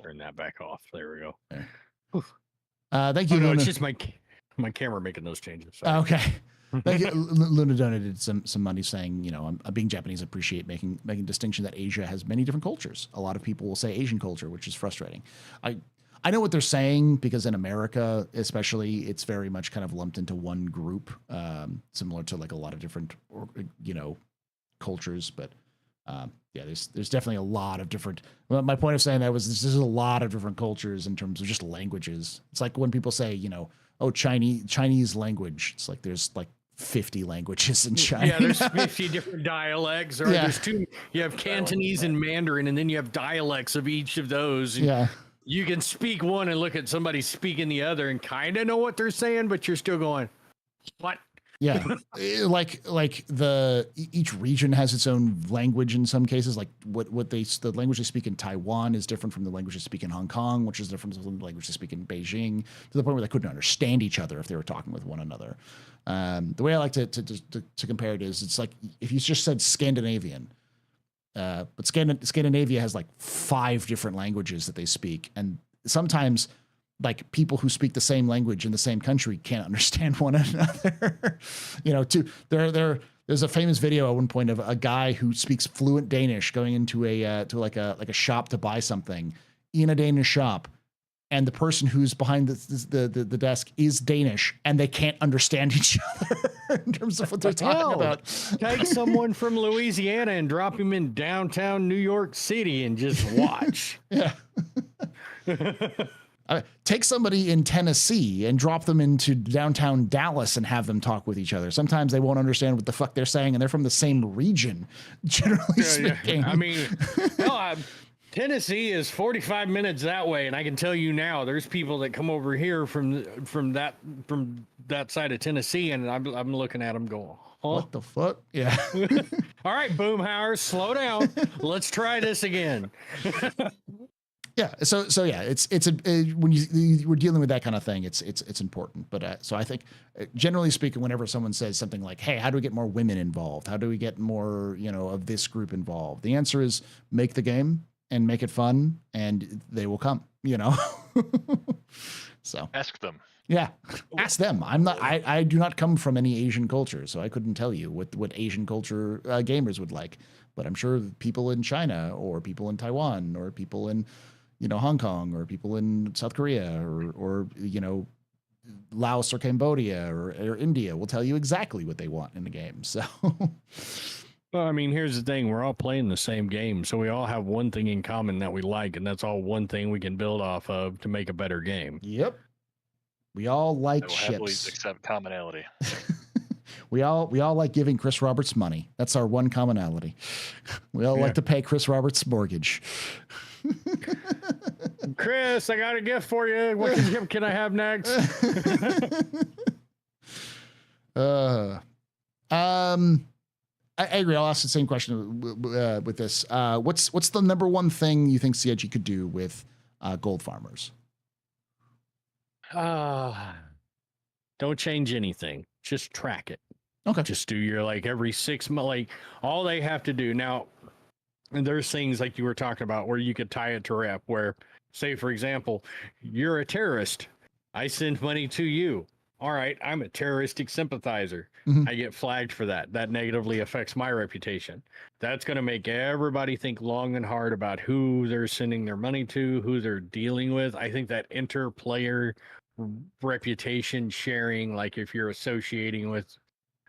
Turn that back off. There we go. Thank you. No, it's just my camera making those changes. Sorry. Okay. Like Luna donated some money saying, you know, I'm being Japanese, appreciate making distinction that Asia has many different cultures. A lot of people will say Asian culture, which is frustrating. I know what they're saying because in America, especially, it's very much kind of lumped into one group, similar to like a lot of different, you know, cultures. But yeah, there's definitely a lot of different. Well, my point of saying that was there's a lot of different cultures in terms of just languages. It's like when people say, you know, oh, Chinese language. It's like there's like 50 languages in China. Yeah, there's 50 different dialects. Or there's two. You have Cantonese and Mandarin, and then you have dialects of each of those. Yeah. You can speak one and look at somebody speaking the other and kind of know what they're saying, but you're still going, what? Yeah. like each region has its own language in some cases. Like the language they speak in Taiwan is different from the language they speak in Hong Kong, which is different from the language they speak in Beijing, to the point where they couldn't understand each other if they were talking with one another. The way I like to compare it is, it's like if you just said Scandinavian, but Scandinavia has like 5 different languages that they speak, and sometimes like people who speak the same language in the same country can't understand one another. You know, there's a famous video at one point of a guy who speaks fluent Danish going into a to a shop to buy something in a Danish shop, and the person who's behind the desk is Danish, and they can't understand each other in terms of what they're talking about. Take someone from Louisiana and drop him in downtown New York City and just watch. Yeah. Take somebody in Tennessee and drop them into downtown Dallas and have them talk with each other. Sometimes they won't understand what the fuck they're saying, and they're from the same region, generally speaking. I mean, no, Tennessee is 45 minutes that way, and I can tell you now, there's people that come over here from that side of Tennessee, and I'm looking at them going, huh? What the fuck? Yeah. All right, Boomhauer, slow down. Let's try this again. Yeah. So yeah, it's when we're dealing with that kind of thing, it's important. But so I think, generally speaking, whenever someone says something like, "Hey, how do we get more women involved? How do we get more, you know, of this group involved?" The answer is make the game and make it fun, and they will come. You know. So ask them. Yeah, ask them. I do not come from any Asian culture, so I couldn't tell you what Asian culture gamers would like. But I'm sure people in China or people in Taiwan or people in, you know, Hong Kong or people in South Korea or you know, Laos or Cambodia or India will tell you exactly what they want in the game. So, well, I mean, here's the thing: we're all playing the same game, so we all have one thing in common that we like, and that's all one thing we can build off of to make a better game. Yep, we all like I will happily ships. accept commonality. We all like giving Chris Roberts money. That's our one commonality. We all like to pay Chris Roberts' mortgage. Chris, I got a gift for you. What gift can I have next? I agree. I'll ask the same question with this. What's the number one thing you think CIG could do with gold farmers? Don't change anything. Just track it. Okay. Just do your, like, every 6 months, like, all they have to do now. And there's things like you were talking about where you could tie it to rep, where, say, for example, you're a terrorist. I send money to you. All right, I'm a terroristic sympathizer. I get flagged for that. That negatively affects my reputation. That's going to make everybody think long and hard about who they're sending their money to, who they're dealing with. I think that inter-player reputation sharing, like if you're associating with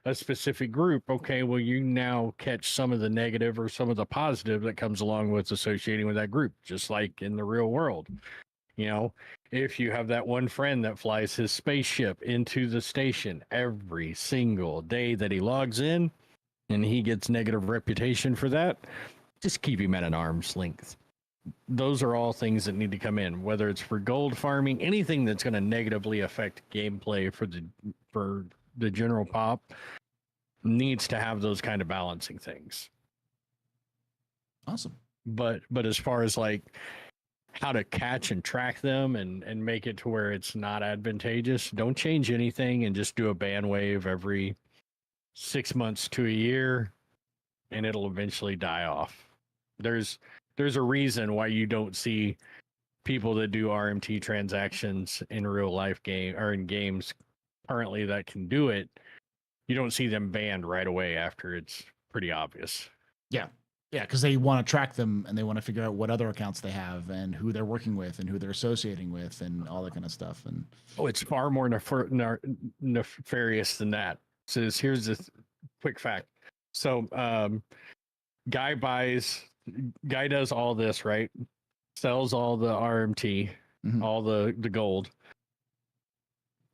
a specific group, okay, well, you now catch some of the negative or some of the positive that comes along with associating with that group, just like in the real world. You know, if you have that one friend that flies his spaceship into the station every single day that he logs in and he gets negative reputation for that, just keep him at an arm's length. Those are all things that need to come in, whether it's for gold farming, anything that's going to negatively affect gameplay for the general pop needs to have those kind of balancing things. Awesome. But as far as like how to catch and track them and make it to where it's not advantageous, don't change anything and just do a ban wave every 6 months to a year and it'll eventually die off. There's a reason why you don't see people that do RMT transactions in real life game or in games currently that can do it. you don't see them banned right away after it's pretty obvious. Yeah, because they want to track them and they want to figure out what other accounts they have and who they're working with and who they're associating with and all that kind of stuff. And oh, it's far more nefarious than that. So here's the quick fact. So guy does all this, right? Sells all the RMT, all the gold.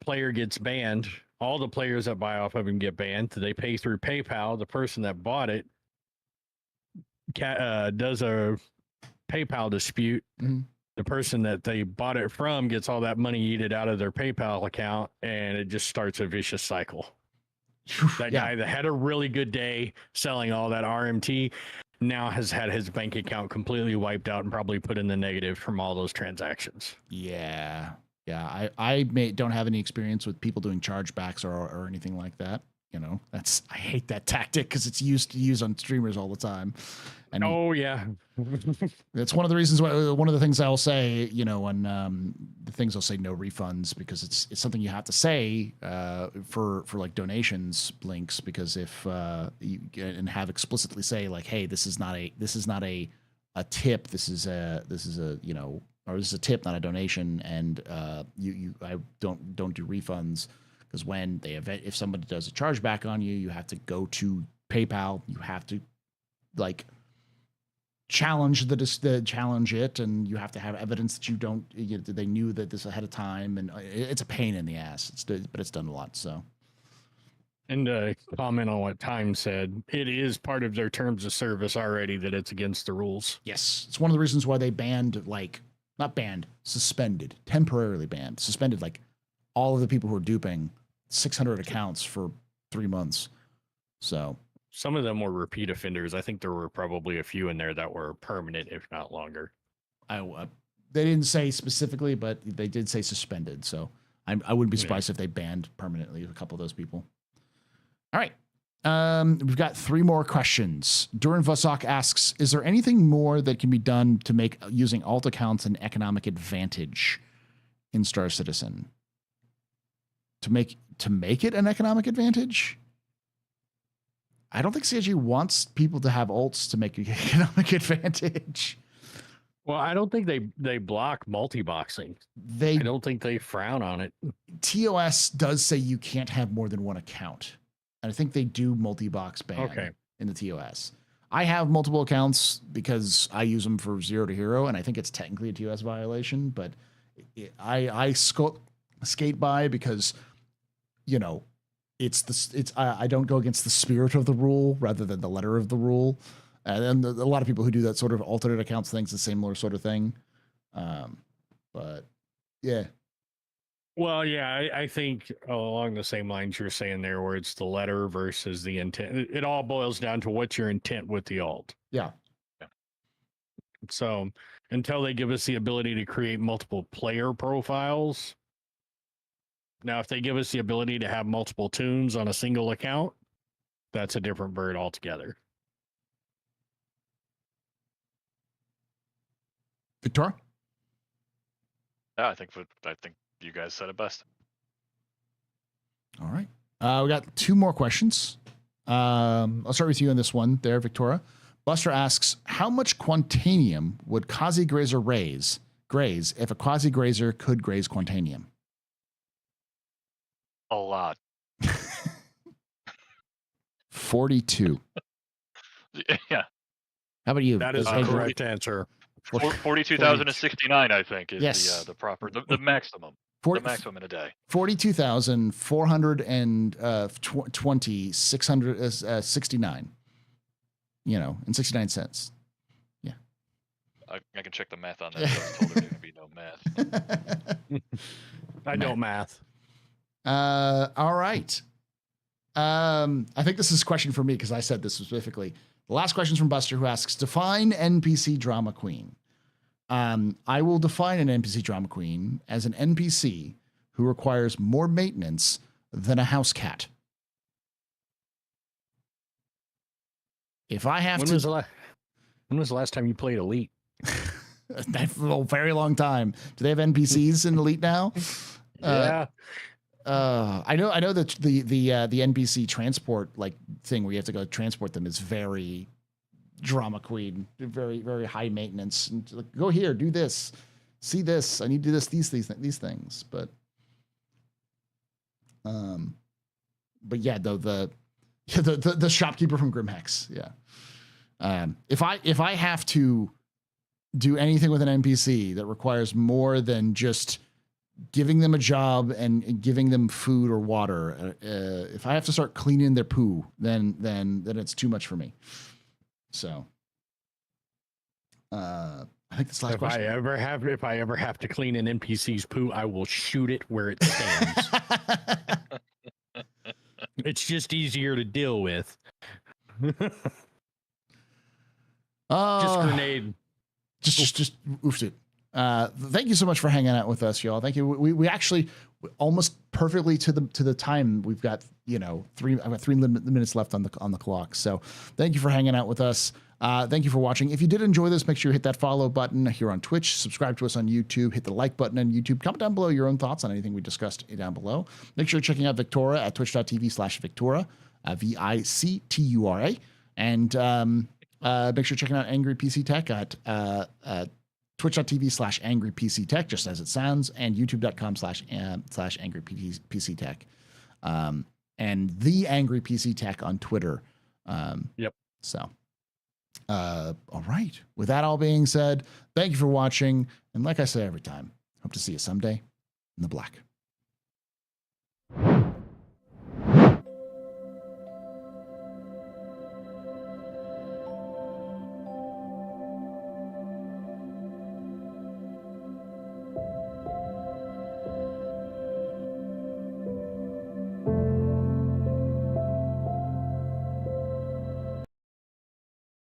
Player gets banned. All the players that buy off of him get banned. They pay through PayPal. The person that bought it does a PayPal dispute. The person that they bought it from gets all that money yeeted out of their PayPal account, and it just starts a vicious cycle. That guy that had a really good day selling all that RMT now has had his bank account completely wiped out and probably put in the negative from all those transactions. Yeah. I don't have any experience with people doing chargebacks or anything like that. You know, I hate that tactic because it's used to use on streamers all the time. And that's one of the reasons why, one of the things I'll say, you know, when the things I'll say no refunds, because it's something you have to say for like donations links, because if you and have explicitly say like, hey, this is not a tip, this is a you know, or this is a tip, not a donation, and I don't do refunds. Because when if somebody does a chargeback on you, you have to go to PayPal. You have to like challenge it, and you have to have evidence that they knew that this ahead of time, and it's a pain in the ass. But it's done a lot. So, and comment on what Time said, it is part of their terms of service already that it's against the rules. Yes, it's one of the reasons why they temporarily suspended like all of the people who are duping 600 accounts for 3 months. So some of them were repeat offenders. I think there were probably a few in there that were permanent, if not longer. They didn't say specifically, but they did say suspended. So I wouldn't be surprised if they banned permanently a couple of those people. All right. We've got 3 more questions. Duran Vasok asks, is there anything more that can be done to make using alt accounts an economic advantage in Star Citizen? To make it an economic advantage? I don't think CIG wants people to have alts to make an economic advantage. Well, I don't think they block multi-boxing. I don't think they frown on it. TOS does say you can't have more than one account. And I think they do multi-box ban in the TOS. I have multiple accounts because I use them for 0 to hero, and I think it's technically a TOS violation, but I skate by because, you know, I don't go against the spirit of the rule rather than the letter of the rule. And a lot of people who do that sort of alternate accounts things, the same sort of thing. But yeah. Well, yeah, I think along the same lines you're saying there, where it's the letter versus the intent. It all boils down to what's your intent with the alt. Yeah. So until they give us the ability to create multiple player profiles. Now, if they give us the ability to have multiple tunes on a single account, that's a different bird altogether. Victoria? Yeah, I think you guys said it best. All right. We got 2 more questions. I'll start with you on this one there, Victoria. Buster asks, how much Quantanium would Quasi-Grazer graze if a Quasi-Grazer could graze Quantanium? A lot. 42. Yeah. How about you? That is the correct answer. 42,069, I think, is the proper the maximum. The maximum in a day. 42,420,669. You know, and 69 cents. Yeah. I can check the math on that. I was told there would be no math. I don't math. All right. I think this is a question for me because I said this specifically. The last question is from Buster, who asks, define NPC drama queen. I will define an NPC drama queen as an NPC who requires more maintenance than a house cat. If I have when was the last time you played Elite? A very long time. Do they have NPCs in Elite now? Yeah. I know that the NBC transport like thing where you have to go transport them is very drama queen, very very high maintenance. And like, go here, do this, see this. I need to do this, these things. But yeah, though the shopkeeper from Grimhex, yeah. If I have to do anything with an NPC that requires more than just giving them a job and giving them food or water, if I have to start cleaning their poo, then it's too much for me. So, I think this last question. If I ever have to clean an NPC's poo, I will shoot it where it stands. It's just easier to deal with. Just grenade. Just oofed it. Thank you so much for hanging out with us, y'all. Thank you. We actually almost perfectly to the time. We've got I've got 3 minutes left on the clock. So thank you for hanging out with us. Thank you for watching. If you did enjoy this, make sure you hit that follow button here on Twitch, subscribe to us on YouTube, hit the like button on YouTube, comment down below your own thoughts on anything we discussed down below. Make sure you're checking out Victura at twitch.tv/Victura, Victura, and make sure you're checking out Angry PC Tech at twitch.tv/Angry PC Tech, just as it sounds, and youtube.com/Angry PC Tech, and the Angry PC Tech on Twitter. Yep. So, all right. With that all being said, thank you for watching, and like I say every time, hope to see you someday in the black.